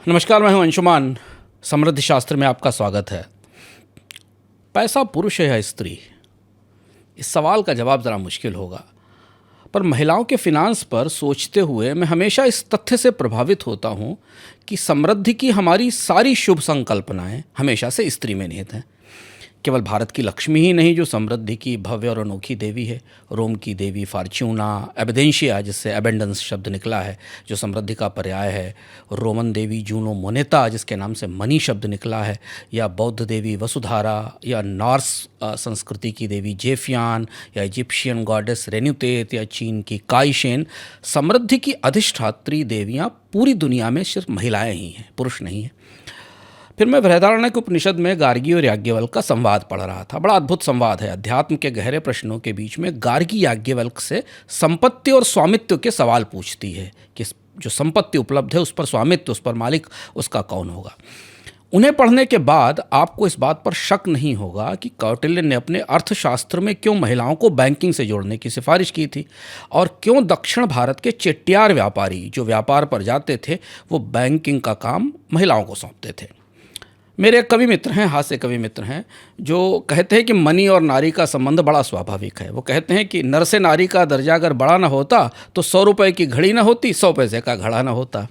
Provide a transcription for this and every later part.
नमस्कार, मैं हूं अंशुमान। समृद्धि शास्त्र में आपका स्वागत है। पैसा पुरुष है या स्त्री, इस सवाल का जवाब ज़रा मुश्किल होगा, पर महिलाओं के फिनांस पर सोचते हुए मैं हमेशा इस तथ्य से प्रभावित होता हूं कि समृद्धि की हमारी सारी शुभ संकल्पनाएं हमेशा से स्त्री में निहित हैं। केवल भारत की लक्ष्मी ही नहीं जो समृद्धि की भव्य और अनोखी देवी है, रोम की देवी फॉर्च्यूना, एबेडेंशिया जिससे एबेंडेंस शब्द निकला है जो समृद्धि का पर्याय है, रोमन देवी जूनो मोनेटा जिसके नाम से मनी शब्द निकला है, या बौद्ध देवी वसुधारा, या नॉर्स संस्कृति की देवी जेफियान, या इजिप्शियन गॉडेस रेन्युतेत, या चीन की काईशेन। समृद्धि की अधिष्ठात्री देवियाँ पूरी दुनिया में सिर्फ महिलाएँ ही हैं, पुरुष नहीं हैं। फिर मैं बृहदारण्यक उपनिषद में गार्गी और याज्ञवल्क्य का संवाद पढ़ रहा था। बड़ा अद्भुत संवाद है। अध्यात्म के गहरे प्रश्नों के बीच में गार्गी याज्ञवल्क्य से संपत्ति और स्वामित्व के सवाल पूछती है कि जो संपत्ति उपलब्ध है उस पर स्वामित्व, उस पर मालिक उसका कौन होगा। उन्हें पढ़ने के बाद आपको इस बात पर शक नहीं होगा कि कौटिल्य ने अपने अर्थशास्त्र में क्यों महिलाओं को बैंकिंग से जोड़ने की सिफारिश की थी, और क्यों दक्षिण भारत के चेट्टियार व्यापारी जो व्यापार पर जाते थे वो बैंकिंग का काम महिलाओं को सौंपते थे। मेरे एक कवि मित्र हैं, हास्य कवि मित्र हैं, जो कहते हैं कि मनी और नारी का संबंध बड़ा स्वाभाविक है। वो कहते हैं कि नर से नारी का दर्जा अगर बड़ा ना होता तो 100 रुपये की घड़ी ना होती, 100 पैसे का घड़ा ना होता।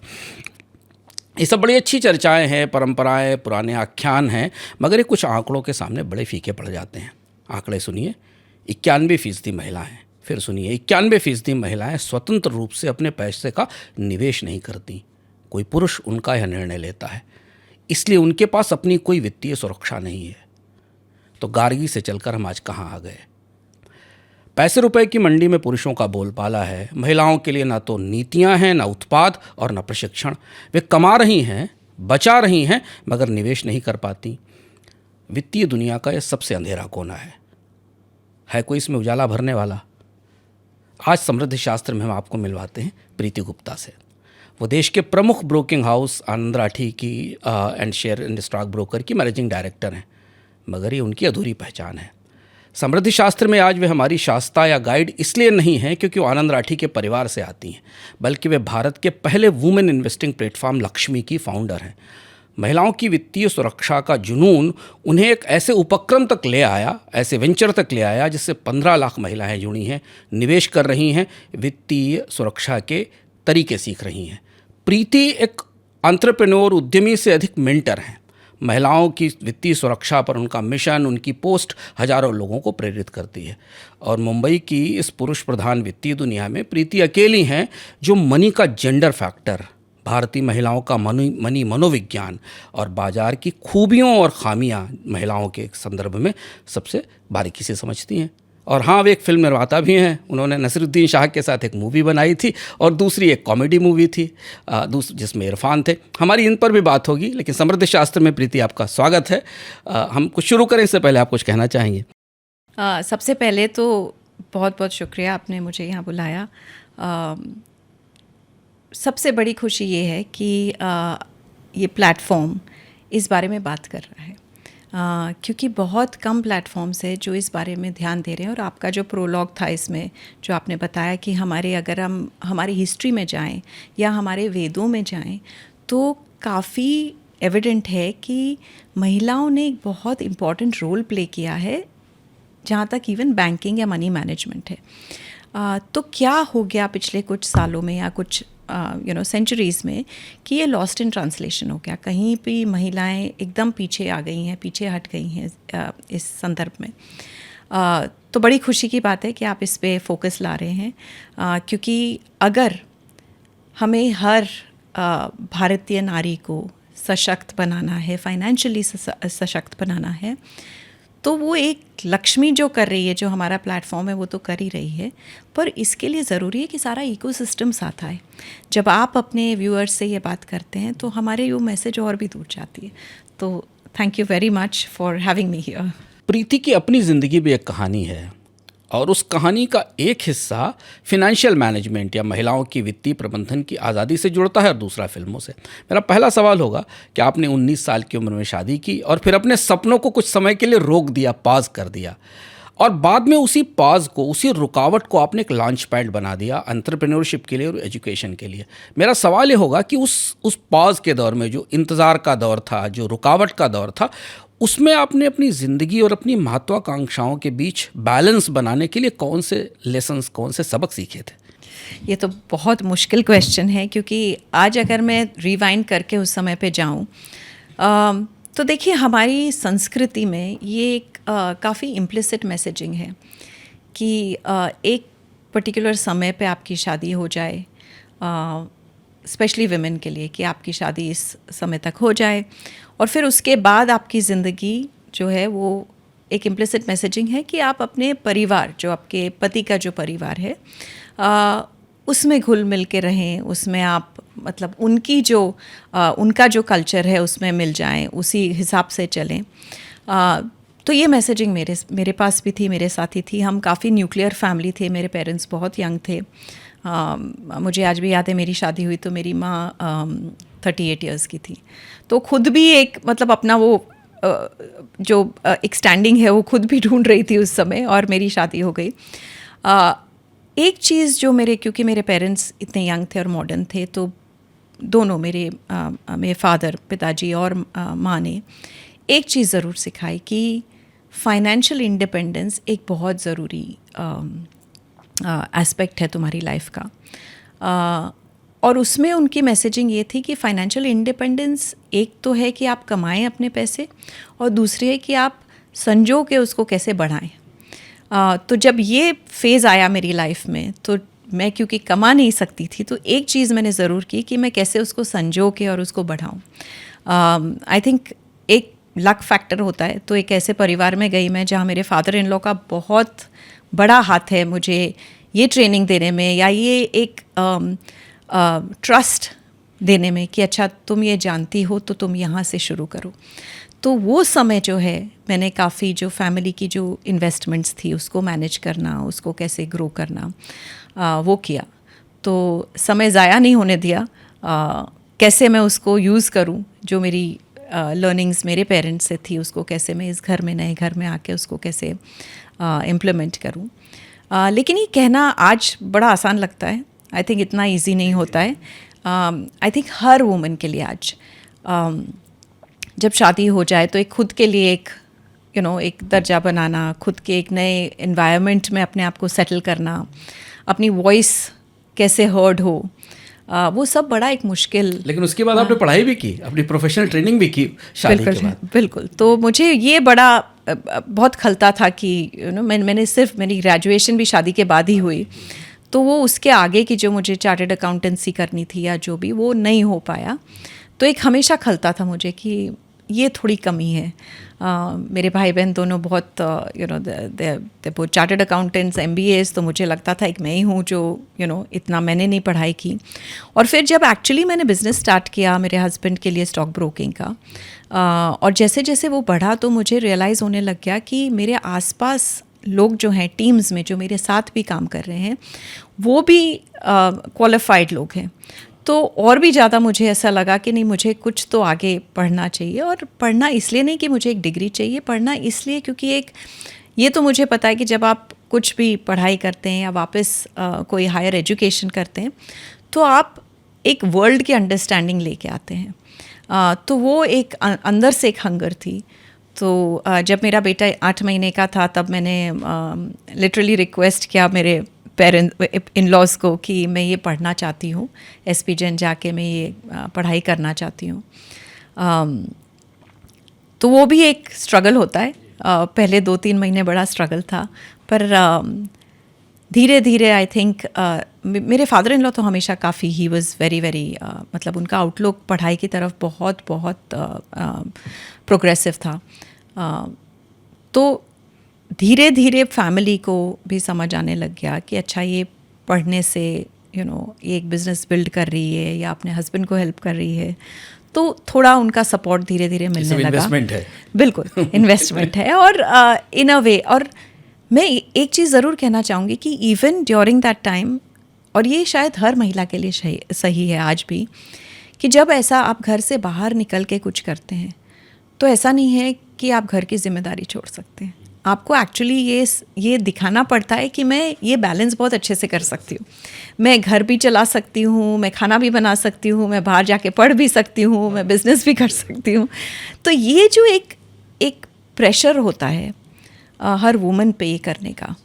ये सब बड़ी अच्छी चर्चाएं हैं, परंपराएं, पुराने आख्यान हैं, मगर ये कुछ आंकड़ों के सामने बड़े फीके पड़ जाते हैं। आंकड़े सुनिए, 91% महिलाएँ, फिर सुनिए 91% महिलाएँ स्वतंत्र रूप से अपने पैसे का निवेश नहीं करती। कोई पुरुष उनका यह निर्णय लेता है, इसलिए उनके पास अपनी कोई वित्तीय सुरक्षा नहीं है। तो गार्गी से चलकर हम आज कहाँ आ गए। पैसे रुपए की मंडी में पुरुषों का बोलबाला है। महिलाओं के लिए ना तो नीतियां हैं, ना उत्पाद और ना प्रशिक्षण। वे कमा रही हैं, बचा रही हैं, मगर निवेश नहीं कर पाती। वित्तीय दुनिया का यह सबसे अंधेरा कोना है कोई इसमें उजाला भरने वाला? आज समृद्धि शास्त्र में हम आपको मिलवाते हैं प्रीति गुप्ता से। वो देश के प्रमुख ब्रोकिंग हाउस आनंद राठी की and share and stock broker की मैनेजिंग डायरेक्टर हैं, मगर ये उनकी अधूरी पहचान है। समृद्धि शास्त्र में आज वे हमारी शास्त्रा या गाइड इसलिए नहीं हैं क्योंकि वो आनंद राठी के परिवार से आती हैं, बल्कि वे भारत के पहले वुमेन इन्वेस्टिंग प्लेटफॉर्म लक्ष्मी की फाउंडर हैं। महिलाओं की वित्तीय सुरक्षा का जुनून उन्हें एक ऐसे उपक्रम तक ले आया, ऐसे वेंचर तक ले आया जिससे 15 लाख महिलाएं जुड़ी हैं, निवेश कर रही हैं, वित्तीय सुरक्षा के तरीके सीख रही हैं। प्रीति एक एंटरप्रेन्योर, उद्यमी से अधिक मेंटर हैं। महिलाओं की वित्तीय सुरक्षा पर उनका मिशन, उनकी पोस्ट हजारों लोगों को प्रेरित करती है। और मुंबई की इस पुरुष प्रधान वित्तीय दुनिया में प्रीति अकेली हैं जो मनी का जेंडर फैक्टर, भारतीय महिलाओं का मनी मनोविज्ञान और बाजार की खूबियों और खामियां महिलाओं के संदर्भ में सबसे बारीकी से समझती हैं। और हाँ, वे एक फिल्म निर्माता भी हैं। उन्होंने नसीरुद्दीन शाह के साथ एक मूवी बनाई थी और दूसरी एक कॉमेडी मूवी थी जिसमें इरफान थे। हमारी इन पर भी बात होगी, लेकिन समृद्धि शास्त्र में प्रीति आपका स्वागत है। हम कुछ शुरू करें इससे पहले आप कुछ कहना चाहेंगे? सबसे पहले तो बहुत बहुत शुक्रिया, आपने मुझे यहाँ बुलाया। सबसे बड़ी खुशी ये है कि ये प्लेटफॉर्म इस बारे में बात कर रहा है, क्योंकि बहुत कम प्लेटफॉर्म्स है जो इस बारे में ध्यान दे रहे हैं। और आपका जो प्रोलॉग था इसमें जो आपने बताया कि अगर हम हमारी हिस्ट्री में जाएं या हमारे वेदों में जाएं तो काफ़ी एविडेंट है कि महिलाओं ने एक बहुत इम्पॉर्टेंट रोल प्ले किया है, जहाँ तक इवन बैंकिंग या मनी मैनेजमेंट है। तो क्या हो गया पिछले कुछ सालों में या कुछ सेंचुरीज़ में कि ये लॉस्ट इन ट्रांसलेशन हो गया। कहीं भी महिलाएं एकदम पीछे आ गई हैं, पीछे हट गई हैं इस संदर्भ में। तो बड़ी खुशी की बात है कि आप इस पे फोकस ला रहे हैं, क्योंकि अगर हमें हर भारतीय नारी को सशक्त बनाना है, फाइनेंशियली सशक्त बनाना है, तो वो एक लक्ष्मी जो कर रही है, जो हमारा प्लेटफॉर्म है वो तो कर ही रही है, पर इसके लिए ज़रूरी है कि सारा इकोसिस्टम साथ आए। जब आप अपने व्यूअर्स से ये बात करते हैं तो हमारे वो मैसेज और भी दूर जाती है। तो thank you very much for having me here. Preeti की अपनी ज़िंदगी भी एक कहानी है, और उस कहानी का एक हिस्सा फिनेंशियल मैनेजमेंट या महिलाओं की वित्तीय प्रबंधन की आज़ादी से जुड़ता है और दूसरा फिल्मों से। मेरा पहला सवाल होगा कि आपने 19 साल की उम्र में शादी की और फिर अपने सपनों को कुछ समय के लिए रोक दिया, पाज कर दिया। और बाद में उसी पॉज को, उसी रुकावट को आपने एक लॉन्च पैड बना दिया एंटरप्रेन्योरशिप के लिए और एजुकेशन के लिए। मेरा सवाल ये होगा कि उस पॉज के दौर में, जो इंतज़ार का दौर था, जो रुकावट का दौर था, उसमें आपने अपनी ज़िंदगी और अपनी महत्वाकांक्षाओं के बीच बैलेंस बनाने के लिए कौन से लेसन्स, कौन से सबक सीखे थे? ये तो बहुत मुश्किल क्वेश्चन है, क्योंकि आज अगर मैं रिवाइंड करके उस समय पे जाऊँ तो देखिए, हमारी संस्कृति में ये एक काफ़ी इम्प्लिसिट मैसेजिंग है कि एक पर्टिकुलर समय पे आपकी शादी हो जाए, स्पेशली विमेन के लिए, कि आपकी शादी इस समय तक हो जाए और फिर उसके बाद आपकी ज़िंदगी जो है वो एक इम्प्लिसिट मैसेजिंग है कि आप अपने परिवार, जो आपके पति का जो परिवार है, उसमें घुल मिल के रहें, उसमें आप मतलब उनका जो कल्चर है उसमें मिल जाएं, उसी हिसाब से चलें। तो ये मैसेजिंग मेरे पास भी थी, मेरे साथ ही थी। हम काफ़ी न्यूक्लियर फैमिली थे, मेरे पेरेंट्स बहुत यंग थे। मुझे आज भी याद है, मेरी शादी हुई तो मेरी माँ 38 इयर्स की थी, तो खुद भी एक मतलब अपना वो जो एक स्टैंडिंग है वो खुद भी ढूंढ रही थी उस समय, और मेरी शादी हो गई। एक चीज़ जो क्योंकि मेरे पेरेंट्स इतने यंग थे और मॉडर्न थे, तो दोनों मेरे फादर, पिताजी और माँ ने एक चीज़ ज़रूर सिखाई कि फाइनेंशियल इंडिपेंडेंस एक बहुत ज़रूरी एस्पेक्ट है तुम्हारी लाइफ का। और उसमें उनकी मैसेजिंग ये थी कि फाइनेंशियल इंडिपेंडेंस एक तो है कि आप कमाएं अपने पैसे, और दूसरी है कि आप संजो के उसको कैसे बढ़ाएं। तो जब ये फेज़ आया मेरी लाइफ में, तो मैं क्योंकि कमा नहीं सकती थी, तो एक चीज़ मैंने ज़रूर की कि मैं कैसे उसको संजो के और उसको बढ़ाऊँ। आई थिंक एक लक फैक्टर होता है। तो एक ऐसे परिवार में गई मैं जहाँ मेरे फादर इन लॉ का बहुत बड़ा हाथ है मुझे ये ट्रेनिंग देने में, या ये एक ट्रस्ट देने में कि अच्छा तुम ये जानती हो तो तुम यहाँ से शुरू करो। तो वो समय जो है, मैंने काफ़ी जो फैमिली की जो इन्वेस्टमेंट्स थी उसको मैनेज करना, उसको कैसे ग्रो करना, वो किया। तो समय ज़ाया नहीं होने दिया, कैसे मैं उसको यूज़ करूं, जो मेरी लर्निंग्स मेरे पेरेंट्स से थी, उसको कैसे मैं इस घर में, नए घर में आके उसको कैसे इम्प्लीमेंट करूं। लेकिन ये कहना आज बड़ा आसान लगता है, आई थिंक इतना इजी नहीं होता है। आई थिंक हर वुमन के लिए आज जब शादी हो जाए तो एक खुद के लिए एक एक दर्जा बनाना, खुद के एक नए एनवायरनमेंट में अपने आप को सेटल करना, अपनी वॉइस कैसे हर्ड हो, वो सब बड़ा एक मुश्किल। लेकिन उसके बाद आपने पढ़ाई भी की, अपनी प्रोफेशनल ट्रेनिंग भी की शादी के बाद। बिल्कुल। तो मुझे ये बड़ा बहुत खलता था कि मैंने सिर्फ मेरी ग्रेजुएशन भी शादी के बाद ही हुई, तो वो उसके आगे की जो मुझे चार्टर्ड अकाउंटेंसी करनी थी या जो भी, वो नहीं हो पाया। तो एक हमेशा खलता था मुझे कि ये थोड़ी कमी है। मेरे भाई बहन दोनों बहुत बहुत चार्टर्ड अकाउंटेंट्स, MBAs, तो मुझे लगता था एक मैं ही हूँ जो इतना मैंने नहीं पढ़ाई की। और फिर जब एक्चुअली मैंने बिज़नेस स्टार्ट किया मेरे हस्बैंड के लिए स्टॉक ब्रोकिंग का, और जैसे जैसे वो बढ़ा तो मुझे रियलाइज़ होने लग गया कि मेरे आसपास लोग जो हैं टीम्स में, जो मेरे साथ भी काम कर रहे हैं, वो भी क्वालिफाइड लोग हैं। तो और भी ज़्यादा मुझे ऐसा लगा कि नहीं, मुझे कुछ तो आगे पढ़ना चाहिए। और पढ़ना इसलिए नहीं कि मुझे एक डिग्री चाहिए, पढ़ना इसलिए क्योंकि ये तो मुझे पता है कि जब आप कुछ भी पढ़ाई करते हैं या वापस कोई हायर एजुकेशन करते हैं, तो आप एक वर्ल्ड की अंडरस्टैंडिंग लेके आते हैं। तो वो एक अंदर से एक हंगर थी। तो जब मेरा बेटा 8 महीने का था, तब मैंने लिटरली रिक्वेस्ट किया मेरे इन लॉज को कि मैं ये पढ़ना चाहती हूँ, SP जैन जाके मैं ये पढ़ाई करना चाहती हूँ। तो वो भी एक स्ट्रगल होता है। पहले 2-3 महीने बड़ा स्ट्रगल था, पर धीरे धीरे आई थिंक मेरे फादर इन लॉ तो हमेशा काफ़ी, ही वॉज़ वेरी वेरी, मतलब उनका आउटलुक पढ़ाई की तरफ बहुत बहुत प्रोग्रेसिव था। तो धीरे धीरे फैमिली को भी समझ आने लग गया कि अच्छा, ये पढ़ने से ये एक बिज़नेस बिल्ड कर रही है या अपने हस्बैंड को हेल्प कर रही है, तो थोड़ा उनका सपोर्ट धीरे धीरे मिलने लगा। इन्वेस्टमेंट है, बिल्कुल इन्वेस्टमेंट है। और इन अ वे, और मैं एक चीज़ ज़रूर कहना चाहूँगी कि इवन ड्यूरिंग दैट टाइम, और ये शायद हर महिला के लिए सही है आज भी, कि जब ऐसा आप घर से बाहर निकल के कुछ करते हैं, तो ऐसा नहीं है कि आप घर की जिम्मेदारी छोड़ सकते हैं। आपको एक्चुअली ये दिखाना पड़ता है कि मैं ये बैलेंस बहुत अच्छे से कर सकती हूँ। मैं घर भी चला सकती हूँ, मैं खाना भी बना सकती हूँ, मैं बाहर जाके पढ़ भी सकती हूँ, मैं बिज़नेस भी कर सकती हूँ। तो ये जो एक प्रेशर होता है हर वुमन पे ये करने का,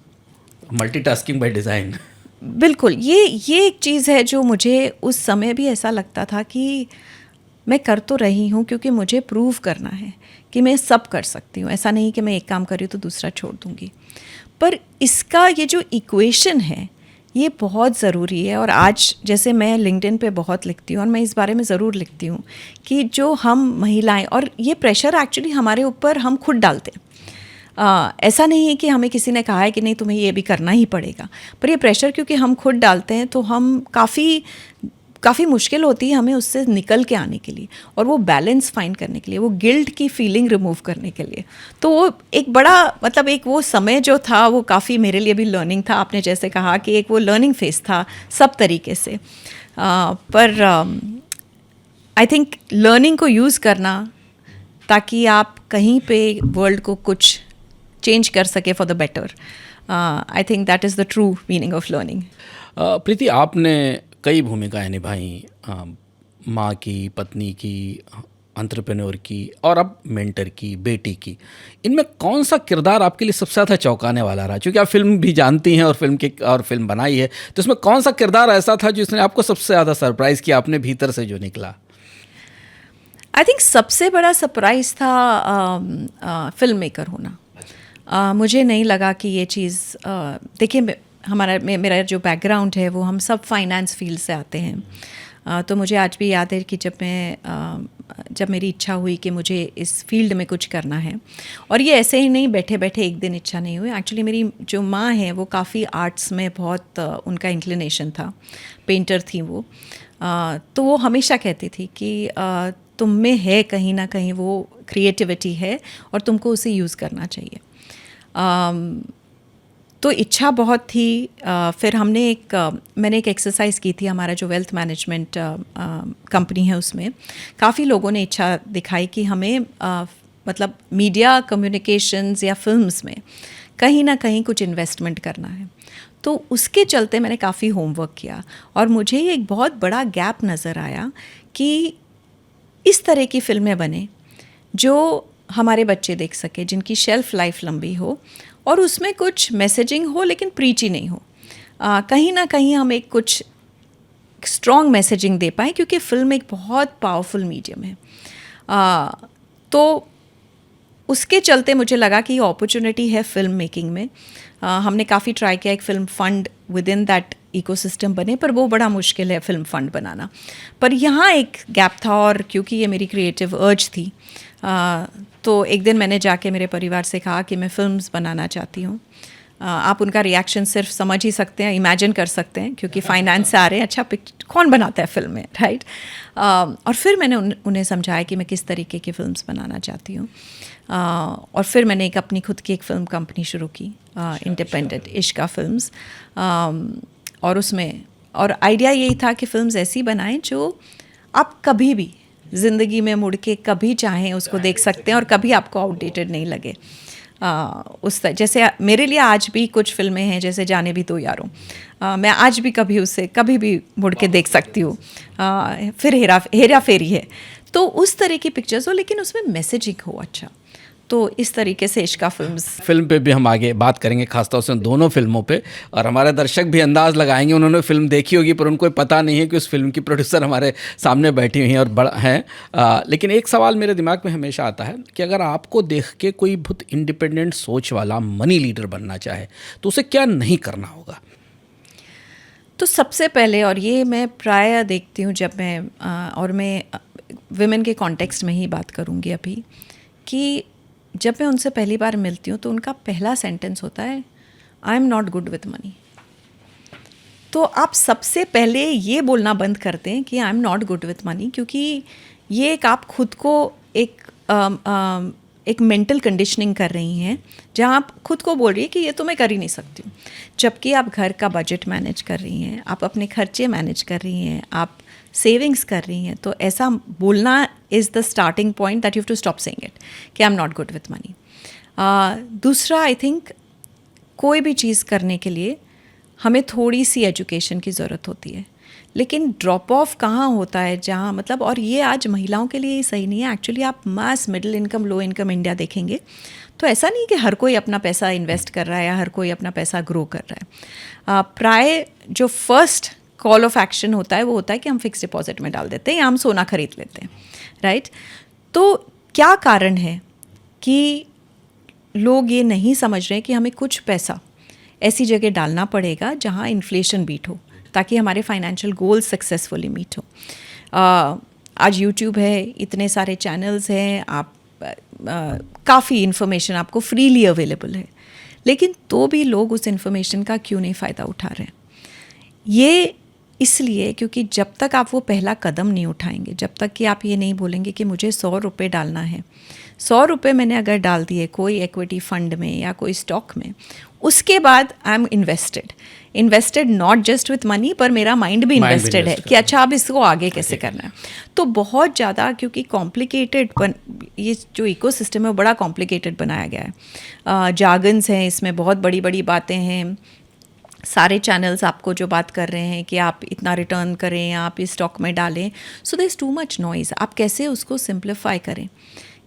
मल्टीटास्किंग बाय डिज़ाइन। बिल्कुल, ये एक चीज़ है जो मुझे उस समय भी ऐसा लगता था कि मैं कर तो रही हूँ क्योंकि मुझे प्रूव करना है कि मैं सब कर सकती हूँ। ऐसा नहीं कि मैं एक काम कर रही हूँ तो दूसरा छोड़ दूँगी। पर इसका ये जो इक्वेशन है ये बहुत ज़रूरी है। और आज जैसे मैं लिंक्डइन पे बहुत लिखती हूँ और मैं इस बारे में ज़रूर लिखती हूँ कि जो हम महिलाएं, और ये प्रेशर एक्चुअली हमारे ऊपर हम खुद डालते हैं। ऐसा नहीं है कि हमें किसी ने कहा है कि नहीं तुम्हें ये भी करना ही पड़ेगा, पर ये प्रेशर क्योंकि हम खुद डालते हैं तो हम काफ़ी मुश्किल होती है हमें उससे निकल के आने के लिए और वो बैलेंस फाइंड करने के लिए, वो गिल्ट की फीलिंग रिमूव करने के लिए। तो वो एक बड़ा मतलब एक वो समय जो था वो काफ़ी मेरे लिए भी लर्निंग था। आपने जैसे कहा कि एक वो लर्निंग फेज था सब तरीके से। पर आई थिंक लर्निंग को यूज़ करना ताकि आप कहीं पे वर्ल्ड को कुछ चेंज कर सके for the better, I think that is the true meaning of learning. Preeti, आपने कई भूमिकाएं निभाई, माँ की, पत्नी की, एंटरप्रेन्योर की और अब मेंटर की, बेटी की। इनमें कौन सा किरदार आपके लिए सबसे ज़्यादा चौंकाने वाला रहा? क्योंकि आप फिल्म भी जानती हैं और फिल्म बनाई है, तो इसमें कौन सा किरदार ऐसा था जिसने आपको सबसे ज़्यादा सरप्राइज़ किया, आपने भीतर से जो निकला? आई थिंक सबसे बड़ा सरप्राइज़ था फिल्म मेकर होना। मुझे नहीं लगा कि ये चीज़, देखिए मेरा जो बैकग्राउंड है वो हम सब फाइनेंस फील्ड से आते हैं। तो मुझे आज भी याद है कि जब मेरी इच्छा हुई कि मुझे इस फील्ड में कुछ करना है, और ये ऐसे ही नहीं बैठे बैठे एक दिन इच्छा नहीं हुई। एक्चुअली मेरी जो माँ है वो काफ़ी आर्ट्स में बहुत उनका इंक्लिनेशन था, पेंटर थी वो। तो वो हमेशा कहती थी कि तुम में है कहीं ना कहीं वो क्रिएटिविटी है और तुमको उसे यूज़ करना चाहिए। तो इच्छा बहुत थी। फिर मैंने एक एक्सरसाइज की थी, हमारा जो वेल्थ मैनेजमेंट कंपनी है उसमें काफ़ी लोगों ने इच्छा दिखाई कि हमें मतलब मीडिया कम्युनिकेशंस या फिल्म्स में कहीं ना कहीं कुछ इन्वेस्टमेंट करना है। तो उसके चलते मैंने काफ़ी होमवर्क किया और मुझे एक बहुत बड़ा गैप नज़र आया कि इस तरह की फ़िल्में बने जो हमारे बच्चे देख सके, जिनकी शेल्फ़ लाइफ लंबी हो और उसमें कुछ मैसेजिंग हो लेकिन प्रीची नहीं हो। कहीं ना कहीं हम एक कुछ स्ट्रॉन्ग मैसेजिंग दे पाएँ, क्योंकि फ़िल्म एक बहुत पावरफुल मीडियम है। तो उसके चलते मुझे लगा कि ये अपॉर्चुनिटी है फिल्म मेकिंग में। हमने काफ़ी ट्राई किया एक film fund with in that ecosystem बने, पर वो बड़ा मुश्किल है फिल्म फ़ंड बनाना। पर यहाँ एक गैप था, और क्योंकि ये मेरी क्रिएटिव अर्ज थी, तो एक दिन मैंने जाके मेरे परिवार से कहा कि मैं फ़िल्म्स बनाना चाहती हूँ। आप उनका रिएक्शन सिर्फ समझ ही सकते हैं, इमेजिन कर सकते हैं, क्योंकि फाइनेंस से आ रहे हैं, अच्छा कौन बनाता है फिल्म में, राइट? और फिर मैंने उन्हें समझाया कि मैं किस तरीके की फ़िल्म्स बनाना चाहती हूँ। और फिर मैंने अपनी खुद की एक फ़िल्म कंपनी शुरू की, इंडिपेंडेंट इश्का फिल्म्स। और उसमें आइडिया यही था कि फ़िल्म्स ऐसी बनाएं जो आप कभी भी ज़िंदगी में मुड़ के कभी चाहें उसको देख सकते हैं और कभी आपको आउटडेटेड नहीं लगे। जैसे मेरे लिए आज भी कुछ फिल्में हैं, जैसे जाने भी दो यारों, मैं आज भी कभी भी मुड़ के देख सकती हूँ। फिर हेरा फेरी है, तो उस तरह की पिक्चर्स हो लेकिन उसमें मैसेजिंग हो अच्छा। तो इस तरीके से इश्का फिल्म पे भी हम आगे बात करेंगे, खासतौर से उन दोनों फिल्मों पे, और हमारे दर्शक भी अंदाज़ लगाएंगे, उन्होंने फिल्म देखी होगी पर उनको पता नहीं है कि उस फिल्म की प्रोड्यूसर हमारे सामने बैठी हुई हैं और बड़ा हैं। लेकिन एक सवाल मेरे दिमाग में हमेशा आता है कि अगर आपको देख के कोई बहुत इंडिपेंडेंट सोच वाला मनी लीडर बनना चाहे तो उसे क्या नहीं करना होगा? तो सबसे पहले, और ये मैं प्राय देखती हूँ जब मैं विमेन के कॉन्टेक्स्ट में ही बात करूँगी अभी, कि जब मैं उनसे पहली बार मिलती हूँ तो उनका पहला सेंटेंस होता है, I am not good with money. तो आप सबसे पहले ये बोलना बंद करते हैं कि I am not good with money, क्योंकि ये एक आप खुद को एक मेंटल कंडीशनिंग कर रही हैं, जहाँ आप खुद को बोल रही है कि ये तो मैं कर ही नहीं सकती हूँ। जबकि आप घर का बजट मैनेज कर रही हैं, आप अपने खर्चे मैनेज कर रही हैं, आप सेविंग्स कर रही हैं। तो ऐसा बोलना is the starting point that you have to stop saying it कि I am not good with money. दूसरा, आई थिंक कोई भी चीज़ करने के लिए हमें थोड़ी सी एजुकेशन की ज़रूरत होती है, लेकिन ड्रॉप ऑफ कहाँ होता है जहाँ मतलब, और ये आज महिलाओं के लिए ही सही नहीं है एक्चुअली। आप mass middle income low income India देखेंगे तो ऐसा नहीं कि हर कोई अपना पैसा इन्वेस्ट कर रहा है या हर कोई अपना पैसा ग्रो कर रहा है। प्राय जो फर्स्ट कॉल ऑफ एक्शन होता है वो होता है कि हम फिक्स डिपॉजिट में डाल देते हैं या हम सोना खरीद लेते हैं, राइट। तो क्या कारण है कि लोग ये नहीं समझ रहे कि हमें कुछ पैसा ऐसी जगह डालना पड़ेगा जहाँ इन्फ्लेशन बीट हो, ताकि हमारे फाइनेंशियल गोल्स सक्सेसफुली मीट हो। आज यूट्यूब है, इतने सारे चैनल्स हैं, आप काफ़ी इन्फॉर्मेशन आपको फ्रीली अवेलेबल है, लेकिन तो भी लोग उस इन्फॉर्मेशन का क्यों नहीं फ़ायदा उठा रहे हैं? ये इसलिए क्योंकि जब तक आप वो पहला कदम नहीं उठाएंगे, जब तक कि आप ये नहीं बोलेंगे कि मुझे 100 रुपये डालना है, 100 रुपये मैंने अगर डाल दिए कोई इक्विटी फंड में या कोई स्टॉक में, उसके बाद I am invested not just with money, पर मेरा माइंड भी इन्वेस्टेड है कि अच्छा अब इसको आगे कैसे करना है। तो बहुत ज़्यादा, क्योंकि कॉम्प्लिकेटेड ये जो इकोसिस्टम है वो बड़ा कॉम्प्लिकेटेड बनाया गया है। जार्गन्स हैं इसमें, बहुत बड़ी बड़ी बातें हैं, सारे चैनल्स आपको जो बात कर रहे हैं कि आप इतना रिटर्न करें, आप इस स्टॉक में डालें, so there is too much noise. आप कैसे उसको सिंप्लीफाई करें,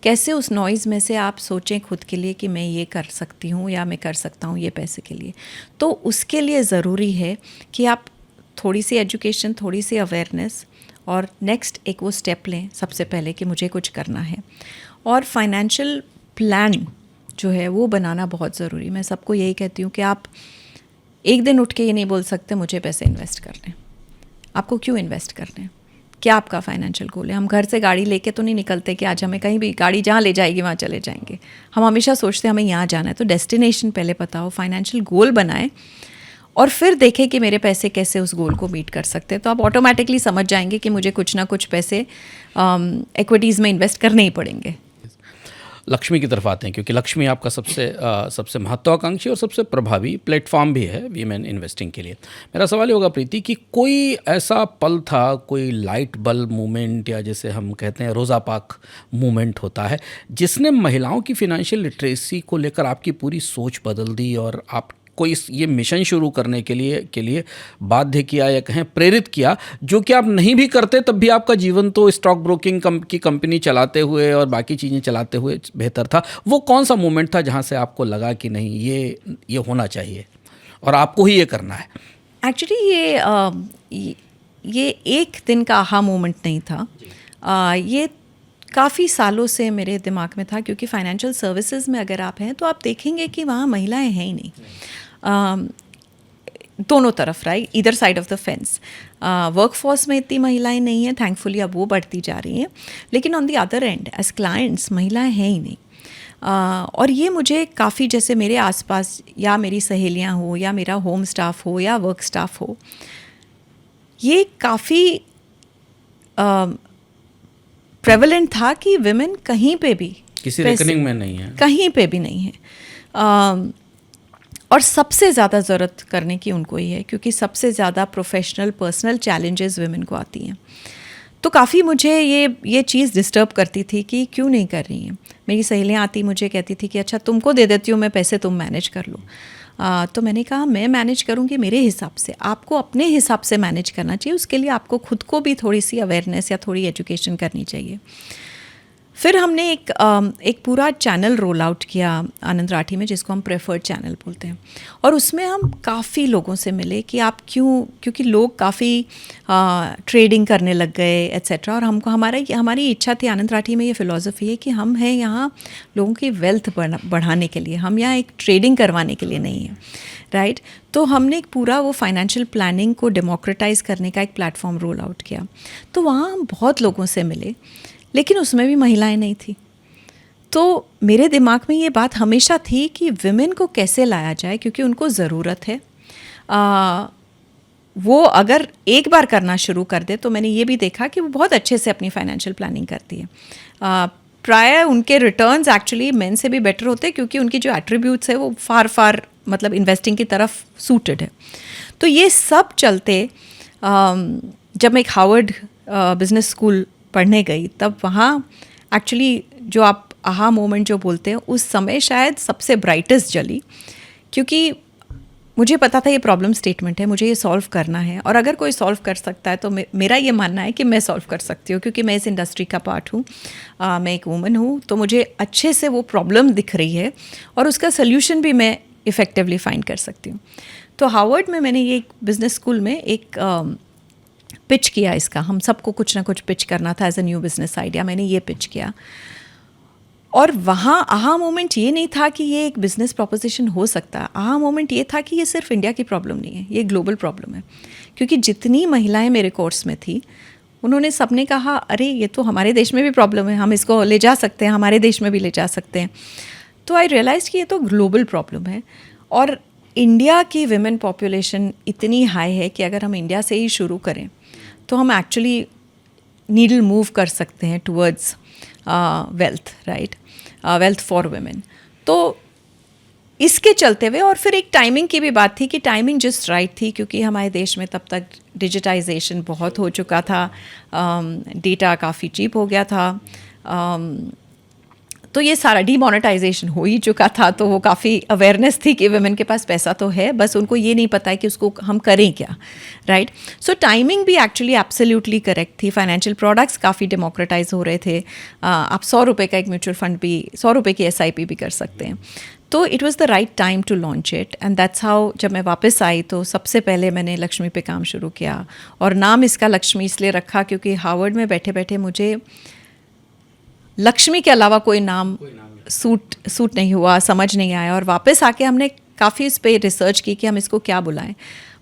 कैसे उस नॉइज़ में से आप सोचें खुद के लिए कि मैं ये कर सकती हूँ या मैं कर सकता हूँ ये पैसे के लिए। तो उसके लिए ज़रूरी है कि आप थोड़ी सी एजुकेशन, थोड़ी सी अवेयरनेस, और नेक्स्ट एक वो स्टेप लें सबसे पहले कि मुझे कुछ करना है। और फाइनेंशियल प्लान जो है वो बनाना बहुत ज़रूरी। मैं सबको यही कहती हूँ कि आप एक दिन उठ के ये नहीं बोल सकते मुझे पैसे इन्वेस्ट करने हैं। आपको क्यों इन्वेस्ट करने हैं? क्या आपका फाइनेंशियल गोल है? हम घर से गाड़ी लेके तो नहीं निकलते कि आज हमें कहीं भी गाड़ी जहाँ ले जाएगी वहाँ चले जाएंगे। हम हमेशा सोचते हैं हमें यहाँ जाना है। तो डेस्टिनेशन पहले पता हो, फाइनेंशियल गोल बनाएं और फिर देखें कि मेरे पैसे कैसे उस गोल को मीट कर सकते हैं। तो आप ऑटोमेटिकली समझ जाएंगे कि मुझे कुछ ना कुछ पैसे इक्विटीज़ में इन्वेस्ट करने ही पड़ेंगे। लक्ष्मी की तरफ आते हैं, क्योंकि लक्ष्मी आपका सबसे महत्वाकांक्षी और सबसे प्रभावी प्लेटफॉर्म भी है वीमेन इन्वेस्टिंग के लिए। मेरा सवाल ये होगा प्रीति कि कोई ऐसा पल था, कोई लाइट बल्ब मूवमेंट, या जैसे हम कहते हैं रोज़ा पाक मूवमेंट होता है, जिसने महिलाओं की फिनेंशियल लिटरेसी को लेकर आपकी पूरी सोच बदल दी और आप कोई ये मिशन शुरू करने के लिए बाध्य किया या कहें प्रेरित किया, जो कि आप नहीं भी करते तब भी आपका जीवन तो स्टॉक ब्रोकिंग की कंपनी चलाते हुए और बाकी चीज़ें चलाते हुए बेहतर था? वो कौन सा मोमेंट था जहाँ से आपको लगा कि नहीं ये होना चाहिए और आपको ही ये करना है? एक्चुअली ये एक दिन का आहा मोमेंट नहीं था। ये काफ़ी सालों से मेरे दिमाग में था, क्योंकि फाइनेंशियल सर्विसेज में अगर आप हैं तो आप देखेंगे कि वहाँ महिलाएं हैं ही नहीं, दोनों तरफ, right, either side of the fence. Workforce में इतनी महिलाएं नहीं हैं, थैंकफुली अब वो बढ़ती जा रही हैं, लेकिन on the other end as clients महिलाएं हैं ही नहीं। और ये मुझे काफ़ी, जैसे मेरे आसपास या मेरी सहेलियां हो या मेरा होम स्टाफ हो या वर्क स्टाफ हो, ये काफ़ी प्रेवलेंट था कि विमेन कहीं पे भी किसी रेकनिंग में नहीं है, कहीं पे भी नहीं है। और सबसे ज़्यादा ज़रूरत करने की उनको ही है, क्योंकि सबसे ज़्यादा प्रोफेशनल पर्सनल चैलेंजेस विमेन को आती हैं। तो काफ़ी मुझे ये चीज़ डिस्टर्ब करती थी कि क्यों नहीं कर रही हैं। मेरी सहेलियाँ आती मुझे कहती थी कि अच्छा तुमको दे देती हूँ मैं पैसे, तुम मैनेज कर लो। तो मैंने कहा मैं मैनेज करूँगी मेरे हिसाब से, आपको अपने हिसाब से मैनेज करना चाहिए। उसके लिए आपको खुद को भी थोड़ी सी अवेयरनेस या थोड़ी एजुकेशन करनी चाहिए। फिर हमने एक पूरा चैनल रोल आउट किया आनंद राठी में, जिसको हम प्रेफर्ड चैनल बोलते हैं, और उसमें हम काफ़ी लोगों से मिले कि आप क्योंकि लोग काफ़ी ट्रेडिंग करने लग गए एट्सेट्रा। और हमारी इच्छा थी, आनंद राठी में ये फ़िलॉसफी है कि हम हैं यहाँ लोगों की वेल्थ बढ़ाने के लिए, हम यहाँ एक ट्रेडिंग करवाने के लिए नहीं है, राइट। तो हमने एक पूरा वो फाइनेंशियल प्लानिंग को डेमोक्रेटाइज़ करने का एक प्लेटफॉर्म रोल आउट किया। तो वहाँ हम बहुत लोगों से मिले, लेकिन उसमें भी महिलाएं नहीं थी। तो मेरे दिमाग में ये बात हमेशा थी कि विमेन को कैसे लाया जाए, क्योंकि उनको ज़रूरत है। वो अगर एक बार करना शुरू कर दे, तो मैंने ये भी देखा कि वो बहुत अच्छे से अपनी फाइनेंशियल प्लानिंग करती है। प्राय उनके रिटर्न्स एक्चुअली मेन से भी बेटर होते हैं, क्योंकि उनकी जो एट्रीब्यूट्स है वो फार मतलब इन्वेस्टिंग की तरफ सूटेड है। तो ये सब चलते जब मैं एक हार्वर्ड बिजनेस स्कूल पढ़ने गई, तब वहाँ एक्चुअली जो आप आहा मोमेंट जो बोलते हैं, उस समय शायद सबसे ब्राइटेस्ट जली, क्योंकि मुझे पता था ये प्रॉब्लम स्टेटमेंट है, मुझे ये सॉल्व करना है, और अगर कोई सॉल्व कर सकता है तो मेरा ये मानना है कि मैं सॉल्व कर सकती हूँ, क्योंकि मैं इस इंडस्ट्री का पार्ट हूँ, मैं एक वूमन हूँ, तो मुझे अच्छे से वो प्रॉब्लम दिख रही है और उसका सल्यूशन भी मैं इफ़ेक्टिवली फाइंड कर सकती हूँ। तो हार्वर्ड में मैंने ये बिज़नेस स्कूल में एक पिच किया इसका, हम सबको कुछ ना कुछ पिच करना था as a new business idea, मैंने ये पिच किया। और वहाँ आहा मोमेंट ये नहीं था कि ये एक बिज़नेस प्रोपोजिशन हो सकता है, आहा मोमेंट ये था कि ये सिर्फ इंडिया की प्रॉब्लम नहीं है, ये ग्लोबल प्रॉब्लम है। क्योंकि जितनी महिलाएं मेरे कोर्स में थी, उन्होंने सबने कहा अरे ये तो हमारे देश में भी प्रॉब्लम है, हम इसको ले जा सकते हैं, हमारे देश में भी ले जा सकते हैं। तो आई रियलाइज़ कि ये तो ग्लोबल प्रॉब्लम है, और इंडिया की विमेन पॉपुलेशन इतनी हाई है कि अगर हम इंडिया से ही शुरू करें तो हम एक्चुअली नीडल मूव कर सकते हैं towards wealth, right, wealth for women. तो इसके चलते हुए, और फिर एक टाइमिंग की भी बात थी कि टाइमिंग जस्ट राइट थी, क्योंकि हमारे देश में तब तक डिजिटाइजेशन बहुत हो चुका था, डेटा काफ़ी चीप हो गया था, तो ये सारा डीमोनेटाइजेशन हो ही चुका था, तो वो काफ़ी अवेयरनेस थी कि वुमेन के पास पैसा तो है, बस उनको ये नहीं पता है कि उसको हम करें क्या, राइट। सो टाइमिंग भी एक्चुअली एब्सोल्युटली करेक्ट थी। फाइनेंशियल प्रोडक्ट्स काफ़ी डेमोक्रेटाइज हो रहे थे, आप 100 रुपये का एक म्यूचुअल फंड भी, 100 रुपये की SIP भी कर सकते हैं। तो it was the right time to launch it, and that's how जब मैं वापस आई तो सबसे पहले मैंने लक्ष्मी पे काम शुरू किया, और नाम इसका लक्ष्मी इसलिए रखा क्योंकि हार्वर्ड में बैठे बैठे मुझे लक्ष्मी के अलावा कोई नाम सूट नहीं हुआ, समझ नहीं आया, और वापस आके हमने काफ़ी इस पर रिसर्च की कि हम इसको क्या बुलाएं।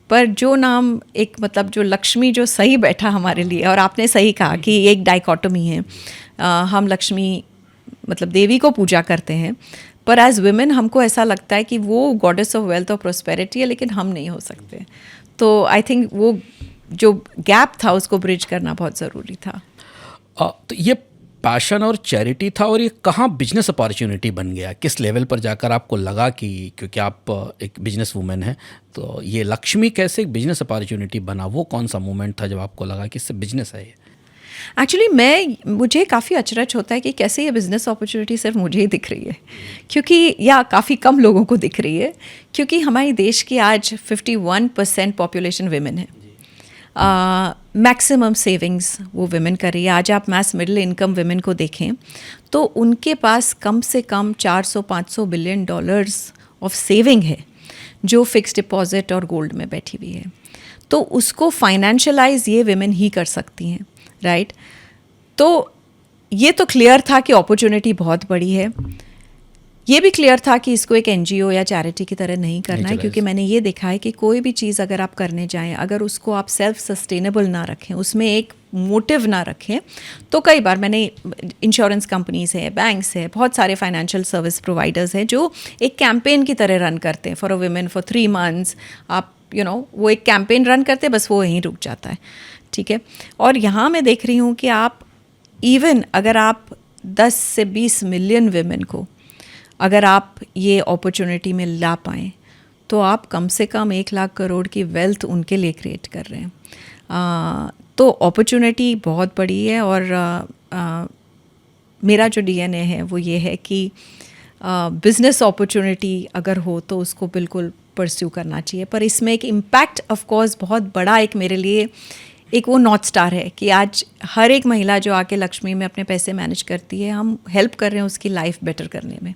पर जो नाम एक मतलब जो लक्ष्मी जो सही बैठा हमारे लिए, और आपने सही कहा कि एक डाइकोटोमी है, हम लक्ष्मी मतलब देवी को पूजा करते हैं, पर एज वुमेन हमको ऐसा लगता है कि वो गॉडेस ऑफ वेल्थ और प्रोस्पेरिटी है, लेकिन हम नहीं हो सकते। तो आई थिंक वो जो गैप था उसको ब्रिज करना बहुत ज़रूरी था। तो ये पैशन और चैरिटी था, और ये कहाँ बिजनेस अपॉर्चुनिटी बन गया? किस लेवल पर जाकर आपको लगा कि, क्योंकि आप एक बिजनेस वूमेन हैं, तो ये लक्ष्मी कैसे एक बिजनेस अपॉर्चुनिटी बना? वो कौन सा मोमेंट था जब आपको लगा कि इससे बिजनेस है ये? एक्चुअली मुझे काफ़ी अचरज होता है कि कैसे ये बिज़नेस अपॉर्चुनिटी सिर्फ मुझे ही दिख रही है, क्योंकि या काफ़ी कम लोगों को दिख रही है, क्योंकि हमारे देश की आज 51% पॉपुलेशन विमेन है। मैक्सिमम सेविंग्स वो विमेन कर रही है। आज आप मैस मिडिल इनकम विमेन को देखें तो उनके पास कम से कम 400-500 बिलियन डॉलर्स ऑफ सेविंग है, जो फिक्स डिपॉजिट और गोल्ड में बैठी हुई है। तो उसको फाइनेंशियलाइज ये विमेन ही कर सकती हैं, राइट। तो ये तो क्लियर था कि अपॉर्चुनिटी बहुत बड़ी है। ये भी क्लियर था कि इसको एक NGO या चैरिटी की तरह नहीं करना है, क्योंकि मैंने ये देखा है कि कोई भी चीज़ अगर आप करने जाएं, अगर उसको आप सेल्फ सस्टेनेबल ना रखें, उसमें एक मोटिव ना रखें, तो कई बार मैंने इंश्योरेंस कंपनीज है, बैंक्स है, बहुत सारे फाइनेंशियल सर्विस प्रोवाइडर्स हैं जो एक कैंपेन की तरह रन करते हैं for a women for 3 months। आप वो एक कैंपेन रन करते हैं, बस वो वहीं रुक जाता है, ठीक है। और यहाँ मैं देख रही हूँ कि आप इवन अगर आप 10 से 20 मिलियन वुमेन को अगर आप ये अपॉर्चुनिटी में ला पाएँ, तो आप कम से कम 1 लाख करोड़ की वेल्थ उनके लिए क्रिएट कर रहे हैं। तो अपॉर्चुनिटी बहुत बड़ी है, और मेरा जो DNA है वो ये है कि बिज़नेस अपॉर्चुनिटी अगर हो तो उसको बिल्कुल परस्यू करना चाहिए। पर इसमें एक इम्पैक्ट ऑफ कोर्स बहुत बड़ा एक मेरे लिए एक वो नॉर्थ स्टार है कि आज हर एक महिला जो आके लक्ष्मी में अपने पैसे मैनेज करती है, हम हेल्प कर रहे हैं उसकी लाइफ बेटर करने में।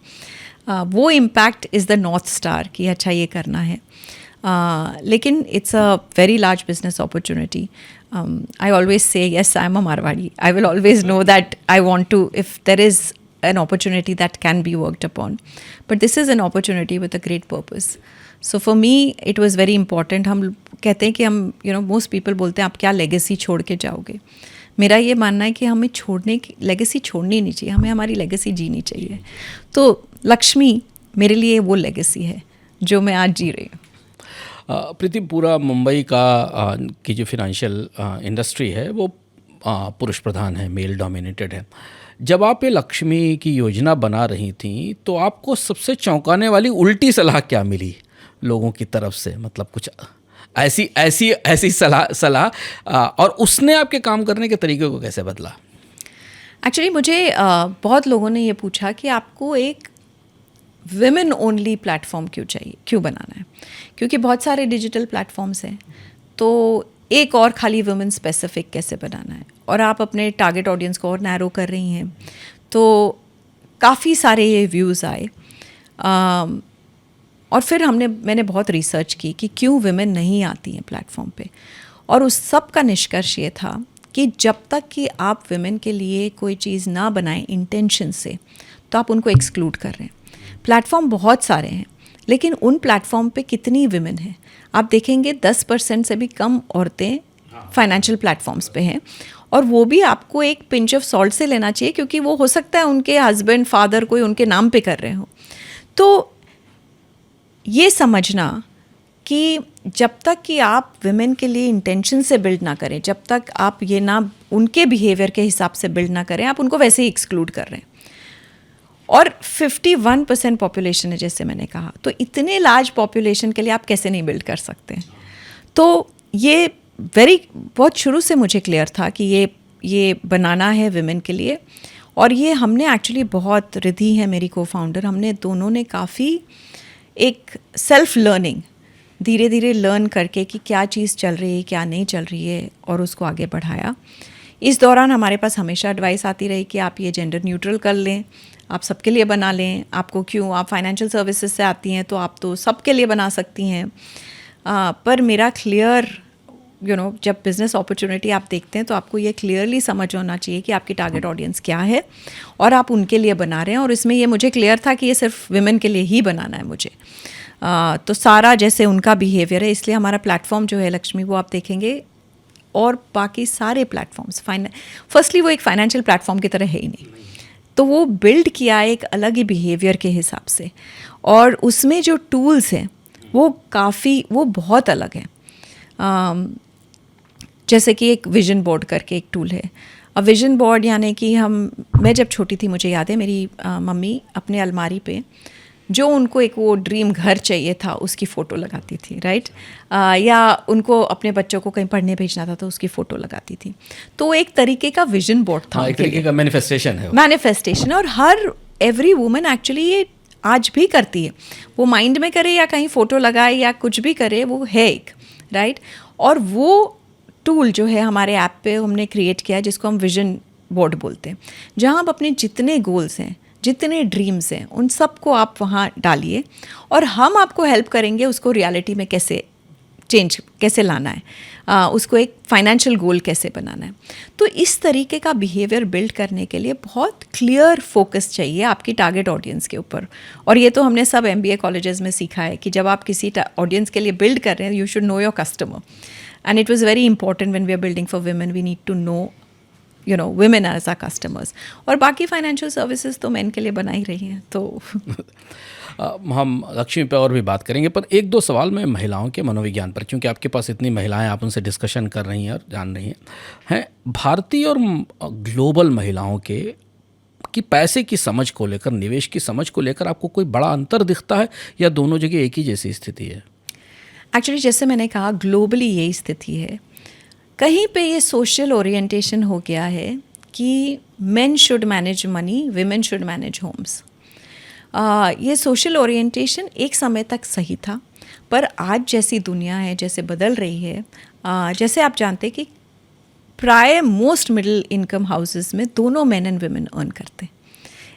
वो impact is the north star कि अच्छा ये करना है। लेकिन it's a very large business opportunity. I always say, yes, I'm a Marwadi. I will always know that I want to, if there is an opportunity that can be worked upon. But this is an opportunity with a great purpose. So for me, it was very important. हम कहते हैं कि हम, most people बोलते हैं आप क्या legacy छोड़ के जाओगे। मेरा ये मानना है कि हमें legacy छोड़नी नहीं चाहिए, हमें हमारी legacy जीनी चाहिए। तो लक्ष्मी मेरे लिए वो legacy है जो मैं आज जी रही हूँ। प्रीति, पूरा मुंबई की जो फिनेंशियल इंडस्ट्री है वो पुरुष प्रधान है, मेल डोमिनेटेड है। जब आप ये लक्ष्मी की योजना बना रही थी तो आपको सबसे चौंकाने वाली उल्टी सलाह क्या मिली लोगों की तरफ से? मतलब कुछ ऐसी सलाह और उसने आपके काम करने के तरीके को कैसे बदला? एक्चुअली मुझे बहुत लोगों ने ये पूछा कि आपको एक विमेन ओनली प्लेटफॉर्म क्यों बनाना है, क्योंकि बहुत सारे डिजिटल प्लेटफॉर्म्स हैं, तो एक और खाली वुमेन स्पेसिफिक कैसे बनाना है, और आप अपने टारगेट ऑडियंस को और नैरो कर रही हैं, तो काफ़ी सारे ये व्यूज़ आए। और फिर मैंने बहुत रिसर्च की कि क्यों विमेन नहीं आती हैं प्लेटफॉर्म पे, और उस सब का निष्कर्ष ये था कि जब तक कि आप विमेन के लिए कोई चीज़ ना बनाएं इंटेंशन से, तो आप उनको एक्सक्लूड कर रहे हैं। प्लेटफॉर्म बहुत सारे हैं, लेकिन उन प्लेटफॉर्म पे कितनी विमेन हैं? आप देखेंगे 10% से भी कम औरतें फाइनेंशियल प्लेटफॉर्म्स पे हैं, और वो भी आपको एक पिंच ऑफ सॉल्ट से लेना चाहिए, क्योंकि वो हो सकता है उनके हस्बैंड फादर कोई उनके नाम पे कर रहे हो। तो ये समझना कि जब तक कि आप विमेन के लिए इंटेंशन से बिल्ड ना करें, जब तक आप ये ना उनके बिहेवियर के हिसाब से बिल्ड ना करें, आप उनको वैसे ही एक्सक्लूड कर रहे हैं। और 51% पॉपुलेशन है, जैसे मैंने कहा, तो इतने लार्ज पॉपुलेशन के लिए आप कैसे नहीं बिल्ड कर सकते? तो ये बहुत शुरू से मुझे क्लियर था कि ये बनाना है विमेन के लिए। और ये हमने एक्चुअली बहुत, रिद्धि है मेरी को फाउंडर, हमने दोनों ने काफ़ी एक सेल्फ लर्निंग धीरे धीरे लर्न करके कि क्या चीज़ चल रही है, क्या नहीं चल रही है, और उसको आगे बढ़ाया। इस दौरान हमारे पास हमेशा एडवाइस आती रही कि आप ये जेंडर न्यूट्रल कर लें, आप सबके लिए बना लें, आपको क्यों, आप फाइनेंशियल सर्विसेज से आती हैं तो आप तो सबके लिए बना सकती हैं। पर मेरा क्लियर जब बिज़नेस अपॉर्चुनिटी आप देखते हैं तो आपको ये क्लियरली समझ होना चाहिए कि आपकी टारगेट ऑडियंस क्या है और आप उनके लिए बना रहे हैं। और इसमें ये मुझे क्लियर था कि ये सिर्फ विमेन के लिए ही बनाना है मुझे। तो सारा जैसे उनका बिहेवियर है, इसलिए हमारा प्लेटफॉर्म जो है लक्ष्मी, वो आप देखेंगे, और बाकी सारे प्लेटफॉर्म्स फर्स्टली वो एक फाइनेंशियल प्लेटफॉर्म की तरह है ही नहीं, तो वो बिल्ड किया एक अलग ही बिहेवियर के हिसाब से, और उसमें जो टूल्स हैं वो बहुत अलग हैं। जैसे कि एक विजन बोर्ड करके एक टूल है। अब विजन बोर्ड यानी कि मैं जब छोटी थी, मुझे याद है मेरी मम्मी अपने अलमारी पे जो उनको एक वो ड्रीम घर चाहिए था उसकी फ़ोटो लगाती थी, राइट? या उनको अपने बच्चों को कहीं पढ़ने भेजना था तो उसकी फ़ोटो लगाती थी। तो एक तरीके का विजन बोर्ड था, एक तरीके का मैनिफेस्टेशन है। मैनिफेस्टेशन, और हर एवरी वुमन एक्चुअली ये आज भी करती है, वो माइंड में करे या कहीं फ़ोटो लगाए या कुछ भी करे, वो है एक, राइट? और वो टूल जो है हमारे ऐप पे हमने क्रिएट किया है, जिसको हम विजन बोर्ड बोलते हैं, जहाँ आप अपने जितने गोल्स हैं, जितने ड्रीम्स हैं, उन सब को आप वहाँ डालिए, और हम आपको हेल्प करेंगे उसको रियलिटी में कैसे लाना है, उसको एक फाइनेंशियल गोल कैसे बनाना है। तो इस तरीके का बिहेवियर बिल्ड करने के लिए बहुत क्लियर फोकस चाहिए आपकी टारगेट ऑडियंस के ऊपर। और ये तो हमने सब MBA कॉलेजेस में सीखा है कि जब आप किसी ऑडियंस के लिए बिल्ड कर रहे हैं, you should know your customer, and it was very important when we are building for women, we need to know women as our customers। और बाकी फाइनेंशियल सर्विसेज तो मेन के लिए बना ही रही हैं। तो हम लक्ष्मी पे और भी बात करेंगे, पर एक दो सवाल में महिलाओं के मनोविज्ञान पर, क्योंकि आपके पास इतनी महिलाएं, आप उनसे डिस्कशन कर रही हैं और जान रही हैं भारतीय और ग्लोबल महिलाओं की पैसे की समझ को लेकर, निवेश की समझ को लेकर आपको कोई बड़ा अंतर दिखता है, या दोनों जगह एक ही जैसी स्थिति है? एक्चुअली जैसे मैंने कहा, ग्लोबली यही स्थिति है। कहीं पे ये सोशल ओरिएंटेशन हो गया है कि men should manage money, women should manage homes. ये सोशल ओरिएंटेशन एक समय तक सही था, पर आज जैसी दुनिया है, जैसे बदल रही है, जैसे आप जानते हैं कि प्राय मोस्ट मिडिल इनकम हाउसेस में दोनों मेन एंड विमेन अर्न करते हैं।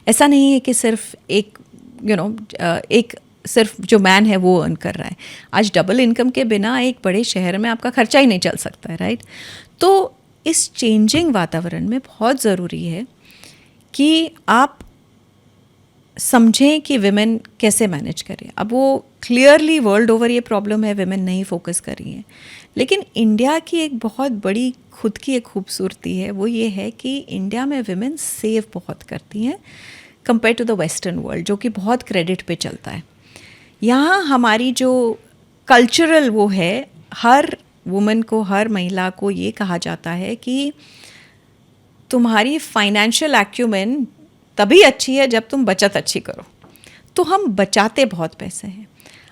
ऐसा नहीं है कि सिर्फ एक सिर्फ जो मैन है वो अर्न कर रहा है। आज डबल इनकम के बिना एक बड़े शहर में आपका खर्चा ही नहीं चल सकता है, राइट? तो इस चेंजिंग वातावरण में बहुत ज़रूरी है कि आप समझें कि विमेन कैसे मैनेज करें। अब वो क्लियरली वर्ल्ड ओवर ये प्रॉब्लम है, विमेन नहीं फोकस कर रही हैं, लेकिन इंडिया की एक बहुत बड़ी खुद की एक खूबसूरती है, वो ये है कि इंडिया में विमेन सेव बहुत करती हैं compare to the western world, जो कि बहुत क्रेडिट पे चलता है। यहाँ हमारी जो कल्चरल वो है, हर वुमन को, हर महिला को ये कहा जाता है कि तुम्हारी फाइनेंशियल एक्यूमेन तभी अच्छी है जब तुम बचत अच्छी करो। तो हम बचाते बहुत पैसे हैं,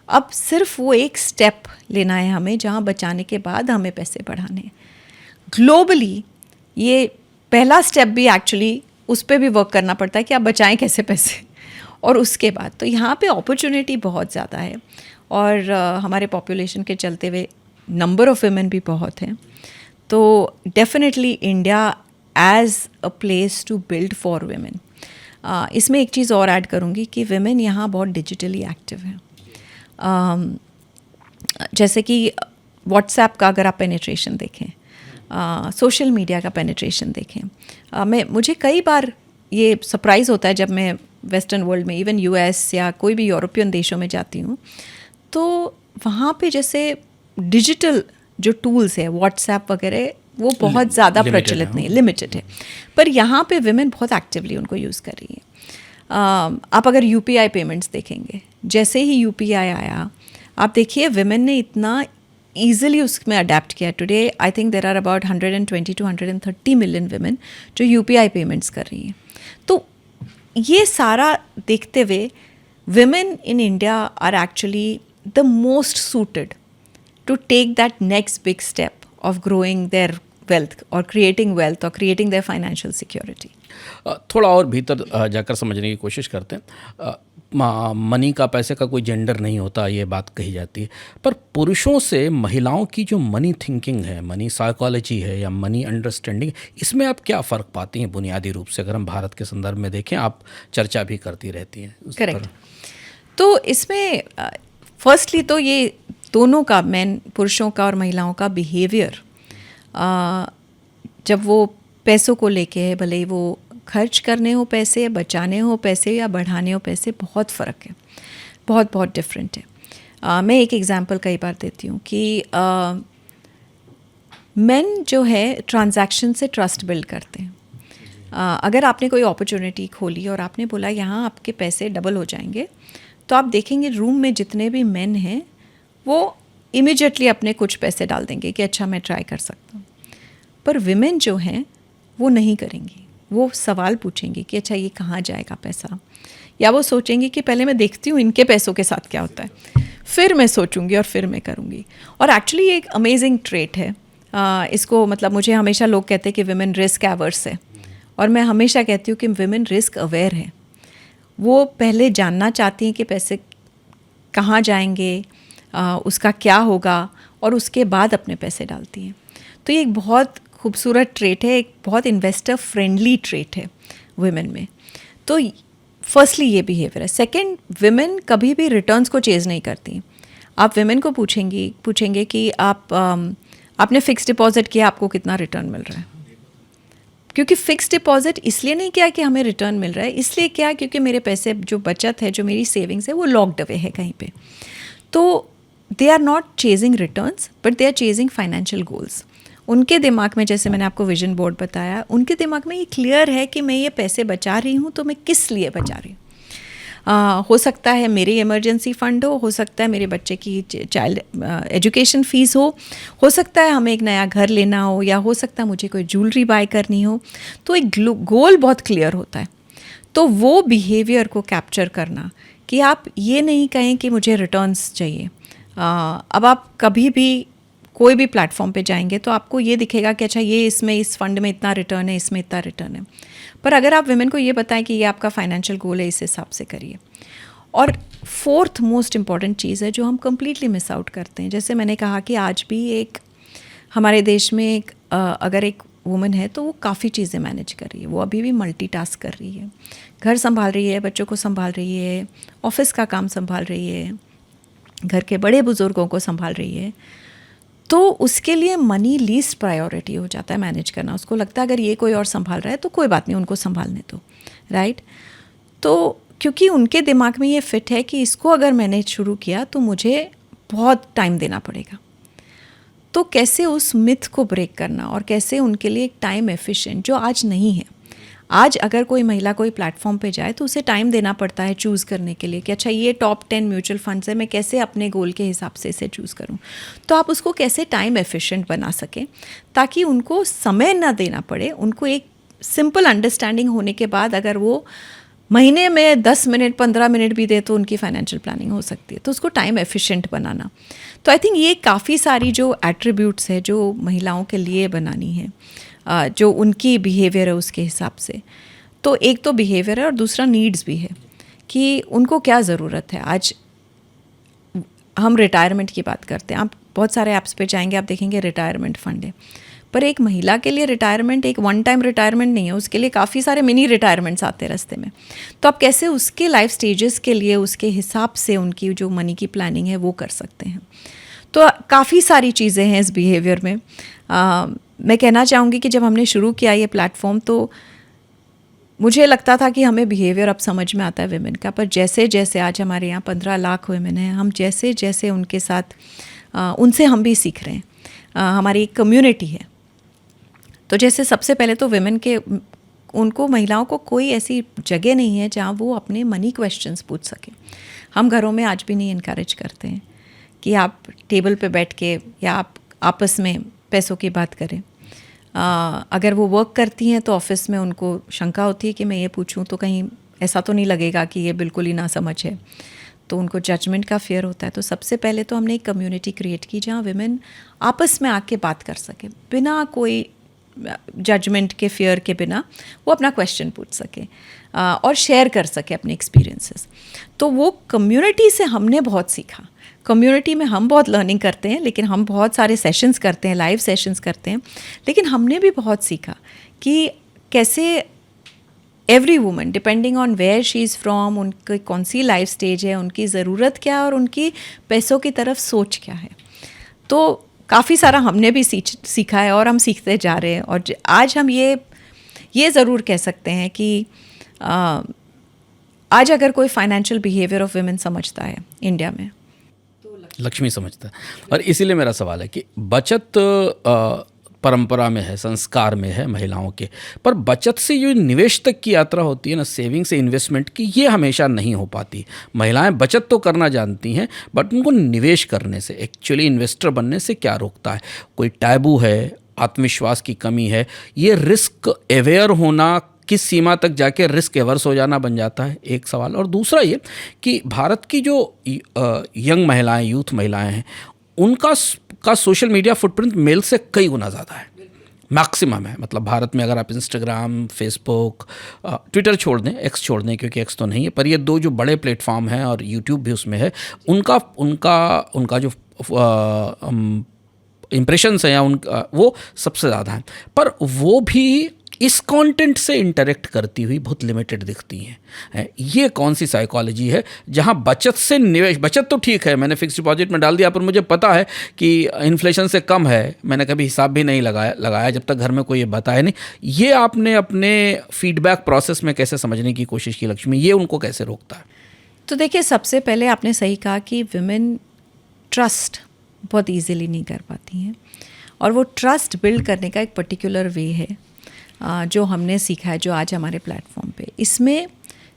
अब सिर्फ वो एक स्टेप लेना है हमें, जहाँ बचाने के बाद हमें पैसे बढ़ाने हैं। ग्लोबली ये पहला स्टेप भी एक्चुअली उस पर भी वर्क करना पड़ता है कि आप बचाएं कैसे पैसे। और उसके बाद तो यहाँ पे अपॉर्चुनिटी बहुत ज़्यादा है, और हमारे पॉपुलेशन के चलते हुए नंबर ऑफ़ वुमेन भी बहुत हैं। तो definitely India as a place to build for women. इसमें एक चीज़ और ऐड करूँगी कि वुमेन यहाँ बहुत डिजिटली एक्टिव हैं। जैसे कि व्हाट्सएप का अगर आप पेनिट्रेशन देखें, सोशल मीडिया का पेनिट्रेशन देखें, मुझे कई बार ये सरप्राइज़ होता है जब मैं वेस्टर्न वर्ल्ड में, इवन यूएस या कोई भी यूरोपियन देशों में जाती हूँ, तो वहाँ पे जैसे डिजिटल जो टूल्स है व्हाट्सएप वगैरह वो बहुत ज़्यादा प्रचलित नहीं, लिमिटेड है। पर यहाँ पे विमेन बहुत एक्टिवली उनको यूज़ कर रही हैं। आप अगर यूपीआई पेमेंट्स देखेंगे, जैसे ही यूपीआई आया, आप देखिए विमेन ने इतना ईजिली उसमें अडेप्ट किया। Today I think there are about 120 to 130 million women जो यूपीआई पेमेंट्स कर रही हैं। तो ये सारा देखते हुए women in India are actually the most suited to take that next big step of growing their wealth or creating wealth or creating their financial security. थोड़ा और भीतर जाकर समझने की कोशिश करते हैं। मनी का, पैसे का कोई जेंडर नहीं होता, ये बात कही जाती है, पर पुरुषों से महिलाओं की जो मनी थिंकिंग है, मनी साइकोलॉजी है या मनी अंडरस्टैंडिंग, इसमें आप क्या फ़र्क पाती हैं बुनियादी रूप से? अगर हम भारत के संदर्भ में देखें, आप चर्चा भी करती रहती हैं। करेक्ट। तो इसमें फर्स्टली तो ये दोनों का, पुरुषों का और महिलाओं का बिहेवियर, जब वो पैसों को लेके है, भले ही वो खर्च करने हो पैसे, बचाने हो पैसे या बढ़ाने हो पैसे, बहुत फ़र्क है, बहुत बहुत डिफरेंट है। मैं एक एग्जांपल कई बार देती हूँ कि मेन जो है ट्रांजैक्शन से ट्रस्ट बिल्ड करते हैं। अगर आपने कोई अपॉर्चुनिटी खोली और आपने बोला यहाँ आपके पैसे डबल हो जाएंगे, तो आप देखेंगे रूम में जितने भी मेन हैं वो इमिजिएटली अपने कुछ पैसे डाल देंगे कि अच्छा मैं ट्राई कर सकता हूँ। पर विमेन जो हैं वो नहीं करेंगी, वो सवाल पूछेंगी कि अच्छा ये कहाँ जाएगा पैसा, या वो सोचेंगी कि पहले मैं देखती हूँ इनके पैसों के साथ क्या होता है, फिर मैं सोचूंगी और फिर मैं करूँगी। और एक्चुअली एक अमेजिंग ट्रेट है। इसको मतलब मुझे हमेशा लोग कहते हैं कि विमेन रिस्क एवर्स है, और मैं हमेशा कहती हूँ कि विमेन रिस्क अवेयर है। वो पहले जानना चाहती हैं कि पैसे कहाँ जाएंगे, उसका क्या होगा, और उसके बाद अपने पैसे डालती हैं। तो ये एक बहुत खूबसूरत ट्रेट है, एक बहुत इन्वेस्टर फ्रेंडली ट्रेट है वुमेन में। तो फर्स्टली ये बिहेवियर है। सेकंड, विमेन कभी भी रिटर्न्स को चेज़ नहीं करती। आप विमेन को पूछेंगे कि आपने फ़िक्स डिपॉजिट किया, आपको कितना रिटर्न मिल रहा है? क्योंकि फ़िक्स डिपॉजिट इसलिए नहीं किया कि हमें रिटर्न मिल रहा है, इसलिए क्या, क्योंकि मेरे पैसे जो बचत है, जो मेरी सेविंग्स है, वो लॉक्ड अवे है कहीं पे। तो they are not chasing returns, but they are chasing financial goals. उनके दिमाग में, जैसे मैंने आपको विजन बोर्ड बताया, उनके दिमाग में ये क्लियर है कि मैं ये पैसे बचा रही हूँ तो मैं किस लिए बचा रही हूँ। हो सकता है मेरी इमरजेंसी फ़ंड हो सकता है मेरे बच्चे की चाइल्ड एजुकेशन फ़ीस हो सकता है हमें एक नया घर लेना हो, या हो सकता है मुझे कोई ज्वेलरी बाय करनी हो। तो एक गोल बहुत क्लियर होता है। तो वो बिहेवियर को कैप्चर करना कि आप ये नहीं कहें कि मुझे रिटर्न्स चाहिए। अब आप कभी भी कोई भी प्लेटफॉर्म पे जाएंगे तो आपको ये दिखेगा कि अच्छा ये इसमें इस फंड में इतना रिटर्न है, इसमें इतना रिटर्न है। पर अगर आप विमेन को ये बताएं कि ये आपका फाइनेंशियल गोल है, इस हिसाब से करिए। और फोर्थ मोस्ट इम्पॉर्टेंट चीज़ है जो हम कम्प्लीटली मिस आउट करते हैं। जैसे मैंने कहा कि आज भी एक हमारे देश में एक अगर एक वुमन है तो वो काफ़ी चीज़ें मैनेज कर रही है, वो अभी भी मल्टीटास्क कर रही है, घर संभाल रही है, बच्चों को संभाल रही है, ऑफिस का काम संभाल रही है, घर के बड़े बुज़ुर्गों को संभाल रही है। तो उसके लिए मनी लीस्ट प्रायोरिटी हो जाता है मैनेज करना। उसको लगता है अगर ये कोई और संभाल रहा है तो कोई बात नहीं, उनको संभालने दो, राइट। तो क्योंकि उनके दिमाग में ये फिट है कि इसको अगर मैंने शुरू किया तो मुझे बहुत टाइम देना पड़ेगा। तो कैसे उस मिथ को ब्रेक करना और कैसे उनके लिए एक टाइम एफिशिएंट, जो आज नहीं है। आज अगर कोई महिला कोई प्लेटफॉर्म पे जाए तो उसे टाइम देना पड़ता है चूज़ करने के लिए कि अच्छा ये टॉप 10 म्यूचुअल फंड्स है, मैं कैसे अपने गोल के हिसाब से इसे चूज़ करूं। तो आप उसको कैसे टाइम एफिशिएंट बना सकें ताकि उनको समय ना देना पड़े। उनको एक सिंपल अंडरस्टैंडिंग होने के बाद अगर वो महीने में 10 मिनट 15 मिनट भी दे तो उनकी फाइनेंशियल प्लानिंग हो सकती है। तो उसको टाइम एफिशिएंट बनाना, तो आई थिंक ये काफ़ी सारी जो एट्रीब्यूट्स है जो महिलाओं के लिए बनानी है, जो उनकी बिहेवियर है उसके हिसाब से। तो एक तो बिहेवियर है और दूसरा नीड्स भी है कि उनको क्या ज़रूरत है। आज हम रिटायरमेंट की बात करते हैं, आप बहुत सारे ऐप्स पे जाएंगे, आप देखेंगे रिटायरमेंट फ़ंड है, पर एक महिला के लिए रिटायरमेंट एक वन टाइम रिटायरमेंट नहीं है, उसके लिए काफ़ी सारे मिनी रिटायरमेंट्स आते हैं रास्ते में। तो आप कैसे उसके लाइफ स्टेजेस के लिए उसके हिसाब से उनकी जो मनी की प्लानिंग है वो कर सकते हैं। तो काफ़ी सारी चीज़ें हैं इस बिहेवियर में। मैं कहना चाहूँगी कि जब हमने शुरू किया ये प्लेटफॉर्म तो मुझे लगता था कि हमें बिहेवियर अब समझ में आता है विमेन का, पर जैसे जैसे आज हमारे यहाँ 15 लाख विमेन हैं, हम जैसे जैसे उनके साथ उनसे हम भी सीख रहे हैं। हमारी एक कम्युनिटी है, तो जैसे सबसे पहले तो विमेन के उनको महिलाओं को कोई ऐसी जगह नहीं है जहाँ वो अपने मनी क्वेश्चंस पूछ सके। हम घरों में आज भी नहीं इनकरेज करते हैं कि आप टेबल पे बैठ के या आप आपस में पैसों की बात करें। अगर वो वर्क करती हैं तो ऑफिस में उनको शंका होती है कि मैं ये पूछूं तो कहीं ऐसा तो नहीं लगेगा कि ये बिल्कुल ही ना समझ है, तो उनको जजमेंट का फियर होता है। तो सबसे पहले तो हमने एक कम्युनिटी क्रिएट की जहाँ विमेन आपस में आके बात कर सके, बिना कोई जजमेंट के फियर के बिना वो अपना क्वेश्चन पूछ सके और शेयर कर सके अपने एक्सपीरियंसेस। तो वो कम्युनिटी से हमने बहुत सीखा। कम्युनिटी में हम बहुत लर्निंग करते हैं, लेकिन हम बहुत सारे सेशंस करते हैं, लाइव सेशंस करते हैं, लेकिन हमने भी बहुत सीखा कि कैसे every woman depending on where she is from, उनकी कौन सी लाइफ स्टेज है, उनकी ज़रूरत क्या है और उनकी पैसों की तरफ सोच क्या है। तो काफ़ी सारा हमने भी सीखा है और हम सीखते जा रहे हैं। और आज हम ये ज़रूर कह सकते हैं कि आज अगर कोई फाइनेंशियल बिहेवियर ऑफ वुमेन समझता है इंडिया में, लक्ष्मी समझता है। और इसीलिए मेरा सवाल है कि बचत परंपरा में है, संस्कार में है महिलाओं के, पर बचत से जो निवेश तक की यात्रा होती है ना, सेविंग से इन्वेस्टमेंट की, ये हमेशा नहीं हो पाती। महिलाएं बचत तो करना जानती हैं, बट उनको निवेश करने से, एक्चुअली इन्वेस्टर बनने से क्या रोकता है? कोई टैबू है, आत्मविश्वास की कमी है, ये रिस्क अवेयर होना किस सीमा तक जाके रिस्क एवर्स हो जाना बन जाता है, एक सवाल। और दूसरा ये कि भारत की जो यंग महिलाएं, यूथ महिलाएं हैं, उनका सोशल मीडिया फुटप्रिंट मेल से कई गुना ज़्यादा है, मैक्सिमम है। मतलब भारत में अगर आप इंस्टाग्राम, फेसबुक, ट्विटर छोड़ दें, एक्स छोड़ दें क्योंकि एक्स तो नहीं है, पर ये दो जो बड़े प्लेटफॉर्म हैं और यूट्यूब भी उसमें है, उनका जो इम्प्रेशंस हैं या उनका वो सबसे ज़्यादा है। पर वो भी इस कंटेंट से इंटरेक्ट करती हुई बहुत लिमिटेड दिखती हैं। ये कौन सी साइकोलॉजी है जहां बचत से निवेश, बचत तो ठीक है, मैंने फिक्स डिपॉजिट में डाल दिया, पर मुझे पता है कि इन्फ्लेशन से कम है, मैंने कभी हिसाब भी नहीं लगाया जब तक घर में कोई ये बताया नहीं। ये आपने अपने फीडबैक प्रोसेस में कैसे समझने की कोशिश की लक्ष्मी, ये उनको कैसे रोकता है? तो देखिए, सबसे पहले आपने सही कहा कि विमेन ट्रस्ट बहुत ईजिली नहीं कर पाती हैं, और वो ट्रस्ट बिल्ड करने का एक पर्टिकुलर वे है जो हमने सीखा है, जो आज हमारे प्लेटफॉर्म पे। इसमें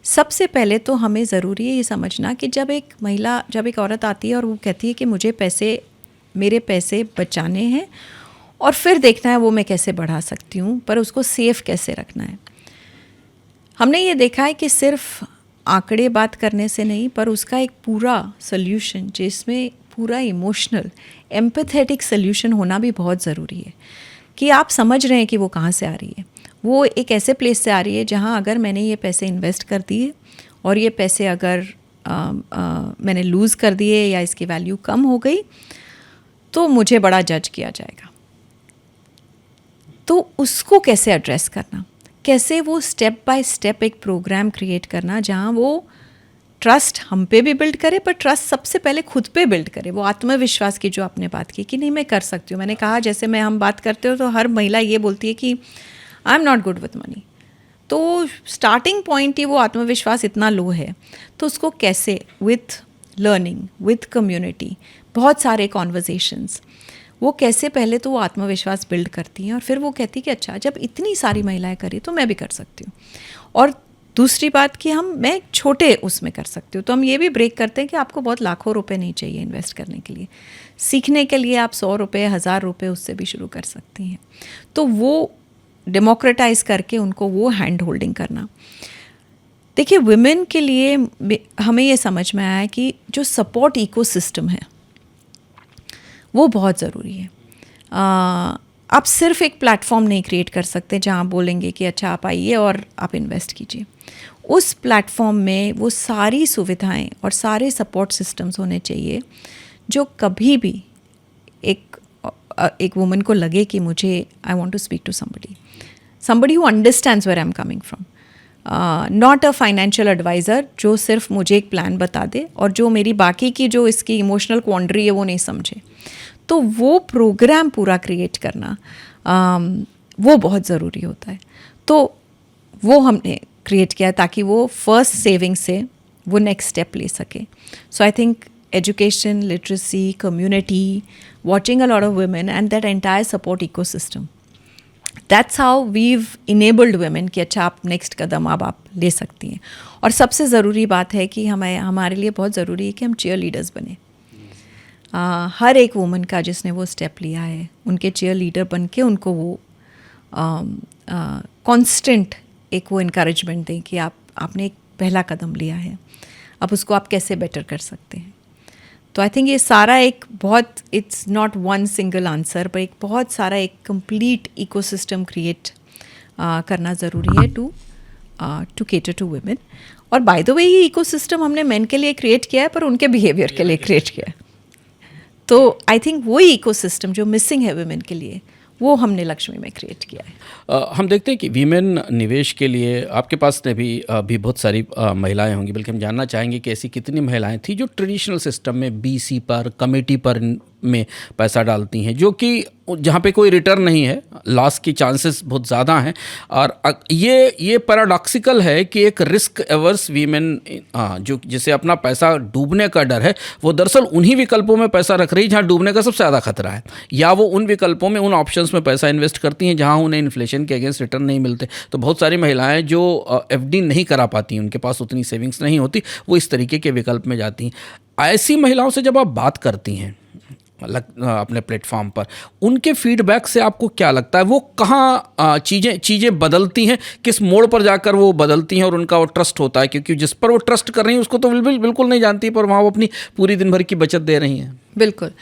सबसे पहले तो हमें ज़रूरी है ये समझना कि जब एक औरत आती है और वो कहती है कि मुझे मेरे पैसे बचाने हैं और फिर देखना है वो मैं कैसे बढ़ा सकती हूँ, पर उसको सेफ कैसे रखना है। हमने ये देखा है कि सिर्फ आंकड़े बात करने से नहीं, पर उसका एक पूरा सोल्यूशन, जिसमें पूरा इमोशनल एम्पैथेटिक सोल्यूशन होना भी बहुत ज़रूरी है कि आप समझ रहे हैं कि वो कहाँ से आ रही है। वो एक ऐसे प्लेस से आ रही है जहाँ अगर मैंने ये पैसे इन्वेस्ट कर दिए और ये पैसे अगर मैंने लूज़ कर दिए या इसकी वैल्यू कम हो गई तो मुझे बड़ा जज किया जाएगा। तो उसको कैसे एड्रेस करना, कैसे वो स्टेप बाय स्टेप एक प्रोग्राम क्रिएट करना जहाँ वो ट्रस्ट हम पे भी बिल्ड करे, पर ट्रस्ट सबसे पहले खुद पे बिल्ड करे। वो आत्मविश्वास की जो आपने बात की कि नहीं मैं कर सकती हूँ। मैंने कहा जैसे हम बात करते हो तो हर महिला ये बोलती है कि I am not good with money. तो स्टार्टिंग पॉइंट ही वो आत्मविश्वास इतना लो है, तो उसको कैसे विथ लर्निंग, विथ कम्युनिटी, बहुत सारे कॉन्वर्जेशंस, वो कैसे पहले तो वो आत्मविश्वास बिल्ड करती हैं और फिर वो कहती कि अच्छा जब इतनी सारी महिलाएं करी तो मैं भी कर सकती हूँ। और दूसरी बात कि मैं छोटे उसमें कर सकती हूँ। तो हम ये भी ब्रेक करते हैं कि आपको बहुत लाखों रुपए नहीं चाहिए इन्वेस्ट करने के लिए, सीखने के लिए आप 100 रुपये, 1000 रुपये उससे भी शुरू कर सकती हैं। तो वो डेमोक्रेटाइज करके उनको वो हैंड होल्डिंग करना। देखिए, वुमेन के लिए हमें ये समझ में आया है कि जो सपोर्ट इकोसिस्टम है वो बहुत ज़रूरी है। आप सिर्फ एक प्लेटफॉर्म नहीं क्रिएट कर सकते जहाँ आप बोलेंगे कि अच्छा आप आइए और आप इन्वेस्ट कीजिए। उस प्लेटफॉर्म में वो सारी सुविधाएं और सारे सपोर्ट सिस्टम्स होने चाहिए जो कभी भी एक वुमन को लगे कि मुझे I want to speak to somebody who understands where I am coming from, not a financial advisor जो सिर्फ मुझे एक प्लान बता दे और जो मेरी बाकी की जो इसकी इमोशनल क्वांड्री है वो नहीं समझे। तो वो प्रोग्राम पूरा क्रिएट करना वो बहुत ज़रूरी होता है। तो वो हमने क्रिएट किया ताकि वो फर्स्ट सेविंग से वो नेक्स्ट स्टेप ले सके। So I think education, literacy, community, watching a lot of women and that entire support ecosystem, that's how we've enabled women कि अच्छा आप नेक्स्ट कदम अब आप ले सकती हैं। और सबसे ज़रूरी बात है कि हमारे लिए बहुत ज़रूरी है कि हम चीयर लीडर्स बने। हर एक वुमन का जिसने वो स्टेप लिया है उनके चीयर लीडर बन के उनको वो कॉन्स्टेंट एक वो इनकरेजमेंट दें कि आपने एक पहला कदम लिया है, अब उसको आप कैसे बेटर कर सकते हैं। तो आई थिंक ये सारा एक बहुत, it's not one single answer, पर एक बहुत सारा एक कंप्लीट इकोसिस्टम क्रिएट करना ज़रूरी है टू केटर टू वुमेन। और बाय द वे ये इकोसिस्टम हमने मेन के लिए क्रिएट किया है पर उनके बिहेवियर के लिए क्रिएट किया है। तो आई थिंक वही इकोसिस्टम जो मिसिंग है वुमेन के लिए वो हमने लक्ष्मी में क्रिएट किया है। हम देखते हैं कि वीमेन निवेश के लिए आपके पास ने भी बहुत सारी महिलाएं होंगी, बल्कि हम जानना चाहेंगे कि ऐसी कितनी महिलाएं थी जो ट्रेडिशनल सिस्टम में बीसी पर, कमेटी पर में पैसा डालती हैं, जो कि जहाँ पे कोई रिटर्न नहीं है, लॉस की चांसेस बहुत ज़्यादा हैं। और ये पैराडॉक्सिकल है कि एक रिस्क एवर्स वीमेन जो जिसे अपना पैसा डूबने का डर है, वो दरअसल उन्हीं विकल्पों में पैसा रख रही है जहाँ डूबने का सबसे ज़्यादा खतरा है, या वो उन विकल्पों में, उन ऑप्शंस में पैसा इन्वेस्ट करती हैं जहाँ उन्हें इन्फ्लेशन के अगेंस्ट रिटर्न नहीं मिलते। तो बहुत सारी महिलाएं जो एफडी नहीं करा पाती, उनके पास उतनी सेविंग्स नहीं होती, वो इस तरीके के विकल्प में जाती हैं। ऐसी महिलाओं से जब आप बात करती हैं अपने प्लेटफॉर्म पर, उनके फीडबैक से आपको क्या लगता है, वो कहाँ चीज़ें बदलती हैं, किस मोड़ पर जाकर वो बदलती हैं और उनका वो ट्रस्ट होता है? क्योंकि जिस पर वो ट्रस्ट कर रही हैं उसको तो बिल्कुल नहीं जानती, पर वहाँ वो अपनी पूरी दिन भर की बचत दे रही हैं। बिल्कुल।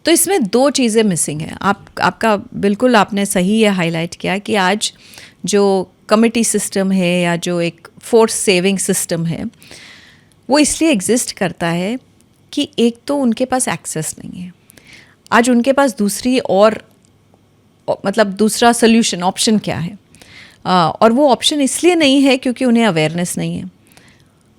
तो इसमें दो चीज़ें मिसिंग हैं। आपका बिल्कुल आपने सही ये हाईलाइट किया कि आज जो कमिटी सिस्टम है या जो एक फोर्स सेविंग सिस्टम है वो इसलिए एग्जिस्ट करता है कि एक तो उनके पास एक्सेस नहीं है। आज उनके पास दूसरा सोल्यूशन ऑप्शन क्या है, और वो ऑप्शन इसलिए नहीं है क्योंकि उन्हें अवेयरनेस नहीं है।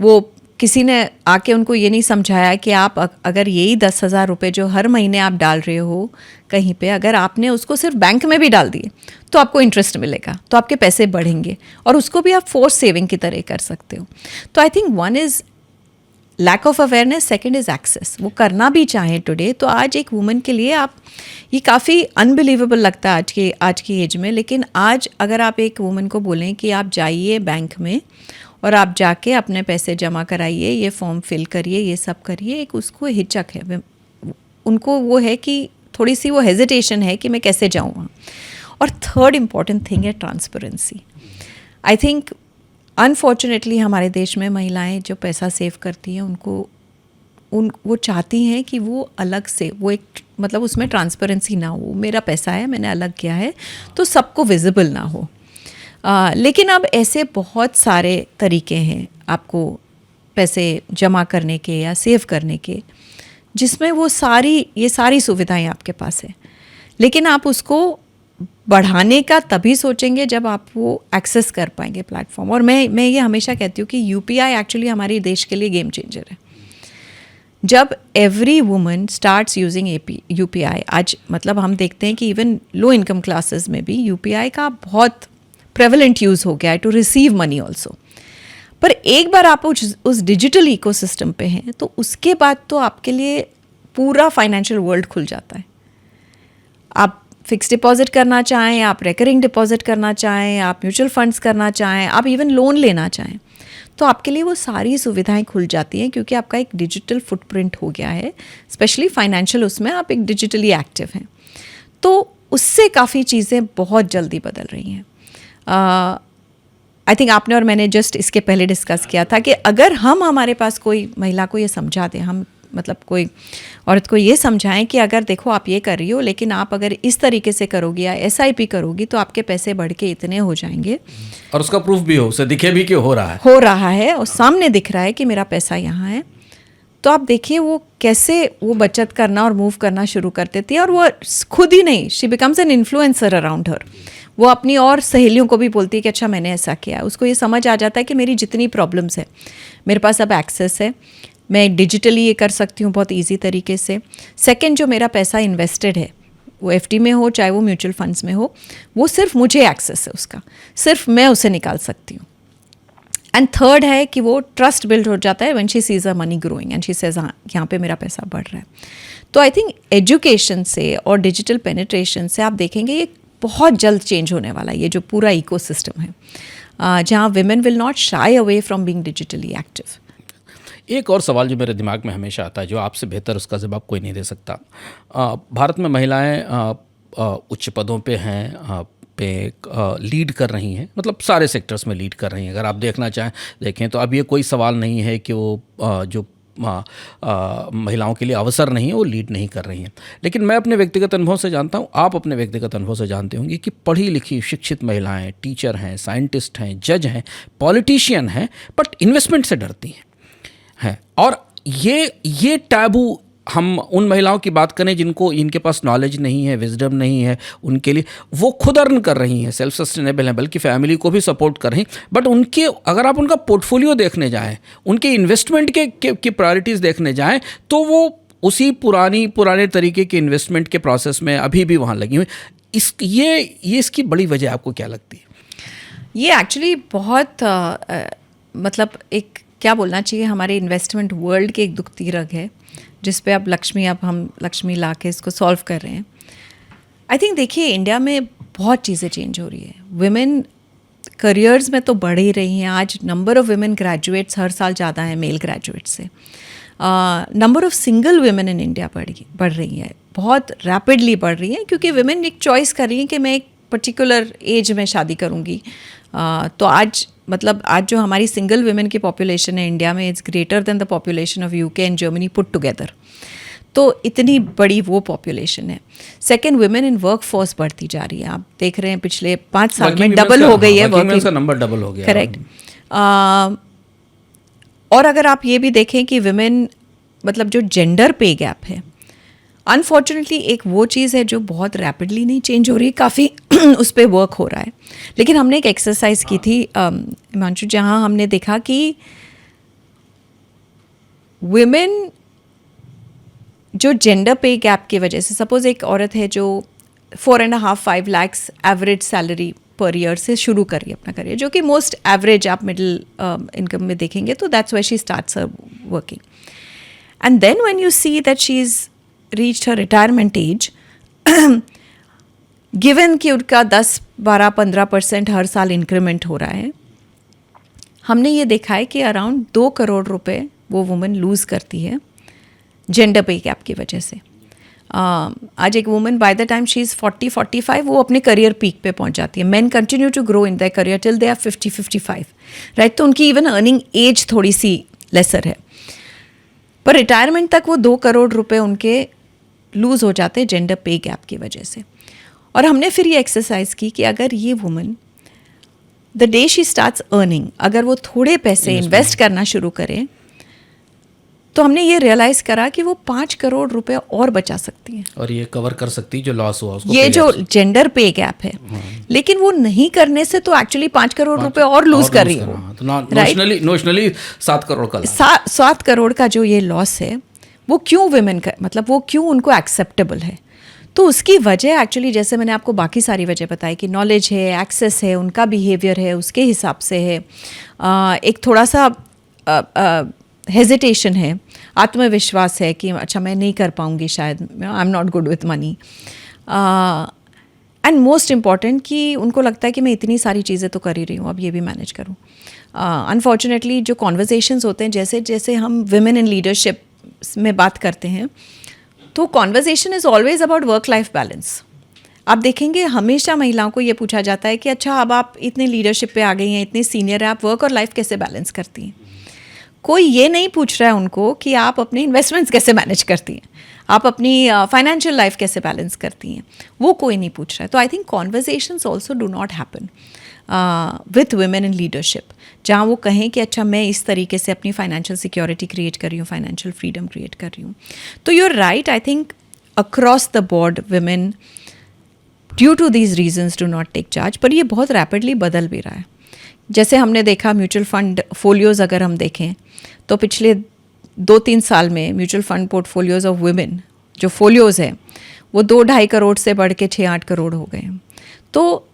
वो किसी ने आके उनको ये नहीं समझाया कि आप अगर यही 10,000 रुपये जो हर महीने आप डाल रहे हो कहीं पे, अगर आपने उसको सिर्फ बैंक में भी डाल दिए तो आपको इंटरेस्ट मिलेगा, तो आपके पैसे बढ़ेंगे और उसको भी आप फोर्स सेविंग की तरह कर सकते हो। तो I think one is lack of awareness, second is access. वो करना भी चाहें टुडे तो आज एक वुमन के लिए आप, ये काफ़ी अनबिलीवेबल लगता है आज की एज में, लेकिन आज अगर आप एक वुमन को बोलें कि आप जाइए बैंक में और आप जाके अपने पैसे जमा कराइए, ये फॉर्म फिल करिए, ये सब करिए, एक उसको हिचक है, उनको वो है कि थोड़ी सी वो हेजिटेशन है कि मैं कैसे जाऊँ वहाँ। और थर्ड इम्पॉर्टेंट थिंग है ट्रांसपेरेंसी। आई थिंक अनफॉर्चुनेटली हमारे देश में महिलाएं जो पैसा सेव करती हैं वो चाहती हैं कि वो अलग से वो एक उसमें ट्रांसपेरेंसी ना हो। मेरा पैसा है, मैंने अलग किया है, तो सबको विजिबल ना हो। लेकिन अब ऐसे बहुत सारे तरीके हैं आपको पैसे जमा करने के या सेव करने के, जिसमें ये सारी सुविधाएं आपके पास है, लेकिन आप उसको बढ़ाने का तभी सोचेंगे जब आप वो एक्सेस कर पाएंगे प्लेटफॉर्म। और मैं ये हमेशा कहती हूँ कि यूपीआई एक्चुअली हमारे देश के लिए गेम चेंजर है। जब every woman starts using UPI, आज हम देखते हैं कि इवन लो इनकम क्लासेस में भी यूपीआई का बहुत प्रेवलेंट यूज़ हो गया है टू रिसीव मनी ऑल्सो। पर एक बार आप उस डिजिटल इकोसिस्टम पे हैं तो उसके बाद तो आपके लिए पूरा फाइनेंशियल वर्ल्ड खुल जाता है। आप फिक्स डिपॉजिट करना चाहें, आप रिकरिंग डिपॉजिट करना चाहें, आप म्यूचुअल फंड्स करना चाहें, आप इवन लोन लेना चाहें, तो आपके लिए वो सारी सुविधाएं खुल जाती हैं क्योंकि आपका एक डिजिटल फुटप्रिंट हो गया है। स्पेशली फाइनेंशियल, उसमें आप एक डिजिटली एक्टिव हैं, तो उससे काफ़ी चीज़ें बहुत जल्दी बदल रही हैं। आई थिंक आपने और मैंने जस्ट इसके पहले डिस्कस किया था कि अगर हम हमारे पास कोई महिला को ये समझा दें, हम मतलब कोई औरत को ये समझाएं कि अगर देखो आप ये कर रही हो, लेकिन आप अगर इस तरीके से करोगी या SIP करोगी तो आपके पैसे बढ़ के इतने हो जाएंगे, और उसका प्रूफ भी हो, उसे दिखे भी कि हो रहा है और सामने दिख रहा है कि मेरा पैसा यहाँ है, तो आप देखिए वो कैसे वो बचत करना और मूव करना शुरू कर देती है। और वो खुद ही नहीं, she becomes an influencer around her. वो अपनी और सहेलियों को भी बोलती है कि अच्छा मैंने ऐसा किया है। उसको ये समझ आ जाता है कि मेरी जितनी प्रॉब्लम्स है मेरे पास अब एक्सेस है, मैं डिजिटली ये कर सकती हूँ बहुत ईजी तरीके से। सेकेंड, जो मेरा पैसा इन्वेस्टेड है वो FD में हो चाहे वो म्यूचुअल फंड्स में हो, वो सिर्फ मुझे एक्सेस है उसका, सिर्फ मैं उसे निकाल सकती हूँ। एंड थर्ड है कि वो ट्रस्ट बिल्ड हो जाता है when she sees a money growing and she says हाँ यहाँ पे मेरा पैसा बढ़ रहा है। तो आई थिंक एजुकेशन से और डिजिटल पेनिट्रेशन से आप देखेंगे ये बहुत जल्द चेंज होने वाला है, ये जो पूरा इकोसिस्टम है जहाँ women will not shy away from being digitally active. एक और सवाल जो मेरे दिमाग में हमेशा आता है, जो आपसे बेहतर उसका जवाब कोई नहीं दे सकता। भारत में महिलाएं उच्च पदों पे हैं, लीड कर रही हैं, मतलब सारे सेक्टर्स में लीड कर रही हैं। अगर आप देखें तो अब ये कोई सवाल नहीं है कि वो जो महिलाओं के लिए अवसर नहीं है वो लीड नहीं कर रही हैं। लेकिन मैं अपने व्यक्तिगत अनुभव से जानता हूँ, आप अपने व्यक्तिगत अनुभव से जानते होंगे कि पढ़ी लिखी शिक्षित महिलाएं टीचर हैं, साइंटिस्ट हैं, जज हैं, पॉलिटिशियन हैं, बट इन्वेस्टमेंट से डरती हैं। और ये टैबू, हम उन महिलाओं की बात करें इनके पास नॉलेज नहीं है, विजडम नहीं है, उनके लिए वो खुद अर्न कर रही हैं, सेल्फ सस्टेनेबल हैं, बल्कि फैमिली को भी सपोर्ट कर रही हैं। बट अगर आप उनका पोर्टफोलियो देखने जाएं, उनके इन्वेस्टमेंट की प्रायोरिटीज़ देखने जाएं, तो वो उसी पुराने तरीके के इन्वेस्टमेंट के प्रोसेस में अभी भी वहाँ लगी हुई। इसकी बड़ी वजह आपको क्या लगती है? ये एक्चुअली बहुत मतलब एक क्या बोलना चाहिए, हमारे इन्वेस्टमेंट वर्ल्ड के एक दुखती रग है जिस पे अब हम लक्ष्मी ला के इसको सॉल्व कर रहे हैं। आई थिंक देखिए इंडिया में बहुत चीज़ें चेंज हो रही है। विमेन करियर्स में तो बढ़ ही रही हैं। आज नंबर ऑफ़ विमेन ग्रेजुएट्स हर साल ज़्यादा है मेल ग्रेजुएट से। Number of single women in India बढ़ रही है, बहुत रैपिडली बढ़ रही है, क्योंकि विमेन एक चॉइस कर रही हैं कि मैं एक पर्टिकुलर एज में शादी करूँगी। तो आज जो हमारी सिंगल विमेन की पॉपुलेशन है इंडिया में, it's greater than the population of UK and Germany put together. तो इतनी बड़ी वो पॉपुलेशन है। Second, women in work force बढ़ती जा रही है। आप देख रहे हैं पिछले 5 साल में डबल हो गई है वर्किंग का नंबर, डबल हो गया। करेक्ट। और अगर आप ये भी देखें कि विमेन जो जेंडर पे गैप है, अनफॉर्चुनेटली एक वो चीज़ है जो बहुत रैपिडली नहीं चेंज हो रही, काफ़ी उस पर वर्क हो रहा है। लेकिन हमने एक एक्सरसाइज की थी हिमांशु, जहाँ हमने देखा कि विमेन जो जेंडर पे गैप की वजह से, सपोज एक औरत है जो 4.5-5 lakh average salary per year से शुरू कर रही है अपना करियर, जो कि मोस्ट एवरेज आप मिडिल इनकम में देखेंगे, तो that's why she starts her working. And then when you see that she is reached her retirement age, given कि उनका 10-12-15% हर साल इंक्रीमेंट हो रहा है, हमने ये देखा है कि अराउंड 2 करोड़ रुपए वो वुमेन लूज़ करती है जेंडर पे गैप की वजह से। आज एक women by the time she is 40-45 वो अपने करियर पीक पे पहुंच जाती है। Men continue to grow in their career till they are 50-55, right. तो उनकी इवन अर्निंग एज थोड़ी सी लेसर है, पर रिटायरमेंट तक वो 2 करोड़ रुपए उनके लूज़ हो जाते हैं जेंडर पे गैप की वजह से। और हमने फिर ये एक्सरसाइज की कि अगर ये woman the day she starts earning, अगर वो थोड़े पैसे इन्वेस्ट करना शुरू करें, तो हमने ये रियलाइज़ करा कि वो 5 करोड़ रुपए और बचा सकती हैं और ये कवर कर सकती है जो लॉस हुआ उसको, ये जो जेंडर पे गैप है। लेकिन वो नहीं करने से तो एक्चुअली 5 करोड़ रुपए और लूज कर रही है वो, तो नोशनली 7 करोड़ का 7 करोड़ का जो ये लॉस है वो क्यों विमेन का वो क्यों उनको एक्सेप्टेबल है? तो उसकी वजह एक्चुअली, जैसे मैंने आपको बाकी सारी वजह बताई कि नॉलेज है, एक्सेस है, उनका बिहेवियर है, उसके हिसाब से है, एक थोड़ा सा हेजिटेशन है, आत्मविश्वास है कि अच्छा मैं नहीं कर पाऊँगी शायद, आई am not good with money, and most important कि उनको लगता है कि मैं इतनी सारी चीज़ें तो कर ही रही हूँ, अब ये भी मैनेज करूँ। अनफॉर्चुनेटली जो कॉन्वर्जेशंस होते हैं, जैसे जैसे हम विमेन इन लीडरशिप में बात करते हैं, तो conversation is always about work life balance. आप देखेंगे हमेशा महिलाओं को ये पूछा जाता है कि अच्छा अब आप इतने लीडरशिप पे आ गई हैं, इतने सीनियर हैं, आप वर्क और लाइफ कैसे बैलेंस करती हैं? कोई ये नहीं पूछ रहा है उनको कि आप अपने इन्वेस्टमेंट्स कैसे मैनेज करती हैं, आप अपनी फाइनेंशियल लाइफ कैसे बैलेंस करती हैं, वो कोई नहीं पूछ रहा है. तो I think conversations also do not happen with women in leadership, जहाँ वो कहें कि अच्छा मैं इस तरीके से अपनी फाइनेंशियल सिक्योरिटी क्रिएट कर रही हूँ, फाइनेंशियल फ्रीडम क्रिएट कर रही हूँ. तो you are right, I think across the board women due to these reasons do not take charge. पर ये बहुत रैपिडली बदल भी रहा है. जैसे हमने देखा म्यूचुअल फंड फोलियोज़ अगर हम देखें तो पिछले 2-3 साल में mutual fund portfolios of women जो फोलियोज़ हैं वो 2-2.5 करोड़ से बढ़ के 6-8 करोड़ हो गए हैं. तो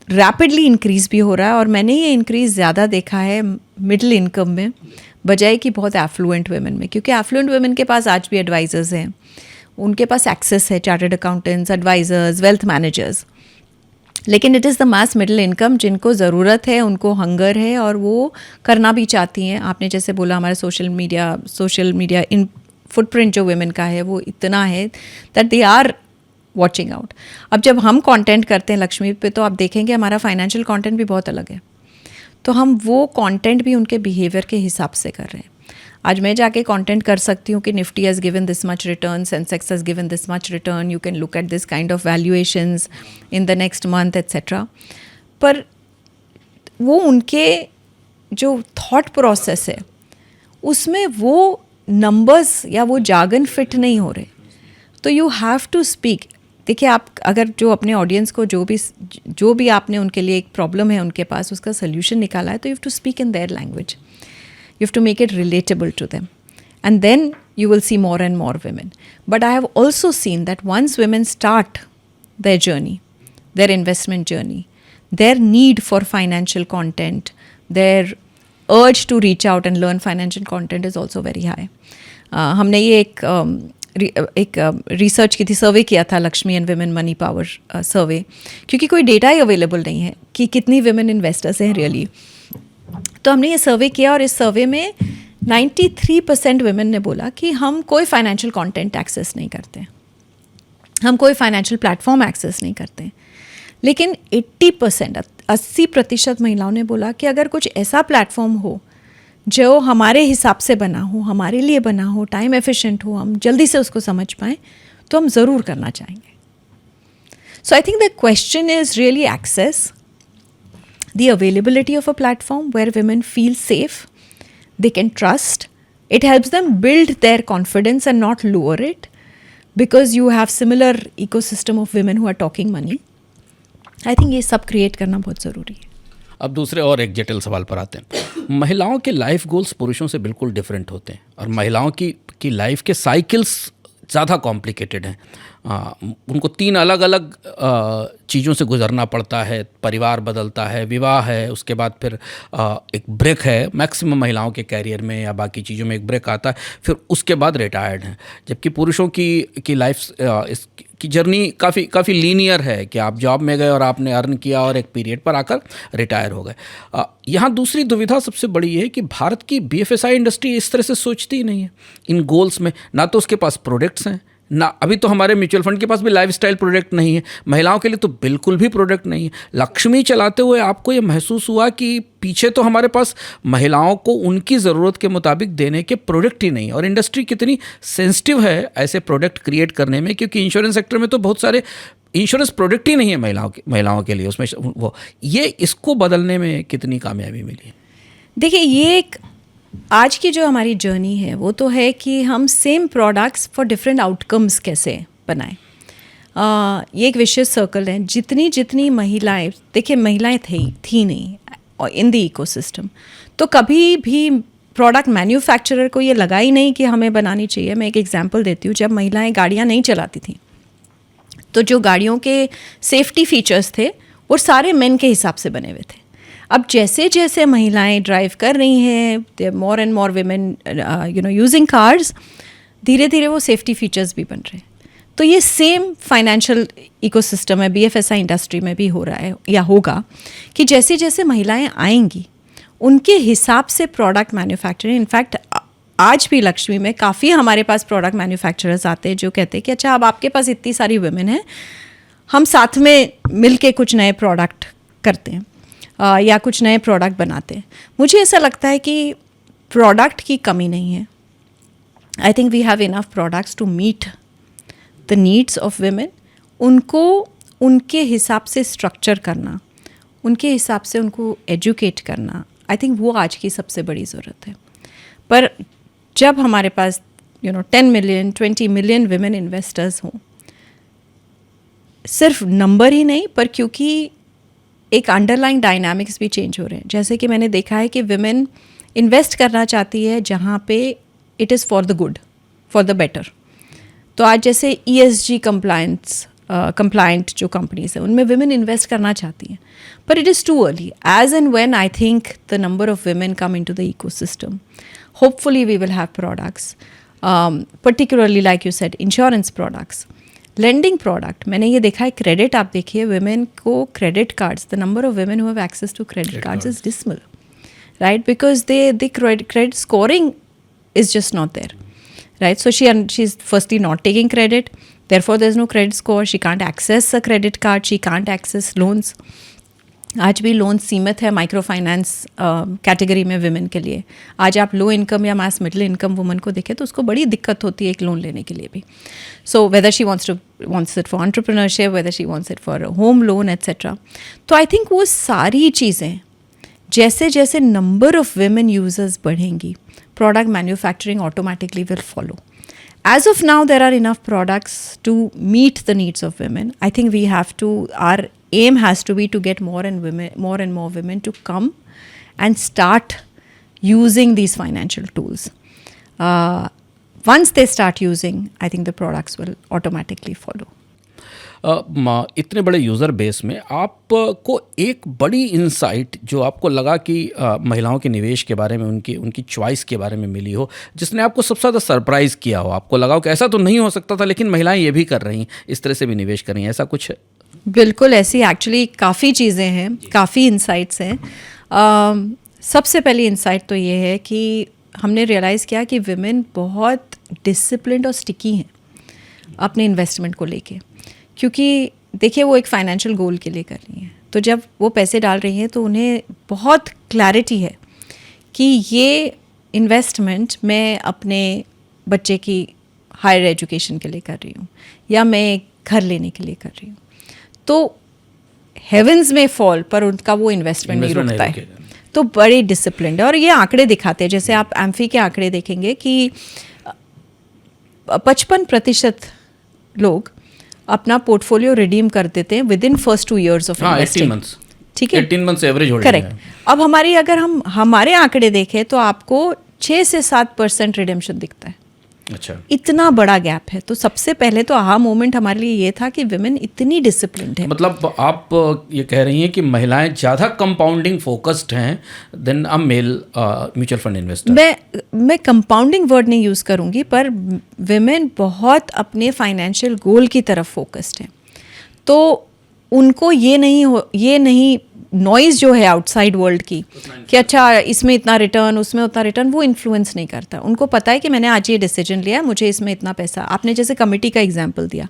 रैपिडली इंक्रीज़ भी हो रहा है. और मैंने ये इंक्रीज़ ज़्यादा देखा है मिडिल इनकम में बजाय कि बहुत एफ्लुएंट वुमेन में, क्योंकि एफ्लुएंट वुमेन के पास आज भी एडवाइज़र्स हैं, उनके पास एक्सेस है, chartered accountants, advisers, wealth managers. लेकिन it is the mass middle income जिनको ज़रूरत है, उनको हंगर है और वो करना भी चाहती हैं. आपने जैसे बोला हमारे सोशल मीडिया इन फुटप्रिंट जो वुमेन का है वो इतना है that they are watching out. अब जब हम कंटेंट करते हैं लक्ष्मी पे तो आप देखेंगे हमारा फाइनेंशियल कंटेंट भी बहुत अलग है. तो हम वो कंटेंट भी उनके बिहेवियर के हिसाब से कर रहे हैं. आज मैं जाके कंटेंट कर सकती हूँ कि Nifty has given this much return, Sensex has given this much return, you can look at this kind of valuations in the next month etcetera. पर वो उनके जो थॉट प्रोसेस है उसमें वो नंबर्स या वो जार्गन फिट नहीं हो रहे. तो यू हैव टू स्पीक. देखिए, आप अगर जो अपने ऑडियंस को जो भी आपने उनके लिए एक प्रॉब्लम है उनके पास उसका सोल्यूशन निकाला है, तो you have to speak in their language. You have to make it relatable to them. And then you will see more and more women. But I have also seen that once women start their journey, their investment journey, their need for financial content, their urge to reach out and learn financial content is also very high. हमने ये एक research की थी, survey किया था Lakshmi and women money power survey, क्योंकि कोई data ही available नहीं है कि कितनी वुमेन इन्वेस्टर्स हैं रियली. तो हमने ये सर्वे किया और इस सर्वे में 93% वुमेन ने बोला कि हम कोई फाइनेंशियल कंटेंट एक्सेस नहीं करते, हम कोई फाइनेंशियल प्लेटफॉर्म एक्सेस नहीं करते. लेकिन 80% महिलाओं ने बोला कि अगर कुछ ऐसा प्लेटफॉर्म हो जो हमारे हिसाब से बना हो, हमारे लिए बना हो, टाइम एफिशिएंट हो, हम जल्दी से उसको समझ पाएँ, तो हम ज़रूर करना चाहेंगे. So I think the question is really access, the availability of a platform where women feel safe, they can trust. It helps them build their confidence and not lower it, because you have similar ecosystem of women who are talking money. I think ये सब create करना बहुत ज़रूरी है. अब दूसरे और एक जटिल सवाल पर आते हैं. महिलाओं के लाइफ गोल्स पुरुषों से बिल्कुल डिफरेंट होते हैं और महिलाओं की लाइफ के साइकिल्स ज़्यादा कॉम्प्लिकेटेड हैं. उनको 3 अलग अलग चीज़ों से गुजरना पड़ता है. परिवार बदलता है, विवाह है, उसके बाद फिर एक ब्रेक है. मैक्सिमम महिलाओं के कैरियर में या बाकी चीज़ों में एक ब्रेक आता है, फिर उसके बाद रिटायर्ड हैं. जबकि पुरुषों की लाइफ की जर्नी काफ़ी लीनियर है कि आप जॉब में गए और आपने अर्न किया और एक पीरियड पर आकर रिटायर हो गए. यहाँ दूसरी दुविधा सबसे बड़ी है कि भारत की BFSI इंडस्ट्री इस तरह से सोचती ही नहीं है इन गोल्स में. ना तो उसके पास प्रोडक्ट्स हैं, ना अभी तो हमारे म्यूचुअल फंड के पास भी लाइफस्टाइल प्रोडक्ट नहीं है. महिलाओं के लिए तो बिल्कुल भी प्रोडक्ट नहीं है. लक्ष्मी चलाते हुए आपको ये महसूस हुआ कि पीछे तो हमारे पास महिलाओं को उनकी ज़रूरत के मुताबिक देने के प्रोडक्ट ही नहीं है. और इंडस्ट्री कितनी सेंसिटिव है ऐसे प्रोडक्ट क्रिएट करने में, क्योंकि इंश्योरेंस सेक्टर में तो बहुत सारे इंश्योरेंस प्रोडक्ट ही नहीं है महिलाओं के लिए उसमें. वो ये इसको बदलने में कितनी कामयाबी मिली है? देखिए, ये एक आज की जो हमारी जर्नी है वो तो है कि हम same products for different outcomes कैसे बनाएं. ये एक विशेष सर्कल है. जितनी महिलाएं, देखिए महिलाएं थी नहीं और इन द इकोसिस्टम, तो कभी भी प्रोडक्ट मैन्युफैक्चरर को ये लगा ही नहीं कि हमें बनानी चाहिए. मैं एक एग्जांपल देती हूँ. जब महिलाएं गाड़ियाँ नहीं चलाती थी तो जो गाड़ियों के सेफ्टी फीचर्स थे वो सारे मेन के हिसाब से बने हुए थे. अब जैसे जैसे महिलाएं ड्राइव कर रही हैं, they are more and more women using cars, धीरे धीरे वो सेफ्टी फीचर्स भी बन रहे हैं. तो ये सेम फाइनेंशियल इकोसिस्टम है, BFSI इंडस्ट्री में भी हो रहा है या होगा कि जैसे जैसे महिलाएं आएंगी उनके हिसाब से प्रोडक्ट मैन्युफैक्चरिंग. इनफैक्ट आज भी लक्ष्मी में काफ़ी हमारे पास प्रोडक्ट मैन्युफैक्चरर्स आते हैं जो कहते हैं कि अच्छा, अब आपके पास इतनी सारी वुमेन हैं, हम साथ में मिल के कुछ नए प्रोडक्ट करते हैं या कुछ नए प्रोडक्ट बनाते हैं. मुझे ऐसा लगता है कि प्रोडक्ट की कमी नहीं है. I think we have enough products to meet the needs of women. उनको उनके हिसाब से स्ट्रक्चर करना, उनके हिसाब से उनको एजुकेट करना, आई थिंक वो आज की सबसे बड़ी ज़रूरत है. पर जब हमारे पास 10 मिलियन 20 मिलियन विमेन इन्वेस्टर्स हों, सिर्फ नंबर ही नहीं पर क्योंकि एक अंडरलाइंग डायनामिक्स भी चेंज हो रहे हैं. जैसे कि मैंने देखा है कि विमेन इन्वेस्ट करना चाहती है जहाँ पे it is for the good, for the better. तो आज जैसे ESG कंप्लाइंट जो कंपनीज हैं उनमें विमेन इन्वेस्ट करना चाहती हैं, पर it is too early. As and when I think the number of women come into the ecosystem, hopefully we will have products, particularly like you said insurance products, lending product. मैंने ये देखा है. Credit आप देखिए, women को credit cards, the number of women who have access to credit cards is dismal, right? Because the credit scoring is just not there, right? So she's firstly not taking credit, therefore there's no credit score. She can't access a credit card, she can't access loans. आज भी loan सीमित है micro finance category में women के लिए. आज आप low income या मास मिडिल इनकम वुमन को देखें तो उसको बड़ी दिक्कत होती है एक लोन लेने के लिए भी. So whether she wants it for entrepreneurship, whether she wants it for home loan etcetera. तो आई थिंक वो सारी चीज़ें जैसे जैसे नंबर ऑफ विमेन यूजर्स बढ़ेंगी, product manufacturing automatically will follow. As of now, there are enough products to meet the needs of women. I think we have to, our aim has to be to get more and more women to come and start using these financial tools. Once they start using, I think the products will automatically follow. इतने बड़े user base में आपको एक बड़ी insight जो आपको लगा कि महिलाओं के निवेश के बारे में, उनकी चॉइस के बारे में मिली हो, जिसने आपको सबसे ज़्यादा सरप्राइज़ किया हो, आपको लगा हो कि ऐसा तो नहीं हो सकता था लेकिन महिलाएं ये भी कर रही हैं, इस तरह से भी निवेश कर रही हैं, ऐसा कुछ है? बिल्कुल ऐसी एक्चुअली काफ़ी चीज़ें हैं, काफ़ी इंसाइट्स हैं. सबसे पहली इंसाइट तो ये है कि हमने रियलाइज़ किया कि विमेन बहुत डिसिप्लिन्ड और स्टिकी हैं अपने इन्वेस्टमेंट को लेके. क्योंकि देखिए वो एक फाइनेंशियल गोल के लिए कर रही हैं, तो जब वो पैसे डाल रही हैं तो उन्हें बहुत क्लैरिटी है कि ये इन्वेस्टमेंट मैं अपने बच्चे की हायर एजुकेशन के लिए कर रही हूँ या मैं घर लेने के लिए कर रही हूँ. तो हेवंस में फॉल पर उनका वो इन्वेस्टमेंट नहीं रुकता है. तो बड़ी डिसिप्लिन्ड है और ये आंकड़े दिखाते हैं. जैसे आप एम्फी के आंकड़े देखेंगे कि 55% लोग अपना पोर्टफोलियो रिडीम कर देते हैं with in first 2 years of investing. ठीक है, 18 months एवरेज हो. करेक्ट. अब अगर हम हमारे आंकड़े देखें तो आपको 6 से 7% रिडेम्पशन दिखता है. अच्छा, इतना बड़ा गैप है. तो सबसे पहले तो आहा मोमेंट हमारे लिए ये था कि विमेन इतनी डिसिप्लिन्ड है. मतलब आप ये कह रही हैं कि महिलाएं ज़्यादा कंपाउंडिंग फोकस्ड हैं देन अ मेल म्यूचुअल फंड इन्वेस्टर. मैं कंपाउंडिंग वर्ड नहीं यूज़ करूँगी, पर विमेन बहुत अपने फाइनेंशियल गोल की तरफ फोकस्ड हैं. तो उनको ये नहीं नॉइज़ जो है आउटसाइड वर्ल्ड की कि अच्छा इसमें इतना रिटर्न, उसमें उतना रिटर्न, वो इन्फ्लुएंस नहीं करता. उनको पता है कि मैंने आज ये डिसीजन लिया है, मुझे इसमें इतना पैसा. आपने जैसे कमेटी का एग्जांपल दिया,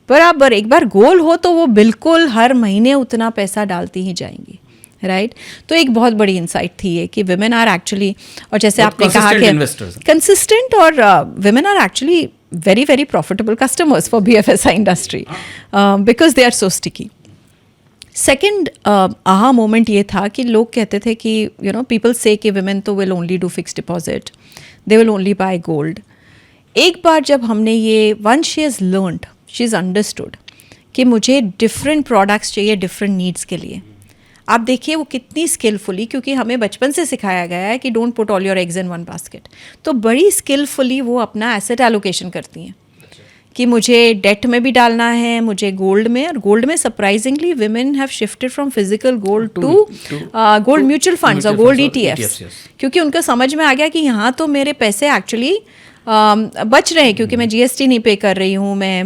पर एक बार गोल हो तो वो बिल्कुल हर महीने उतना पैसा डालती ही जाएंगी. राइट. तो एक बहुत बड़ी इंसाइट थी ये कि विमेन आर एक्चुअली, और जैसे आपने कहा कि कंसिस्टेंट, और women are actually very very profitable customers for BFSI industry because they are so sticky. Second aha moment ये था कि लोग कहते थे कि पीपल से कि विमेन तो will only do fix deposit, they will only buy gold. एक बार जब हमने ये once she is learned, she is understood कि मुझे डिफरेंट प्रोडक्ट्स चाहिए डिफरेंट नीड्स के लिए. आप देखिए वो कितनी स्किलफुली, क्योंकि हमें बचपन से सिखाया गया है कि don't put all your eggs in one basket. तो बड़ी स्किलफुली वो अपना एसेट एलोकेशन करती हैं कि मुझे डेट में भी डालना है, मुझे गोल्ड में. और गोल्ड में surprisingly women have shifted from physical gold to gold mutual funds और गोल्ड ETFs, क्योंकि उनको समझ में आ गया कि यहाँ तो मेरे पैसे एक्चुअली बच रहे हैं, क्योंकि मैं GST नहीं पे कर रही हूँ, मैं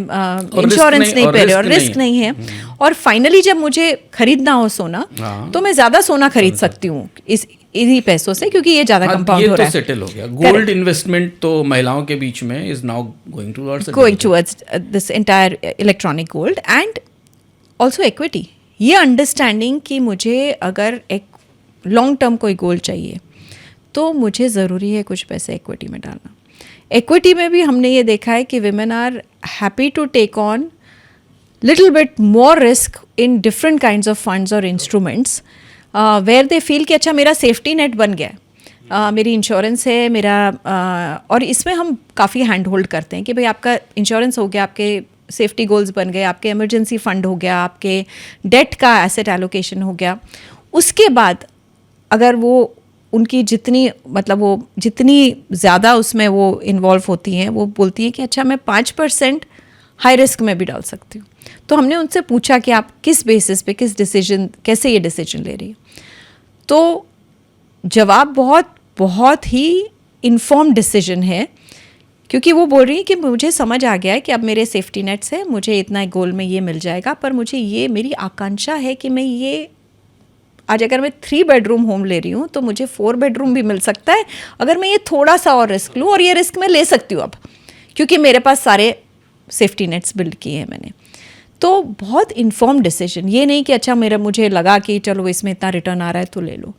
इंश्योरेंस नहीं पे रही और रिस्क नहीं है. और फाइनली जब मुझे खरीदना हो सोना तो मैं ज़्यादा सोना खरीद सकती हूँ इन्हीं पैसों से, क्योंकि ये ज़्यादा कंपाउंड हो रहा है. सेटल हो गया. गोल्ड इन्वेस्टमेंट तो महिलाओं के बीच में is now going towards this entire electronic gold and also equity. ये अंडरस्टैंडिंग कि मुझे अगर एक लॉन्ग टर्म कोई गोल चाहिए तो मुझे ज़रूरी है कुछ पैसे इक्विटी में डालना। इक्विटी में भी हमने ये देखा है कि women are happy to take on little bit more risk in different kinds of funds और इंस्ट्रूमेंट्स वेयर दे फील कि अच्छा मेरा सेफ्टी नेट बन गया है, मेरी इंश्योरेंस है मेरा, और इसमें हम काफ़ी हैंड होल्ड करते हैं कि भाई आपका इंश्योरेंस हो गया, आपके सेफ्टी गोल्स बन गए, आपके इमरजेंसी फंड हो गया, आपके डेट का एसेट एलोकेशन हो गया। उसके बाद अगर वो उनकी जितनी मतलब वो जितनी ज़्यादा उसमें वो इन्वॉल्व होती हैं, वो बोलती हैं कि अच्छा मैं 5% हाई रिस्क में भी डाल सकती हूँ। तो हमने उनसे पूछा कि आप किस बेसिस पे, किस डिसीजन, कैसे ये डिसीजन ले रही है। तो जवाब बहुत ही इन्फॉर्म्ड डिसीजन है, क्योंकि वो बोल रही है कि मुझे समझ आ गया है कि अब मेरे सेफ्टी नेट्स है, मुझे इतना गोल में ये मिल जाएगा, पर मुझे ये मेरी आकांक्षा है कि मैं ये आज अगर मैं 3 बेडरूम होम ले रही हूँ तो मुझे 4 बेडरूम भी मिल सकता है अगर मैं ये थोड़ा सा और रिस्क लूँ, और ये रिस्क मैं ले सकती हूँ अब, क्योंकि मेरे पास सारे सेफ्टी नेट्स बिल्ड किए हैं मैंने। तो बहुत इन्फॉर्म डिसीजन, ये नहीं कि अच्छा मुझे लगा कि चलो इसमें इतना रिटर्न आ रहा है तो ले लो।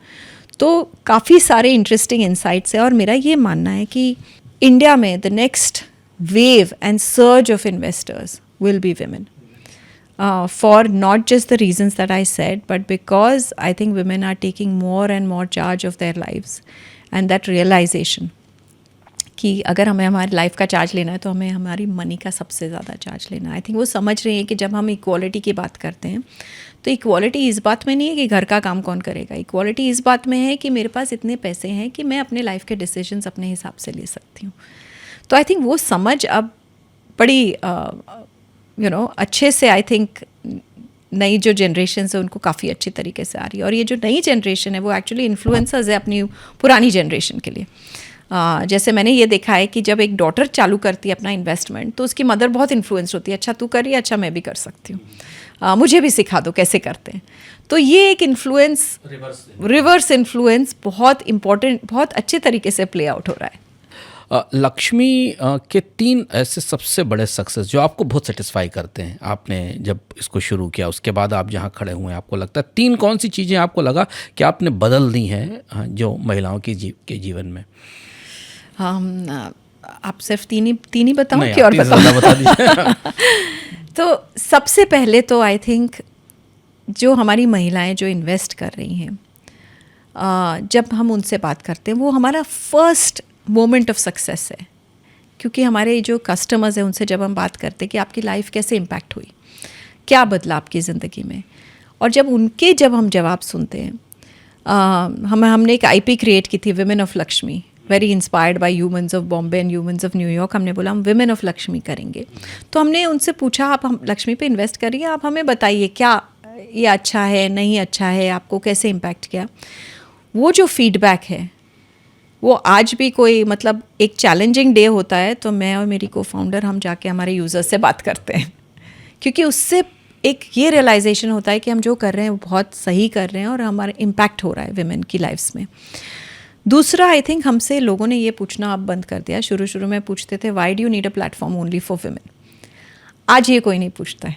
तो काफ़ी सारे इंटरेस्टिंग इंसाइट्स है, और मेरा ये मानना है कि इंडिया में the next wave and surge of investors will be women. For not just the reasons that I said, but because I think women are taking more and more charge of their lives, and that realization कि अगर हमें हमारी life का charge लेना है तो हमें हमारी मनी का सबसे ज़्यादा चार्ज लेना है। आई थिंक वो समझ रही हैं कि जब हम इक्वालिटी की बात करते हैं तो इक्वालिटी इस बात में नहीं है कि घर का काम कौन करेगा, इक्वालिटी इस बात में है कि मेरे पास इतने पैसे हैं कि मैं अपने लाइफ के डिसीजंस अपने हिसाब से ले सकती हूँ। तो आई थिंक वो समझ अब बड़ी अच्छे से आई थिंक नई जो जनरेशन है उनको काफ़ी अच्छी तरीके से आ रही है। और ये जो नई जनरेशन है वो एक्चुअली इन्फ्लुएंसर्स है अपनी पुरानी जनरेशन के लिए। जैसे मैंने ये देखा है कि जब एक डॉटर चालू करती है अपना इन्वेस्टमेंट तो उसकी मदर बहुत इन्फ्लुएंस होती है, अच्छा तू कर रही है, अच्छा मैं भी कर सकती हूँ, मुझे भी सिखा दो कैसे करते हैं। तो ये एक इन्फ्लुएंस, रिवर्स इन्फ्लुएंस बहुत इम्पॉर्टेंट, बहुत अच्छे तरीके से प्ले आउट हो रहा है। लक्ष्मी के 3 ऐसे सबसे बड़े सक्सेस जो आपको बहुत सेटिस्फाई करते हैं, आपने जब इसको शुरू किया उसके बाद आप जहाँ खड़े हुए हैं, आपको लगता है 3 कौन सी चीज़ें आपको लगा कि आपने बदल दी हैं जो महिलाओं के जीवन में? आप सिर्फ तीन ही बताऊं कि और बता दीजिए। तो सबसे पहले तो आई थिंक जो हमारी महिलाएं जो इन्वेस्ट कर रही हैं, जब हम उनसे बात करते हैं वो हमारा फर्स्ट मोमेंट ऑफ सक्सेस है, क्योंकि हमारे जो कस्टमर्स हैं उनसे जब हम बात करते हैं कि आपकी लाइफ कैसे इम्पैक्ट हुई, क्या बदला आपकी ज़िंदगी में, और जब हम जवाब सुनते हैं, हमने एक IP क्रिएट की थी, women of Lakshmi, very inspired by humans of Bombay and humans of New York. हमने बोला हम विमेन ऑफ लक्ष्मी करेंगे। तो हमने उनसे पूछा आप हम लक्ष्मी पे इन्वेस्ट करिए, आप हमें बताइए क्या ये अच्छा है, नहीं अच्छा है, आपको कैसे इम्पैक्ट किया। वो जो फीडबैक है वो आज भी कोई मतलब एक चैलेंजिंग डे होता है तो मैं और मेरी को फाउंडर हम जाके हमारे यूज़र्स से बात करते हैं, क्योंकि उससे एक ये रियलाइजेशन होता है कि हम जो कर रहे हैं वो बहुत सही कर रहे हैं और हमारा इम्पैक्ट हो रहा है विमेन की लाइफ्स में। दूसरा आई थिंक हमसे लोगों ने ये पूछना अब बंद कर दिया। शुरू में पूछते थे why do you need a platform only for women. आज ये कोई नहीं पूछता है।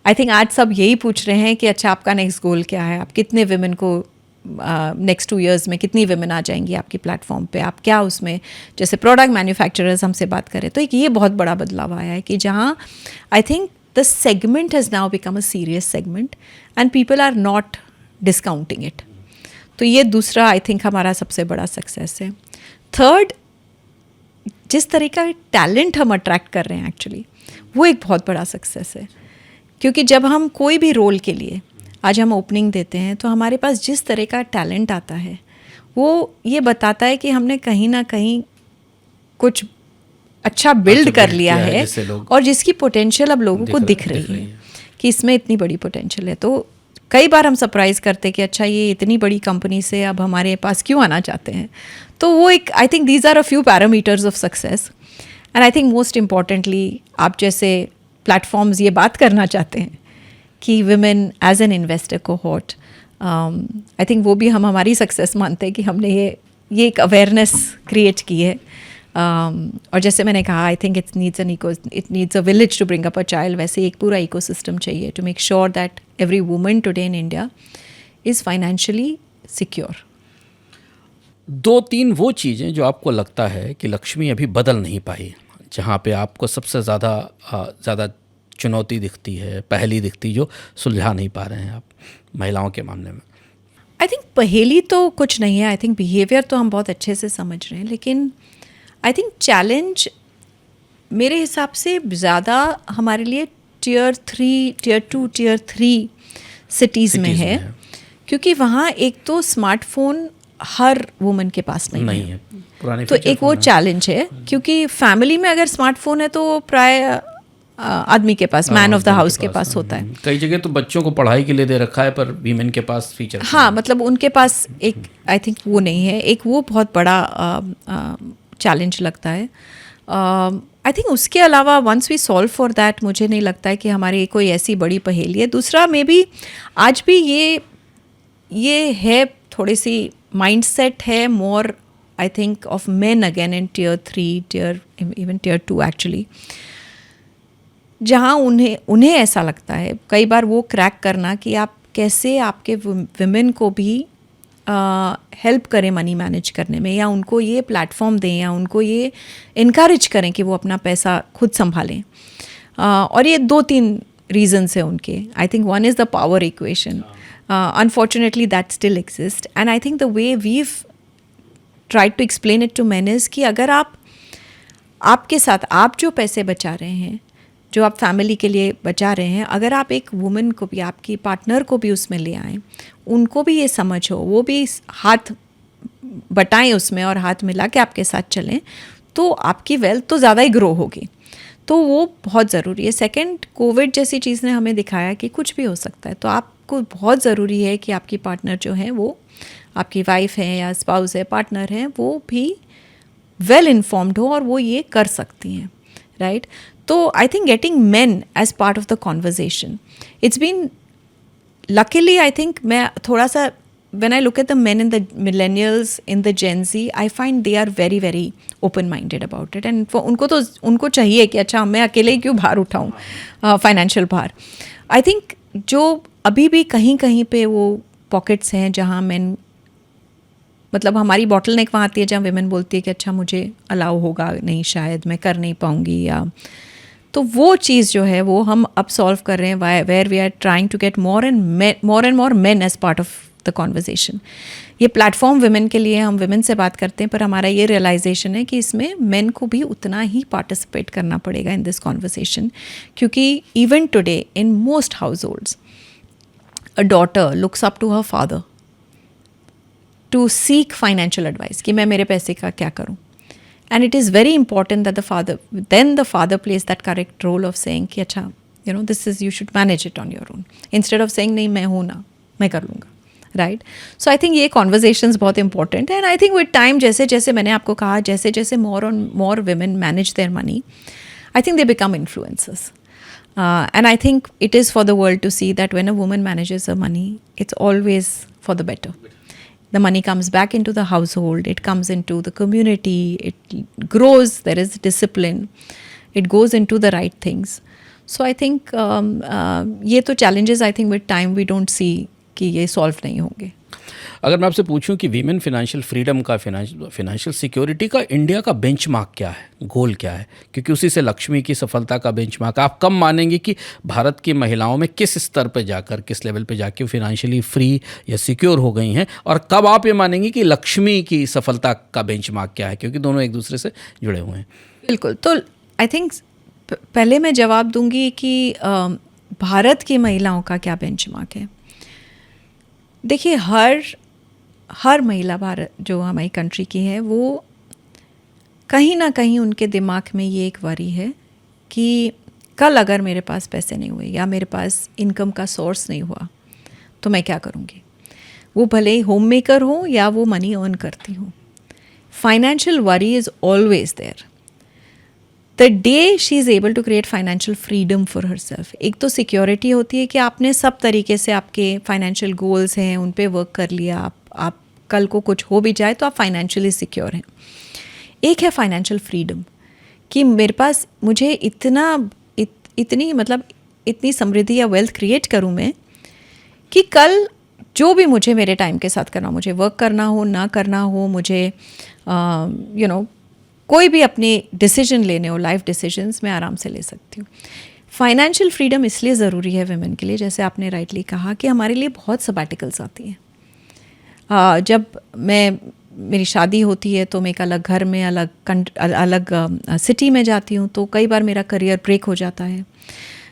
आई थिंक आज सब यही पूछ रहे हैं कि अच्छा आपका नेक्स्ट गोल क्या है, आप कितने विमेन को नेक्स्ट 2 years में कितनी विमेन आ जाएंगी आपकी प्लेटफॉर्म पे, आप क्या उसमें, जैसे प्रोडक्ट मैन्युफैक्चरर्स हमसे बात करें तो एक ये बहुत बड़ा बदलाव आया है कि जहाँ I think the segment has now become a serious segment and people are not discounting it. तो ये दूसरा आई थिंक हमारा सबसे बड़ा सक्सेस है। थर्ड, जिस तरह का टैलेंट हम अट्रैक्ट कर रहे हैं एक्चुअली वो एक बहुत बड़ा सक्सेस है, क्योंकि जब हम कोई भी रोल के लिए आज हम ओपनिंग देते हैं तो हमारे पास जिस तरह का टैलेंट आता है वो ये बताता है कि हमने कहीं ना कहीं कुछ अच्छा बिल्ड कर लिया है और जिसकी पोटेंशियल अब लोगों को दिख रही है कि इसमें इतनी बड़ी पोटेंशियल है। तो कई बार हम सरप्राइज़ करते हैं कि अच्छा ये इतनी बड़ी कंपनी से अब हमारे पास क्यों आना चाहते हैं। तो वो एक I think these are a few parameters of success and I think most importantly आप जैसे प्लेटफॉर्म्स ये बात करना चाहते हैं कि women as an investor cohort, I think वो भी हम हमारी सक्सेस मानते हैं कि हमने ये एक अवेयरनेस क्रिएट की है। और जैसे मैंने कहा I think it needs a village to bring up a child, वैसे एक पूरा इकोसिस्टम चाहिए to make sure that every woman today in India is financially secure. दो तीन वो चीज़ें जो आपको लगता है कि लक्ष्मी अभी बदल नहीं पाई, जहाँ पे आपको सबसे ज़्यादा चुनौती दिखती है, पहली दिखती, जो सुलझा नहीं पा रहे हैं आप महिलाओं के मामले में? आई थिंक पहेली तो कुछ नहीं है, आई थिंक बिहेवियर तो हम बहुत अच्छे से समझ रहे हैं, लेकिन आई थिंक चैलेंज मेरे हिसाब से ज़्यादा हमारे लिए टियर 3, टियर 2, टियर 3 सिटीज़ में है, क्योंकि वहाँ एक तो स्मार्टफोन हर वुमन के पास नहीं है। पुराने तो एक वो चैलेंज है, क्योंकि फैमिली में अगर स्मार्टफोन है तो प्राय आदमी के पास, मैन ऑफ द हाउस के पास होता है। कई जगह तो बच्चों को पढ़ाई के लिए दे रखा है, पर वीमेन के पास फीचर, हाँ, मतलब उनके पास एक, आई थिंक वो नहीं है, एक वो बहुत बड़ा चैलेंज लगता है। आई थिंक उसके अलावा once we solve for that, मुझे नहीं लगता है कि हमारी कोई ऐसी बड़ी पहेली है। दूसरा मे बी आज भी ये है, थोड़ी सी माइंडसेट है more I think of men again in tier 3, even tier 2 actually, जहाँ उन्हें ऐसा लगता है कई बार वो क्रैक करना कि आप कैसे आपके विमेन को भी हेल्प करें मनी मैनेज करने में, या उनको ये प्लेटफॉर्म दें, या उनको ये इनकरेज करें कि वो अपना पैसा खुद संभालें। और ये 2-3 रीजन्स हैं उनके। I think one is the power equation, unfortunately that still exist, and I think the way we've tried to explain it to man is कि अगर आपके साथ आप जो पैसे बचा रहे हैं, जो आप फैमिली के लिए बचा रहे हैं, अगर आप एक वुमन को भी, आपकी पार्टनर को भी उसमें ले आएँ, उनको भी ये समझ हो, वो भी हाथ बटाएं उसमें और हाथ मिला के आपके साथ चलें, तो आपकी वेल्थ तो ज़्यादा ही ग्रो होगी। तो वो बहुत ज़रूरी है। सेकंड, कोविड जैसी चीज़ ने हमें दिखाया कि कुछ भी हो सकता है, तो आपको बहुत ज़रूरी है कि आपकी पार्टनर जो है, वो आपकी वाइफ है या स्पाउस है, पार्टनर है, वो भी वेल इन्फॉर्म्ड हो और वो ये कर सकती हैं, राइट? तो I think getting men as part of the conversation, it's been luckily I think मैं थोड़ा सा, when I look at the men in the millennials, in the Gen Z, I find they are very very open minded about it, and उनको चाहिए कि अच्छा मैं अकेले ही क्यों भार उठाऊँ, फाइनेंशियल भार। आई थिंक जो अभी भी कहीं कहीं पे वो पॉकेट्स हैं जहाँ मेन, मतलब हमारी बॉटल नेक वहाँ आती है जहाँ विमेन बोलती है कि अच्छा मुझे अलाउ होगा नहीं, शायद मैं कर नहीं पाऊँगी, या तो वो चीज़ जो है वो हम अब सॉल्व कर रहे हैं, where we are trying to get more and more men as part of the conversation. ये प्लेटफॉर्म विमेन के लिए, हम विमेन से बात करते हैं, पर हमारा ये रियलाइजेशन है कि इसमें मेन को भी उतना ही पार्टिसिपेट करना पड़ेगा इन दिस कॉन्वर्जेशन, क्योंकि even today in most households a daughter looks up to her father to seek financial advice कि मैं मेरे पैसे का क्या करूँ। And it is very important that the father plays that correct role of saying कि अच्छा, you know, you should manage it on your own, instead of saying नहीं मैं हूँ ना, मैं कर लूँगा, right? So I think ये conversations बहुत important है, and I think with time, जैसे जैसे मैंने आपको कहा, जैसे जैसे more women manage their money, I think they become influencers. And I think it is for the world to see that when a woman manages her money, it's always for the better. The money comes back into the household, it comes into the community, it grows, there is discipline, it goes into the right things. So I think ये तो challenges I think with time we don't see कि ये solve नहीं होंगे। अगर मैं आपसे पूछूं कि वीमेन फिनेंशियल फ्रीडम का, फिनेंशियल सिक्योरिटी का इंडिया का बेंचमार्क क्या है, गोल क्या है? क्योंकि उसी से लक्ष्मी की सफलता का बेंचमार्क, आप कब मानेंगे कि भारत की महिलाओं में किस स्तर पे जाकर, किस लेवल पे जाकर फिनेंशियली फ्री या सिक्योर हो गई हैं, और कब आप ये मानेंगे कि लक्ष्मी की सफलता का बेंचमार्क क्या है? क्योंकि दोनों एक दूसरे से जुड़े हुए हैं। बिल्कुल। तो आई थिंक पहले मैं जवाब दूंगी कि भारत की महिलाओं का क्या बेंचमार्क है। देखिए, हर महिला भारत जो हमारी कंट्री की है, वो कहीं ना कहीं उनके दिमाग में ये एक वरी है कि कल अगर मेरे पास पैसे नहीं हुए या मेरे पास इनकम का सोर्स नहीं हुआ तो मैं क्या करूँगी। वो भले ही होम मेकर हो या वो मनी अर्न करती हो, financial worry is always there. The day she is able to create financial freedom for herself, एक तो सिक्योरिटी होती है कि आपने सब तरीके से आपके फाइनेंशियल गोल्स हैं उन पे वर्क कर लिया, आप कल को कुछ हो भी जाए तो आप फाइनेंशियली सिक्योर हैं। एक है फाइनेंशियल फ्रीडम कि मेरे पास, मुझे इतनी समृद्धि या वेल्थ क्रिएट करूँ मैं कि कल जो भी मुझे मेरे टाइम के साथ करना, मुझे वर्क करना हो ना करना हो, मुझे कोई भी अपने डिसीजन लेने हो, लाइफ डिसीजंस, मैं आराम से ले सकती हूँ। फाइनेंशियल फ्रीडम इसलिए ज़रूरी है वुमेन के लिए, जैसे आपने राइटली कहा कि हमारे लिए बहुत सबैटिकल्स आती हैं। जब मेरी शादी होती है तो मैं एक अलग घर में अलग सिटी में जाती हूँ, तो कई बार मेरा करियर ब्रेक हो जाता है।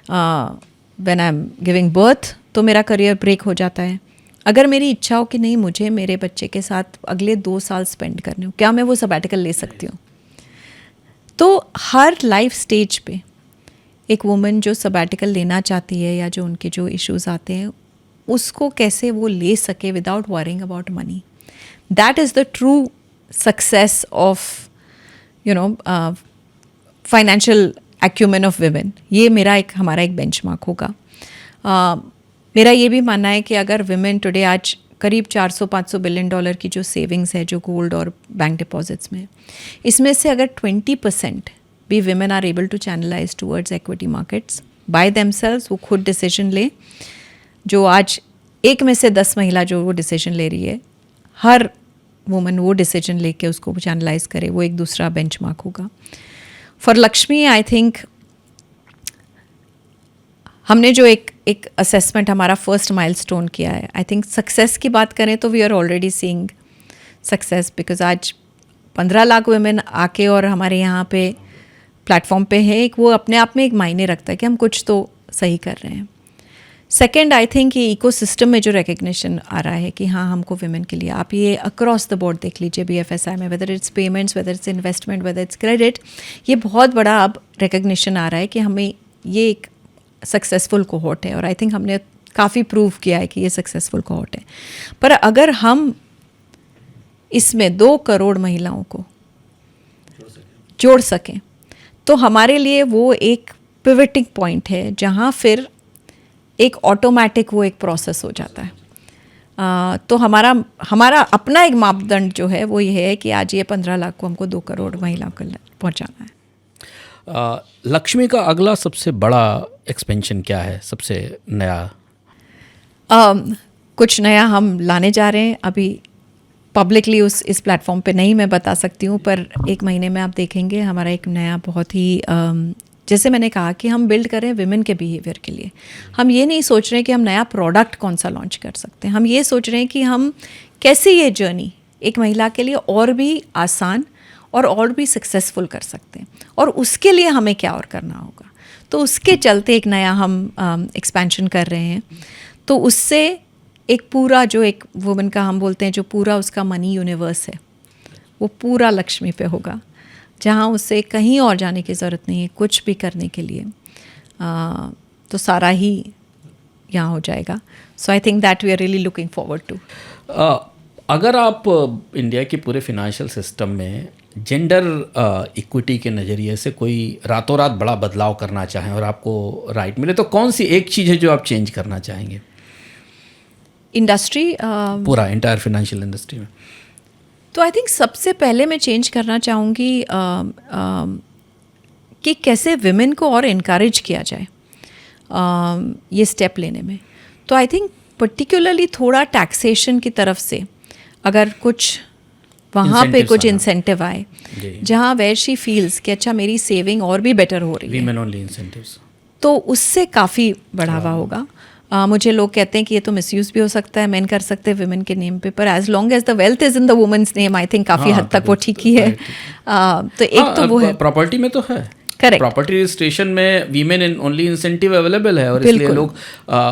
When I am giving birth तो मेरा करियर ब्रेक हो जाता है। अगर मेरी इच्छा हो कि नहीं, मुझे मेरे बच्चे के साथ अगले 2 साल स्पेंड करने हो, क्या मैं वो सबैटिकल ले सकती हूँ? तो हर लाइफ स्टेज पे एक वुमन जो सबैटिकल लेना चाहती है या जो उनके जो इश्यूज आते हैं, उसको कैसे वो ले सके without worrying about money, that is the true success of financial acumen of women. ये हमारा एक बेंचमार्क होगा। मेरा ये भी मानना है कि अगर वुमेन टुडे आज करीब 400-500 बिलियन डॉलर की जो सेविंग्स है जो गोल्ड और बैंक डिपॉजिट्स में, इसमें से अगर 20% भी women are able to channelize towards equity markets by themselves, वो खुद डिसीजन ले, जो आज 1 में से 10 महिला जो वो डिसीजन ले रही है, हर वुमन वो डिसीजन लेके उसको चैनलाइज करे, वो एक दूसरा बेंचमार्क होगा। फॉर लक्ष्मी आई थिंक हमने जो एक असेसमेंट हमारा फर्स्ट माइलस्टोन किया है, आई थिंक सक्सेस की बात करें तो we are already seeing success, because आज 15 लाख वुमेन आके और हमारे यहाँ पे प्लेटफॉर्म पे है, एक वो अपने आप में एक मायने रखता है कि हम कुछ तो सही कर रहे हैं। सेकेंड, आई थिंक ये इकोसिस्टम में जो रिकग्निशन आ रहा है कि हाँ, हमको वुमेन के लिए, आप ये अक्रॉस द बोर्ड देख लीजिए BFSI में, whether it's payments, whether it's investment, whether it's credit, ये बहुत बड़ा अब रिकग्निशन आ रहा है कि हमें ये एक सक्सेसफुल कोहोर्ट है, और आई थिंक हमने काफ़ी प्रूव किया है कि ये सक्सेसफुल कोहोर्ट है। पर अगर हम इसमें 2 करोड़ महिलाओं को जोड़ सकें तो हमारे लिए वो एक पिवटिंग पॉइंट है जहाँ फिर एक ऑटोमेटिक वो एक प्रोसेस हो जाता है। तो हमारा अपना एक मापदंड जो है वो ये है कि आज ये 15 लाख को हमको 2 करोड़ महिलाओं को पहुँचाना है। लक्ष्मी का अगला सबसे बड़ा एक्सपेंशन क्या है, सबसे नया? कुछ नया हम लाने जा रहे हैं, अभी पब्लिकली इस प्लेटफॉर्म पे नहीं मैं बता सकती हूँ, पर 1 महीने में आप देखेंगे हमारा एक नया बहुत ही जैसे मैंने कहा कि हम बिल्ड कर रहे हैं विमेन के बिहेवियर के लिए। हम ये नहीं सोच रहे हैं कि हम नया प्रोडक्ट कौन सा लॉन्च कर सकते हैं, हम ये सोच रहे हैं कि हम कैसे ये जर्नी एक महिला के लिए और भी आसान और भी सक्सेसफुल कर सकते हैं, और उसके लिए हमें क्या और करना होगा। तो उसके चलते एक नया हम एक्सपेंशन कर रहे हैं। तो उससे एक पूरा जो एक वुमेन का हम बोलते हैं जो पूरा उसका मनी यूनिवर्स है, वो पूरा लक्ष्मी पे होगा, जहाँ उसे कहीं और जाने की ज़रूरत नहीं है कुछ भी करने के लिए। तो सारा ही यहाँ हो जाएगा। So I think that we are really looking forward to. अगर आप इंडिया के पूरे फिनेंशियल सिस्टम में जेंडर इक्विटी के नज़रिए से कोई रातों रात बड़ा बदलाव करना चाहें और आपको राइट मिले, तो कौन सी एक चीज़ है जो आप चेंज करना चाहेंगे इंडस्ट्री, पूरा इंटायर फिनेंशियल इंडस्ट्री में? तो आई थिंक सबसे पहले मैं चेंज करना चाहूँगी कि कैसे विमेन को और इनकरेज किया जाए ये स्टेप लेने में। तो आई थिंक पर्टिकुलरली थोड़ा टैक्सेशन की तरफ से अगर कुछ वहाँ पे कुछ इंसेंटिव आए, जहाँ वेयर शी फील्स कि अच्छा मेरी सेविंग और भी बेटर हो रही है, वीमेन ओनली इंसेंटिव्स, तो उससे काफ़ी बढ़ावा होगा। मुझे लोग कहते हैं कि ये तो मिसयूज़ भी हो सकता है, मेन कर सकते हैं विमेन के नेम पे, पर as long as the wealth is in the woman's name, I think काफ़ी हद तक वो ठीक ही है। तो एक तो वो है, प्रॉपर्टी में तो है, करेक्ट, प्रॉपर्टी रजिस्ट्रेशन में वीमेन ओनली इंसेंटिव अवेलेबल है, और इसलिए लोग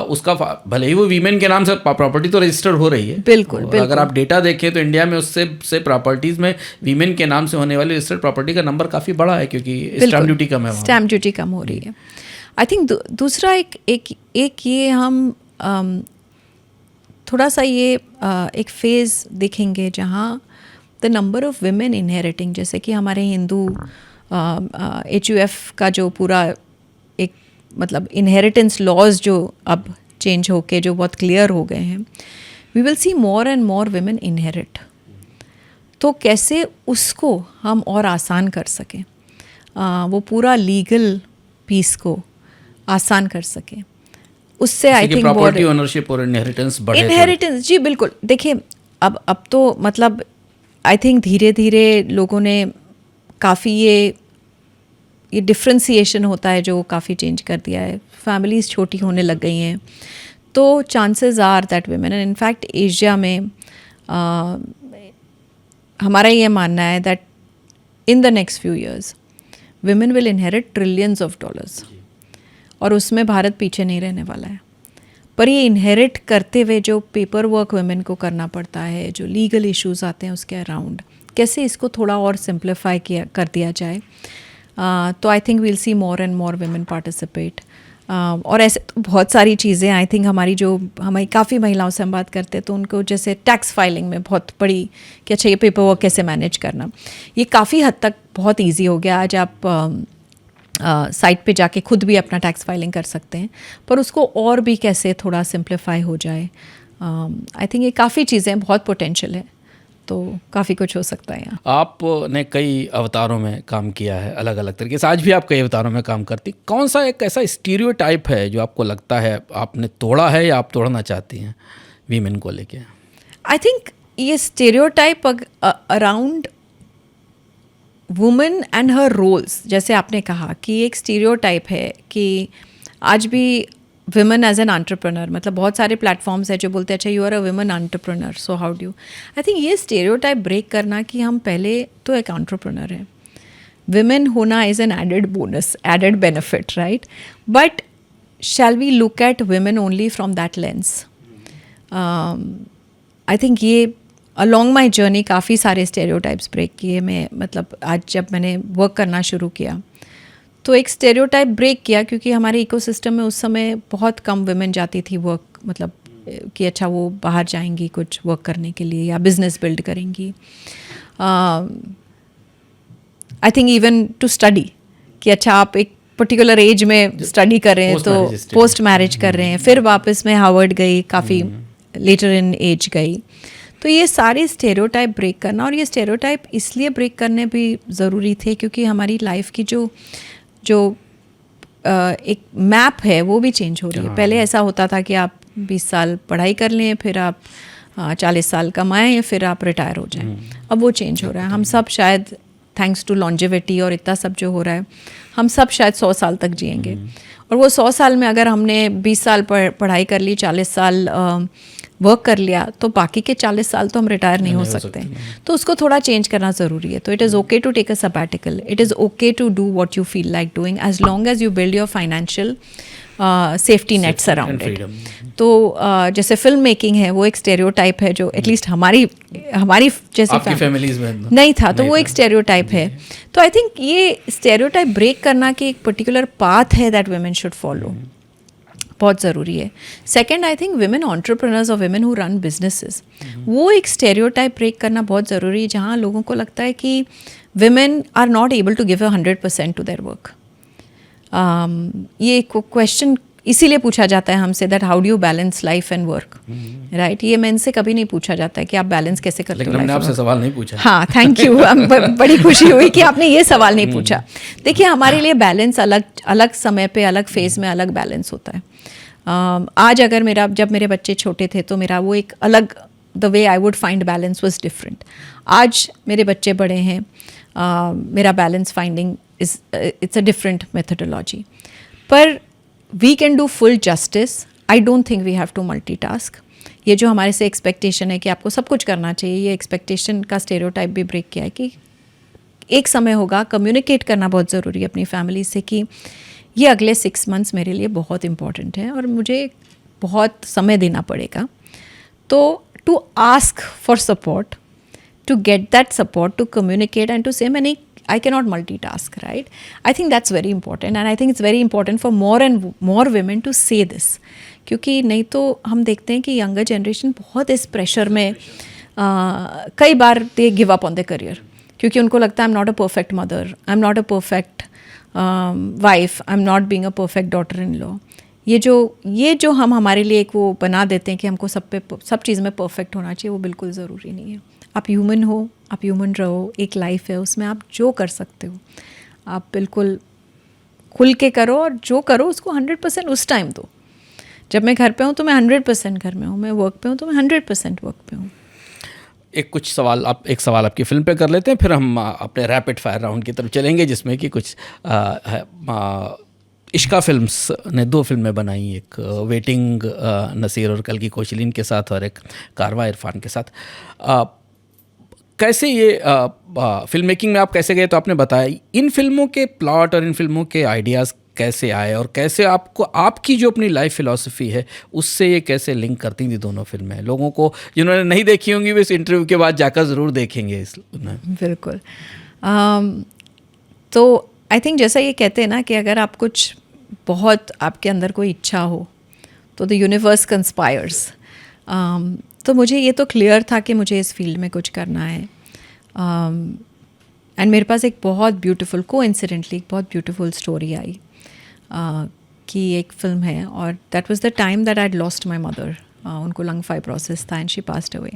उसका भले ही वो वीमेन के नाम से प्रॉपर्टी तो रजिस्टर हो रही है, बिल्कुल, बिल्कुल। अगर आप डेटा देखें तो इंडिया में उससे प्रॉपर्टीज में वीमेन के नाम से होने वाली रजिस्टर्ड प्रॉपर्टी का नंबर काफ़ी बड़ा है, क्योंकि स्टैम्प ड्यूटी कम है, स्टैम्प ड्यूटी कम हो रही है। आई थिंक दूसरा एक ये हम थोड़ा सा ये एक फेज़ देखेंगे जहाँ the number of women inheriting, जैसे कि हमारे हिंदू HUF का जो पूरा एक मतलब इनहेरिटेंस लॉज जो अब चेंज होके जो बहुत क्लियर हो गए हैं, we will see more and more women inherit. तो कैसे उसको हम और आसान कर सकें, वो पूरा लीगल पीस को आसान कर सकें। उससे आई थिंक प्रॉपर्टी ओनरशिप और इनहेरिटेंस बढ़े। इनहेरिटेंस, जी बिल्कुल। देखिए अब तो मतलब आई थिंक धीरे धीरे लोगों ने काफ़ी ये डिफ्रेंसिएशन होता है जो काफ़ी चेंज कर दिया है। फैमिलीज़ छोटी होने लग गई हैं, तो chances are that women, and in fact Asia में हमारा ये मानना है that in the next few years women will inherit trillions of dollars, और उसमें भारत पीछे नहीं रहने वाला है। पर ये इनहेरिट करते हुए जो पेपर वर्क वुमेन को करना पड़ता है, जो लीगल इश्यूज आते हैं उसके अराउंड, कैसे इसको थोड़ा और सिंप्लीफाई कर दिया जाए। तो I think we'll see more and more women participate. और ऐसे तो बहुत सारी चीज़ें आई थिंक हमारी काफ़ी महिलाओं से हम बात करते हैं तो उनको जैसे टैक्स फाइलिंग में बहुत बड़ी कि अच्छा ये पेपर वर्क कैसे मैनेज करना, ये काफ़ी हद तक बहुत इजी हो गया। आज आप साइट पे जाके खुद भी अपना टैक्स फाइलिंग कर सकते हैं, पर उसको और भी कैसे थोड़ा सिंप्लीफाई हो जाए। आई थिंक ये काफ़ी चीज़ें, बहुत पोटेंशियल है, तो काफ़ी कुछ हो सकता है यहाँ। आपने कई अवतारों में काम किया है अलग अलग तरीके से, आज भी आप कई अवतारों में काम करती। कौन सा एक ऐसा स्टीरियोटाइप है जो आपको लगता है आपने तोड़ा है या आप तोड़ना चाहती हैं वीमेन को लेके? आई थिंक ये stereotype around women and her roles, जैसे आपने कहा कि एक स्टीरियोटाइप है कि आज भी विमेन एज एन एंटरप्रेन्योर, मतलब बहुत सारे प्लेटफॉर्म्स हैं जो बोलते हैं अच्छा you are a women entrepreneur, so how do. I think ये स्टेरियोटाइप ब्रेक करना कि हम पहले तो एक एंटरप्रेन्योर हैं, विमेन होना is an added bonus, added benefit, right? But shall we look at women only from that lens? I think ये अलॉन्ग माई जर्नी काफ़ी सारे स्टेरियोटाइप्स ब्रेक किए। मैं मतलब आज जब मैंने वर्क करना शुरू किया तो एक स्टेरियोटाइप ब्रेक किया, क्योंकि हमारे इकोसिस्टम में उस समय बहुत कम वुमेन जाती थी वर्क, मतलब कि अच्छा वो बाहर जाएंगी कुछ वर्क करने के लिए या बिजनेस बिल्ड करेंगी। I think even to study कि अच्छा आप एक पर्टिकुलर एज में स्टडी कर रहे हैं तो पोस्ट मैरिज कर रहे हैं, फिर वापस में हार्वर्ड गई, काफ़ी लेटर इन एज गई। तो ये सारे स्टेरियोटाइप ब्रेक करना, और ये स्टेरियोटाइप इसलिए ब्रेक करने भी ज़रूरी थे क्योंकि हमारी लाइफ की जो एक मैप है वो भी चेंज हो रही है। पहले ऐसा होता था कि आप 20 साल पढ़ाई कर लें, फिर आप 40 साल कमाएं, फिर आप रिटायर हो जाएं। अब वो चेंज हो रहा है। हम सब शायद थैंक्स टू लॉन्जेविटी और इतना सब जो हो रहा है, हम सब शायद 100 साल तक जिएंगे। और वो 100 साल में अगर हमने 20 साल पढ़ाई कर ली, 40 साल वर्क कर लिया, तो बाकी के 40 साल तो हम रिटायर नहीं हो सकते। तो उसको थोड़ा चेंज करना ज़रूरी है। तो it is okay to take a sabbatical, it is okay to do what you feel like doing, as long as you build your financial safety nets around it. तो जैसे फिल्म मेकिंग है वो एक stereotype है जो at least हमारी जैसे families में नहीं था, तो वो एक स्टेरियोटाइप है। तो आई थिंक ये स्टेरियोटाइप ब्रेक करना कि एक पर्टिकुलर पाथ है दैट वुमेन शुड फॉलो, बहुत ज़रूरी है। Second, I think women entrepreneurs और विमेन हु रन बिजनेसेस, वो एक स्टेरियोटाइप ब्रेक करना बहुत ज़रूरी है, जहाँ लोगों को लगता है कि women are not able to give 100% to their work. ये क्वेश्चन इसीलिए पूछा जाता है हमसे that how do you balance life and work, right? ये मेन से कभी नहीं पूछा जाता है कि आप बैलेंस कैसे करते हो। लेकिन हमने आपसे सवाल नहीं पूछा। हाँ, थैंक यू। बड़ी खुशी हुई कि आपने ये सवाल नहीं पूछा। देखिए, हमारे लिए बैलेंस अलग अलग समय पे, अलग फेज में अलग बैलेंस होता है। आज अगर जब मेरे बच्चे छोटे थे तो मेरा वो एक अलग, the way I would find balance was different. आज मेरे बच्चे बड़े हैं, मेरा balance finding it's a different methodology. पर we can do full justice. I don't think we have to multitask. ये जो हमारे से एक्सपेक्टेशन है कि आपको सब कुछ करना चाहिए, ये एक्सपेक्टेशन का स्टेरियोटाइप भी ब्रेक किया है कि एक समय होगा। कम्युनिकेट करना बहुत ज़रूरी है अपनी फैमिली से कि ये अगले 6 मंथ्स मेरे लिए बहुत इंपॉर्टेंट है और मुझे बहुत समय देना पड़ेगा। तो to ask for support, to get that support, to communicate and to say मैंने I cannot multitask, right? I think that's very important, and I think it's very important for more and more women to say this, क्योंकि नहीं तो हम देखते हैं कि younger generation बहुत इस प्रेशर में कई बार they give up on the career, क्योंकि उनको लगता है I am not a perfect mother, I am not a perfect wife, I am not being a perfect daughter in law. ये जो हम हमारे लिए एक वो बना देते हैं कि हमको सब चीज़ में परफेक्ट होना चाहिए, वो बिल्कुल ज़रूरी नहीं है। आप ह्यूमन हो, आप ह्यूमन रहो, एक लाइफ है, उसमें आप जो कर सकते हो आप बिल्कुल खुल के करो, और जो करो उसको 100% उस टाइम दो। जब मैं घर पे हूँ तो मैं 100% घर में हूँ, मैं वर्क पे हूँ तो मैं 100% वर्क पे हूँ। एक सवाल आपकी फिल्म पे कर लेते हैं, फिर हम अपने रैपिड फायर राउंड की तरफ चलेंगे, जिसमें कि कुछ इश्का फिल्म्स ने 2 फिल्में बनाई, एक वेटिंग नसीर और कल की कोशिलीन के साथ, और एक कारवा इरफान के साथ। कैसे ये फिल्म मेकिंग में आप कैसे गए, तो आपने बताया इन फिल्मों के प्लॉट और इन फिल्मों के आइडियाज़ कैसे आए, और कैसे आपको आपकी जो अपनी लाइफ फिलॉसफी है उससे ये कैसे लिंक करती थी दोनों फिल्में। लोगों को जिन्होंने नहीं देखी होंगी वो इस इंटरव्यू के बाद जाकर ज़रूर देखेंगे इस बिल्कुल। तो आई थिंक जैसा ये कहते हैं ना कि अगर आप कुछ बहुत आपके अंदर कोई इच्छा हो तो द यूनिवर्स कंस्पायर्स। तो मुझे ये तो क्लियर था कि मुझे इस फील्ड में कुछ करना है। एंड मेरे पास एक बहुत ब्यूटीफुल कोइंसिडेंटली एक बहुत ब्यूटीफुल स्टोरी आई कि एक फिल्म है, और that was the time that I had lost my mother. उनको लंग फाइब्रोसिस था and she passed away,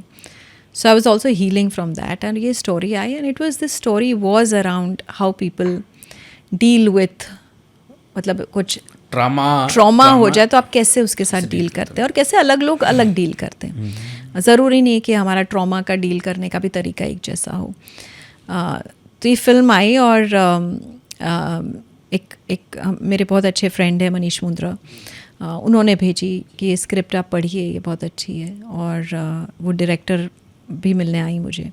so I was also healing from that. And ये story I and it was this story was around how people deal with, मतलब कुछ trauma हो जाए तो आप कैसे उसके साथ डील करते हैं, और कैसे अलग लोग अलग डील करते हैं। ज़रूरी नहीं है कि हमारा ट्रॉमा का डील करने का भी तरीका एक जैसा हो। तो ये फिल्म आई, और एक मेरे बहुत अच्छे फ्रेंड है मनीष मुंद्रा, उन्होंने भेजी कि ये स्क्रिप्ट आप पढ़िए, ये बहुत अच्छी है, और वो डायरेक्टर भी मिलने आई मुझे।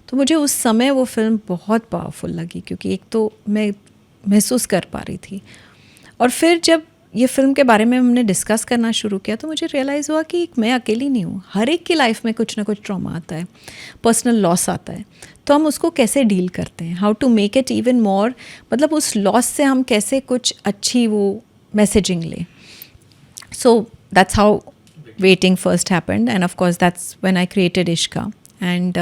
तो मुझे उस समय वो फिल्म बहुत पावरफुल लगी, क्योंकि एक तो मैं महसूस कर पा रही थी, और फिर जब ये फिल्म के बारे में हमने डिस्कस करना शुरू किया तो मुझे रियलाइज़ हुआ कि मैं अकेली नहीं हूँ। हर एक की लाइफ में कुछ ना कुछ ट्रॉमा आता है, पर्सनल लॉस आता है, तो हम उसको कैसे डील करते हैं, how to make it even more, मतलब उस लॉस से हम कैसे कुछ अच्छी वो मैसेजिंग लें। So that's how waiting first happened, end of course that's when I created इश्का। And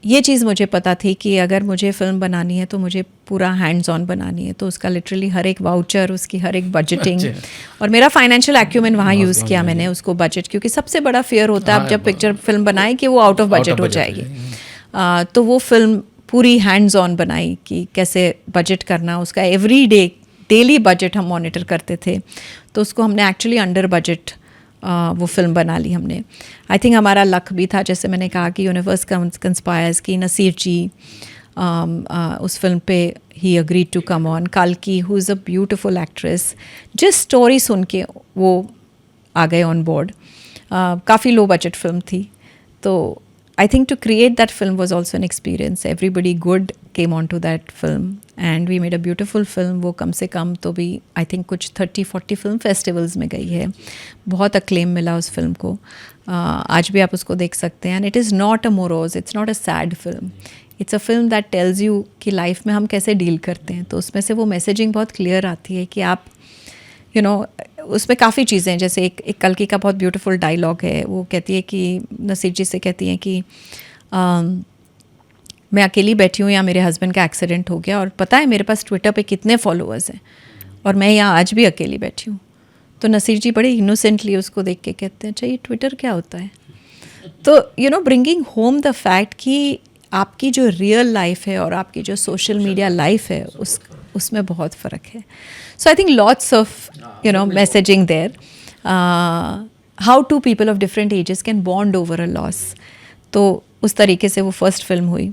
ये चीज़ मुझे पता थी कि अगर मुझे फ़िल्म बनानी है तो मुझे पूरा हैंड्स ऑन बनानी है, तो उसका लिटरली हर एक वाउचर, उसकी हर एक बजटिंग, और मेरा फाइनेंशियल एक्यूमेन वहाँ यूज़ किया मैंने उसको बजट, क्योंकि सबसे बड़ा फियर होता है आप जब पिक्चर फिल्म बनाए कि वो आउट ऑफ बजट हो जाएगी। तो वो फिल्म पूरी हैंड्स ऑन बनाई कि कैसे बजट करना, उसका एवरी डे डेली बजट हम मॉनिटर करते थे, तो उसको हमने एक्चुअली अंडर बजट वो फिल्म बना ली हमने। आई थिंक हमारा लक भी था, जैसे मैंने कहा कि यूनिवर्स कंस्पायर्स की नसीर जी उस फिल्म पे ही अग्रीड टू कम ऑन। काल्की who is a beautiful actress, जिस स्टोरी सुन के वो आ गए ऑन बोर्ड। काफ़ी लो बजट फिल्म थी, तो I think to create that film was also an experience. Everybody good came onto that film and we made a beautiful film. वो कम से कम तो भी I think कुछ 30-40 फिल्म फेस्टिवल्स में गई है। बहुत अक्लेम मिला उस फिल्म को। आज भी आप उसको देख सकते हैं। And it is not a morose, it's not a sad film. It's a film that tells you कि लाइफ में हम कैसे डील करते हैं। तो उसमें से वो मैसेजिंग बहुत क्लियर आती है कि आप उसमें काफ़ी चीज़ें हैं, जैसे एक कल्कि का बहुत ब्यूटीफुल डायलॉग है। वो कहती है कि नसीर जी से कहती हैं कि मैं अकेली बैठी हूँ या मेरे हस्बैंड का एक्सीडेंट हो गया, और पता है मेरे पास ट्विटर पे कितने फॉलोअर्स हैं, और मैं यहाँ आज भी अकेली बैठी हूँ। तो नसीर जी बड़े इनोसेंटली उसको देख के कहते हैं, अच्छा ये ट्विटर क्या होता है। तो ब्रिंगिंग होम द फैक्ट कि आपकी जो रियल लाइफ है और आपकी जो सोशल मीडिया लाइफ है उसमें बहुत फ़र्क है। So I think lots of messaging there, how two people of different ages can bond over a loss. तो उस तरीके से वो फर्स्ट फिल्म हुई।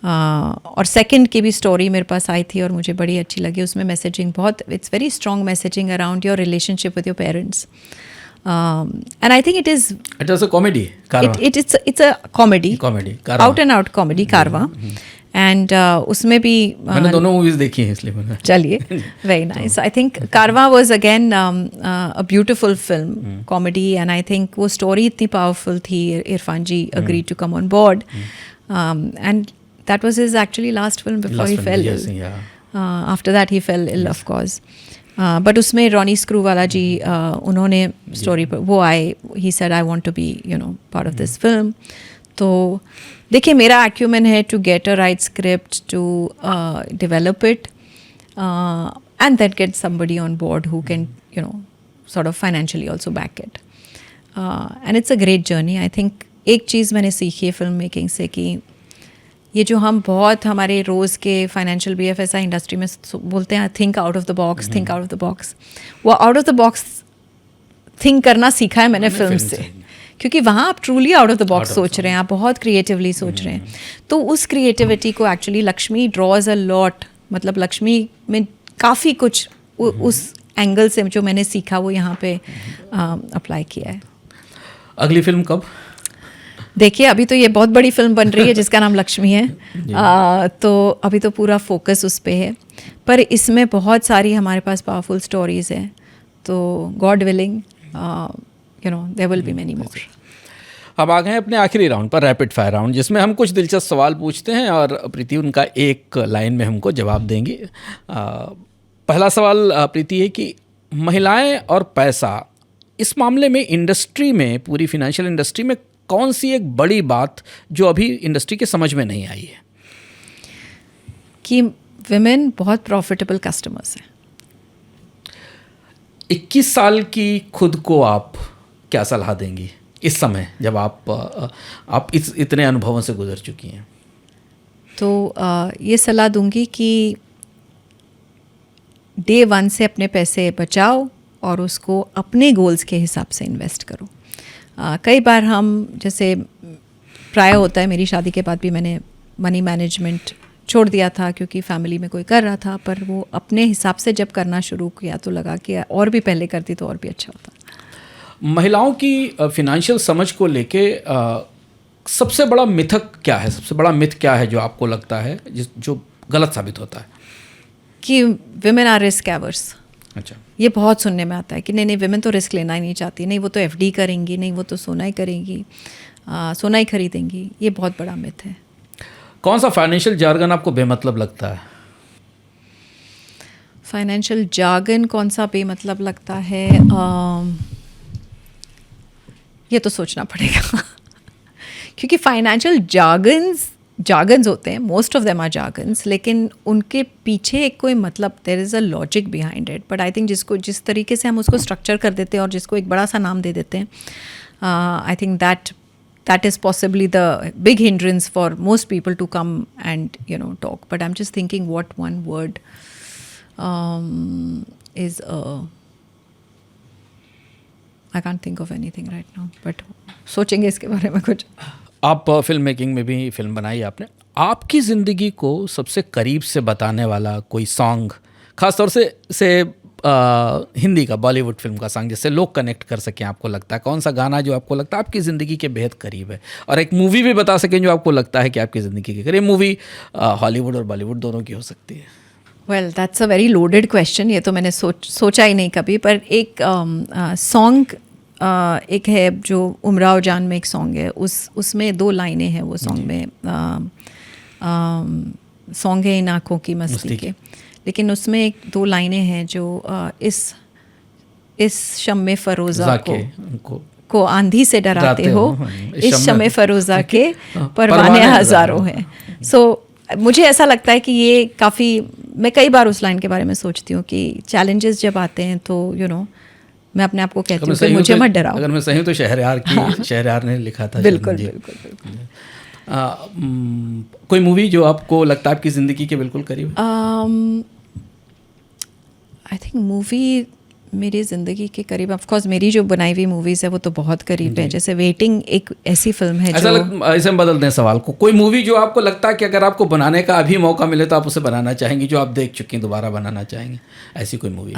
और सेकंड की भी स्टोरी मेरे पास आई थी और मुझे बड़ी अच्छी लगी। उसमें मैसेजिंग बहुत, it's very strong messaging around your relationship with your parents. And I think it was a comedy. It's a comedy. Out and out comedy, Karwa. And उसमें भी मैंने दोनों मूवीज देखी हैं इसलिए मैंने। चलिए, very nice. I think Karwa was again a beautiful film, comedy, and I think वो story इतनी powerful थी। इरफान जी agreed to come on board, and that was his actually last film before he fell ill. After that he fell ill, of course. But उसमें रॉनी स्क्रूवाला जी उन्होंने story पर वो आए, he said I want to be part of this film. तो देखिए, मेरा acumen है to get a right script, to develop it and then get somebody on board who can sort of financially also back it, and it's a great journey. I think एक चीज़ मैंने सीखी है film making से कि ये जो हम बहुत हमारे रोज़ के फाइनेंशियल BFSI इंडस्ट्री में बोलते हैं think out of the box, think out of the box, वो out of the box think करना सीखा है मैंने फिल्म से, क्योंकि वहाँ आप truly out of the box सोच रहे हैं, आप बहुत क्रिएटिवली सोच रहे हैं। तो उस क्रिएटिविटी को actually Lakshmi draws a lot, मतलब लक्ष्मी में काफ़ी कुछ उस एंगल से जो मैंने सीखा वो यहाँ पे अप्लाई किया है। अगली फिल्म कब? देखिए अभी तो ये बहुत बड़ी फिल्म बन रही है जिसका नाम लक्ष्मी है, तो अभी तो पूरा फोकस उस पे है, पर इसमें बहुत सारी हमारे पास पावरफुल स्टोरीज हैं, तो God willing there will be many more. अब आ गए हैं अपने आखिरी राउंड पर, रैपिड फायर राउंड, जिसमें हम कुछ दिलचस्प सवाल पूछते हैं और प्रीति उनका एक लाइन में हमको जवाब देंगी। पहला सवाल प्रीति है कि महिलाएं और पैसा, इस मामले में इंडस्ट्री में, पूरी फिनेंशियल इंडस्ट्री में कौन सी एक बड़ी बात जो अभी इंडस्ट्री के समझ में नहीं आई है? कि विमेन बहुत प्रॉफिटेबल कस्टमर्स हैं। 21 साल की खुद को आप क्या सलाह देंगी इस समय, जब आप इतने अनुभवों से गुजर चुकी हैं? तो ये सलाह दूंगी कि डे 1 से अपने पैसे बचाओ और उसको अपने गोल्स के हिसाब से इन्वेस्ट करो। कई बार हम, जैसे प्राय होता है, मेरी शादी के बाद भी मैंने मनी मैनेजमेंट छोड़ दिया था क्योंकि फैमिली में कोई कर रहा था, पर वो अपने हिसाब से जब करना शुरू किया तो लगा कि और भी पहले करती तो और भी अच्छा होता। महिलाओं की फिनेंशियल समझ को लेके सबसे बड़ा मिथक क्या है, सबसे बड़ा मिथ क्या है जो आपको लगता है जो गलत साबित होता है? कि विमेन आर रिस्क एवर्स। अच्छा, ये बहुत सुनने में आता है कि नहीं विमेन तो रिस्क लेना ही नहीं चाहती, नहीं वो तो एफडी करेंगी, नहीं वो तो सोना ही करेंगी, सोना ही खरीदेंगी। ये बहुत बड़ा मिथ है। कौन सा फाइनेंशियल जार्गन आपको बेमतलब लगता है? फाइनेंशियल जार्गन कौन सा बेमतलब लगता है? ये तो सोचना पड़ेगा क्योंकि फाइनेंशियल जार्गन्स होते हैं, most of them are jargons, लेकिन उनके पीछे एक कोई मतलब, there is a logic behind it. But I think जिस तरीके से हम उसको स्ट्रक्चर कर देते हैं और जिसको एक बड़ा सा नाम दे देते हैं, I think that is possibly the big hindrance for most people to come and talk. But I'm just thinking what one word is I can't think of anything right now, but सोचेंगे इसके बारे में कुछ। आप film making में भी film बनाई आपने, आपकी ज़िंदगी को सबसे करीब से बताने वाला कोई सॉन्ग, ख़ासतौर से हिंदी का, बॉलीवुड फिल्म का सॉन्ग जिससे लोग कनेक्ट कर सकें, आपको लगता है कौन सा गाना जो आपको लगता है आपकी ज़िंदगी के बेहद करीब है? और एक मूवी भी बता सकें जो आपको लगता है कि आपकी ज़िंदगी के करीब। मूवी हॉलीवुड और बॉलीवुड दोनों की हो सकती है। Well that's a very loaded question, ये तो मैंने सोचा ही नहीं कभी। पर एक सॉन्ग एक है जो उमराव जान में एक सॉन्ग है, उसमें 2 लाइनें हैं वो सॉन्ग में। सॉन्ग है इन आँखों की मस्ती के, लेकिन उसमें 2 लाइनें हैं जो इस शम्मे फरोज़ा को आंधी से डराते हो, इस शम्मे फरोज़ा के परवाने हज़ारों हैं। सो मुझे ऐसा लगता है कि ये काफ़ी, मैं कई बार उस लाइन के बारे में सोचती हूँ कि चैलेंजेस जब आते हैं तो मैं अपने आप को कहती हूँ कि मुझे मत डराओ। अगर मैं सही हूँ तो शहरयार ने लिखा था। बिल्कुल। कोई मूवी जो आपको लगता है आपकी ज़िंदगी के बिल्कुल करीब? आई थिंक मूवी मेरी ज़िंदगी के करीब, ऑफ कोर्स मेरी जो बनाई हुई मूवीज़ है वो तो बहुत करीब है। जैसे वेटिंग एक ऐसी फिल्म है ऐसे हम बदलते हैं सवाल को, कोई मूवी जो आपको लगता है कि अगर आपको बनाने का अभी मौका मिले तो आप उसे बनाना चाहेंगी, जो आप देख चुकी हैं दोबारा बनाना चाहेंगी, ऐसी कोई मूवी?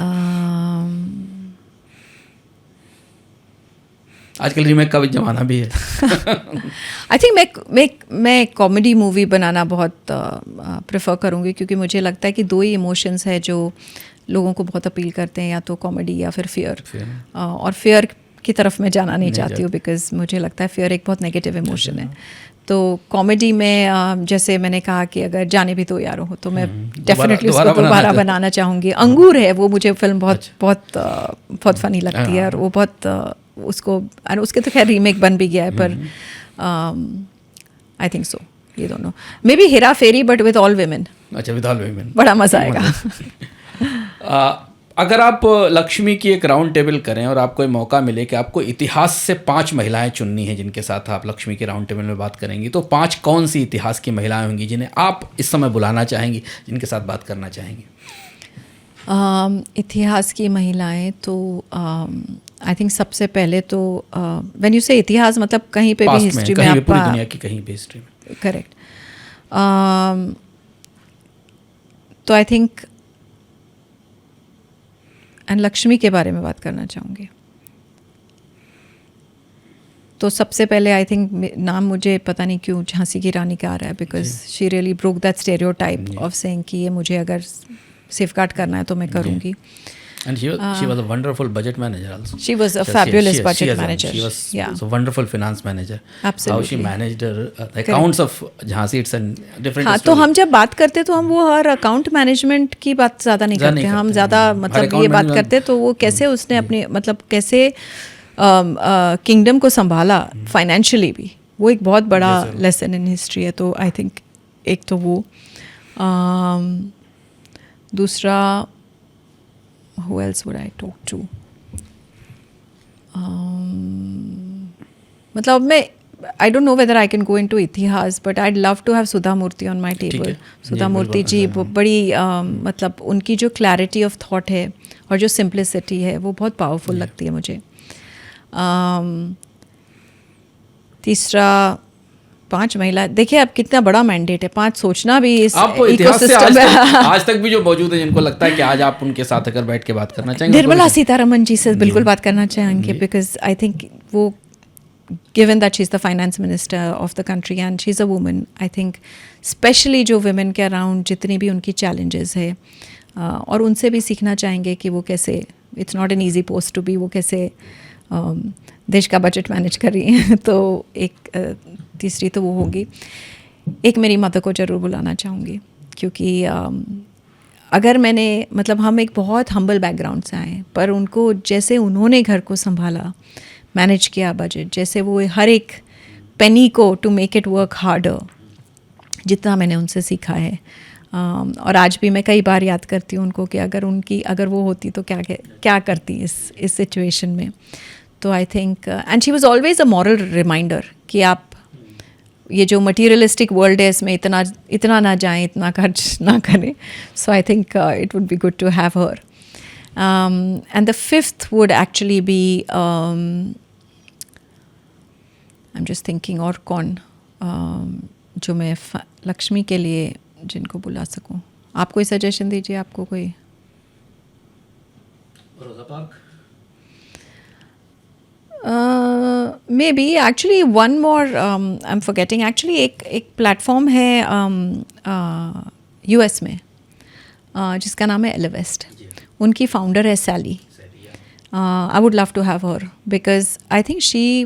आजकल रीमेक का भी ज़माना भी है। आई थिंक मैं कॉमेडी मूवी बनाना बहुत प्रेफर करूँगी, क्योंकि मुझे लगता है कि 2 ही इमोशंस है जो लोगों को बहुत अपील करते हैं, या तो कॉमेडी या फिर फियर। और फियर की तरफ मैं जाना नहीं चाहती हूँ, बिकॉज मुझे लगता है फियर एक बहुत नेगेटिव इमोशन है। तो कॉमेडी में जैसे मैंने कहा कि अगर जाने भी तो यारो हो, तो मैं डेफिनेटली उसको दोबारा बनाना चाहूँगी। अंगूर है वो, मुझे फिल्म बहुत फनी लगती है, और वो बहुत उसके तो खैर रीमेक बन भी गया है, पर आई थिंक सो ये दोनों, maybe Hera Pheri but with all women. अच्छा, विद ऑल विमेन, बड़ा मज़ा आएगा। अगर आप लक्ष्मी की एक राउंड टेबल करें और आपको ये मौका मिले कि आपको इतिहास से 5 महिलाएं चुननी हैं जिनके साथ आप लक्ष्मी के राउंड टेबल में बात करेंगी, तो 5 कौन सी इतिहास की महिलाएं होंगी जिन्हें आप इस समय बुलाना चाहेंगी, जिनके साथ बात करना चाहेंगी? इतिहास की महिलाएं तो आई थिंक सबसे पहले तो व्हेन यू से इतिहास मतलब कहीं पे भी Past में, हिस्ट्री में कहीं भी, पूरी आपका दुनिया की कहीं भी हिस्ट्री में। करेक्ट। तो आई थिंक एंड लक्ष्मी के बारे में बात करना चाहूँगी। तो सबसे पहले आई थिंक नाम मुझे पता नहीं क्यों झांसी की रानी का आ रहा है, because she really broke that stereotype of saying कि ये मुझे अगर सेफगार्ड करना है तो मैं करूँगी। And she was a wonderful budget manager also. She was a fabulous budget she manager. She was Yeah. a wonderful finance manager. Absolutely. How she managed her the accounts of Jhansi, it's a different हाँ, story. तो हम जब बात करते तो हम वो हर account management की बात ज़्यादा नहीं करते, हम ज़्यादा मतलब ये बात करते तो वो कैसे उसने अपने मतलब कैसे किंगडम को संभाला फाइनेंशियली भी, वो एक बहुत बड़ा लेसन इन हिस्ट्री है। तो आई थिंक एक तो वो, दूसरा who else would I talk to? मतलब मैं I don't know whether I can go into इतिहास, but I'd love to have Sudha Murthy on my table. सुधा मूर्ति जी बड़ी मतलब उनकी जो क्लैरिटी ऑफ थॉट है और जो सिंप्लिसिटी है वो बहुत पावरफुल लगती है मुझे। तीसरा 5 महिला, देखिए अब कितना बड़ा मैंडेट है, 5 सोचना भी इस इकोसिस्टम में आज तक भी जो मौजूद है जिनको लगता है कि आज आप उनके साथ अगर बैठ के बात करना चाहेंगे, निर्मला सीतारमन जी से बिल्कुल बात करना चाहेंगे, बिकॉज आई थिंक वो given that she is the finance minister of the country and she is a woman, I think specially जो वुमेन के अराउंड जितनी भी उनकी चैलेंजेस है और उनसे भी सीखना चाहेंगे कि वो कैसे, it's not an easy post to be, वो कैसे देश का बजट मैनेज कर रही हैं। तो एक तीसरी तो वो होगी। एक मेरी मदर को ज़रूर बुलाना चाहूँगी, क्योंकि अगर मैंने मतलब हम एक बहुत हम्बल बैकग्राउंड से आए, पर उनको जैसे उन्होंने घर को संभाला, मैनेज किया बजट, जैसे वो हर एक पेनी को to make it work harder, जितना मैंने उनसे सीखा है। और आज भी मैं कई बार याद करती हूँ उनको कि अगर वो होती तो क्या करती इस सिचुएशन में। तो I think and she was always a moral reminder कि आप ये जो मटीरियलिस्टिक वर्ल्ड है इसमें इतना ना जाएं, इतना खर्च ना करें। So I think it would be good to have her. And the fifth would actually be, I am just thinking और कौन जो मैं लक्ष्मी के लिए जिनको बुला सकूं। आप कोई सजेशन दीजिए, आपको कोई? रोजा park? May be actually one more, I am forgetting, actually एक प्लेटफॉर्म है US में जिसका नाम है एलिवेस्ट। उनकी फाउंडर है Sallie. I would love to have her, because I think she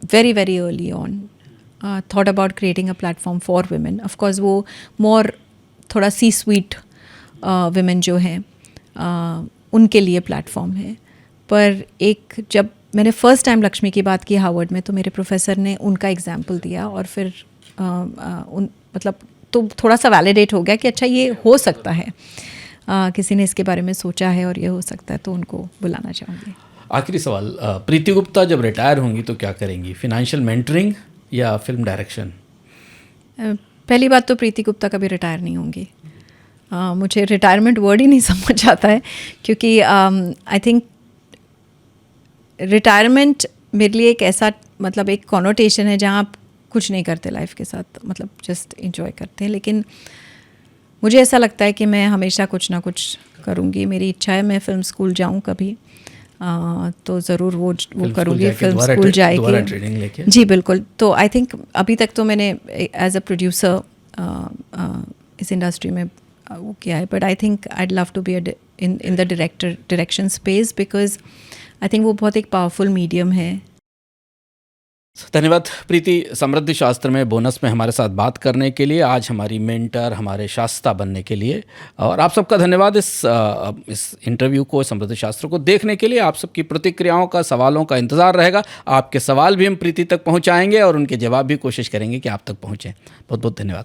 very very early on thought about creating a platform for women. Of course वो more थोड़ा C-suite women जो हैं उनके लिए प्लेटफॉर्म है। पर एक जब मैंने फर्स्ट टाइम लक्ष्मी की बात की हार्वर्ड में, तो मेरे प्रोफेसर ने उनका एग्जाम्पल दिया और फिर मतलब तो थोड़ा सा वैलिडेट हो गया कि अच्छा ये हो सकता है, किसी ने इसके बारे में सोचा है और ये हो सकता है, तो उनको बुलाना चाहूँगी। आखिरी सवाल, प्रीति गुप्ता जब रिटायर होंगी तो क्या करेंगी? फाइनेंशियल मेंटरिंग या फिल्म डायरेक्शन? पहली बात तो प्रीति गुप्ता कभी रिटायर नहीं होंगी। मुझे रिटायरमेंट वर्ड ही नहीं समझ आता है, क्योंकि आई थिंक रिटायरमेंट मेरे लिए एक ऐसा मतलब एक कॉनोटेशन है जहाँ आप कुछ नहीं करते लाइफ के साथ, मतलब जस्ट इंजॉय करते हैं। लेकिन मुझे ऐसा लगता है कि मैं हमेशा कुछ ना कुछ करूँगी। मेरी इच्छा है मैं फ़िल्म स्कूल जाऊँ कभी, तो ज़रूर वो करूँगी, फिल्म स्कूल जाएगी। जी बिल्कुल। तो आई थिंक अभी तक तो मैंने एज अ प्रोड्यूसर इस इंडस्ट्री में वो किया है, but I think I'd love to be in the direction space, because I think वो बहुत एक पावरफुल मीडियम है। धन्यवाद प्रीति, समृद्धि शास्त्र में बोनस में हमारे साथ बात करने के लिए, आज हमारी मेंटर, हमारे शास्ता बनने के लिए। और आप सबका धन्यवाद इस इंटरव्यू को, समृद्धि शास्त्र को देखने के लिए। आप सबकी प्रतिक्रियाओं का, सवालों का इंतज़ार रहेगा। आपके सवाल भी हम प्रीति तक पहुंचाएंगे और उनके जवाब भी कोशिश करेंगे कि आप तक पहुंचें। बहुत बहुत धन्यवाद।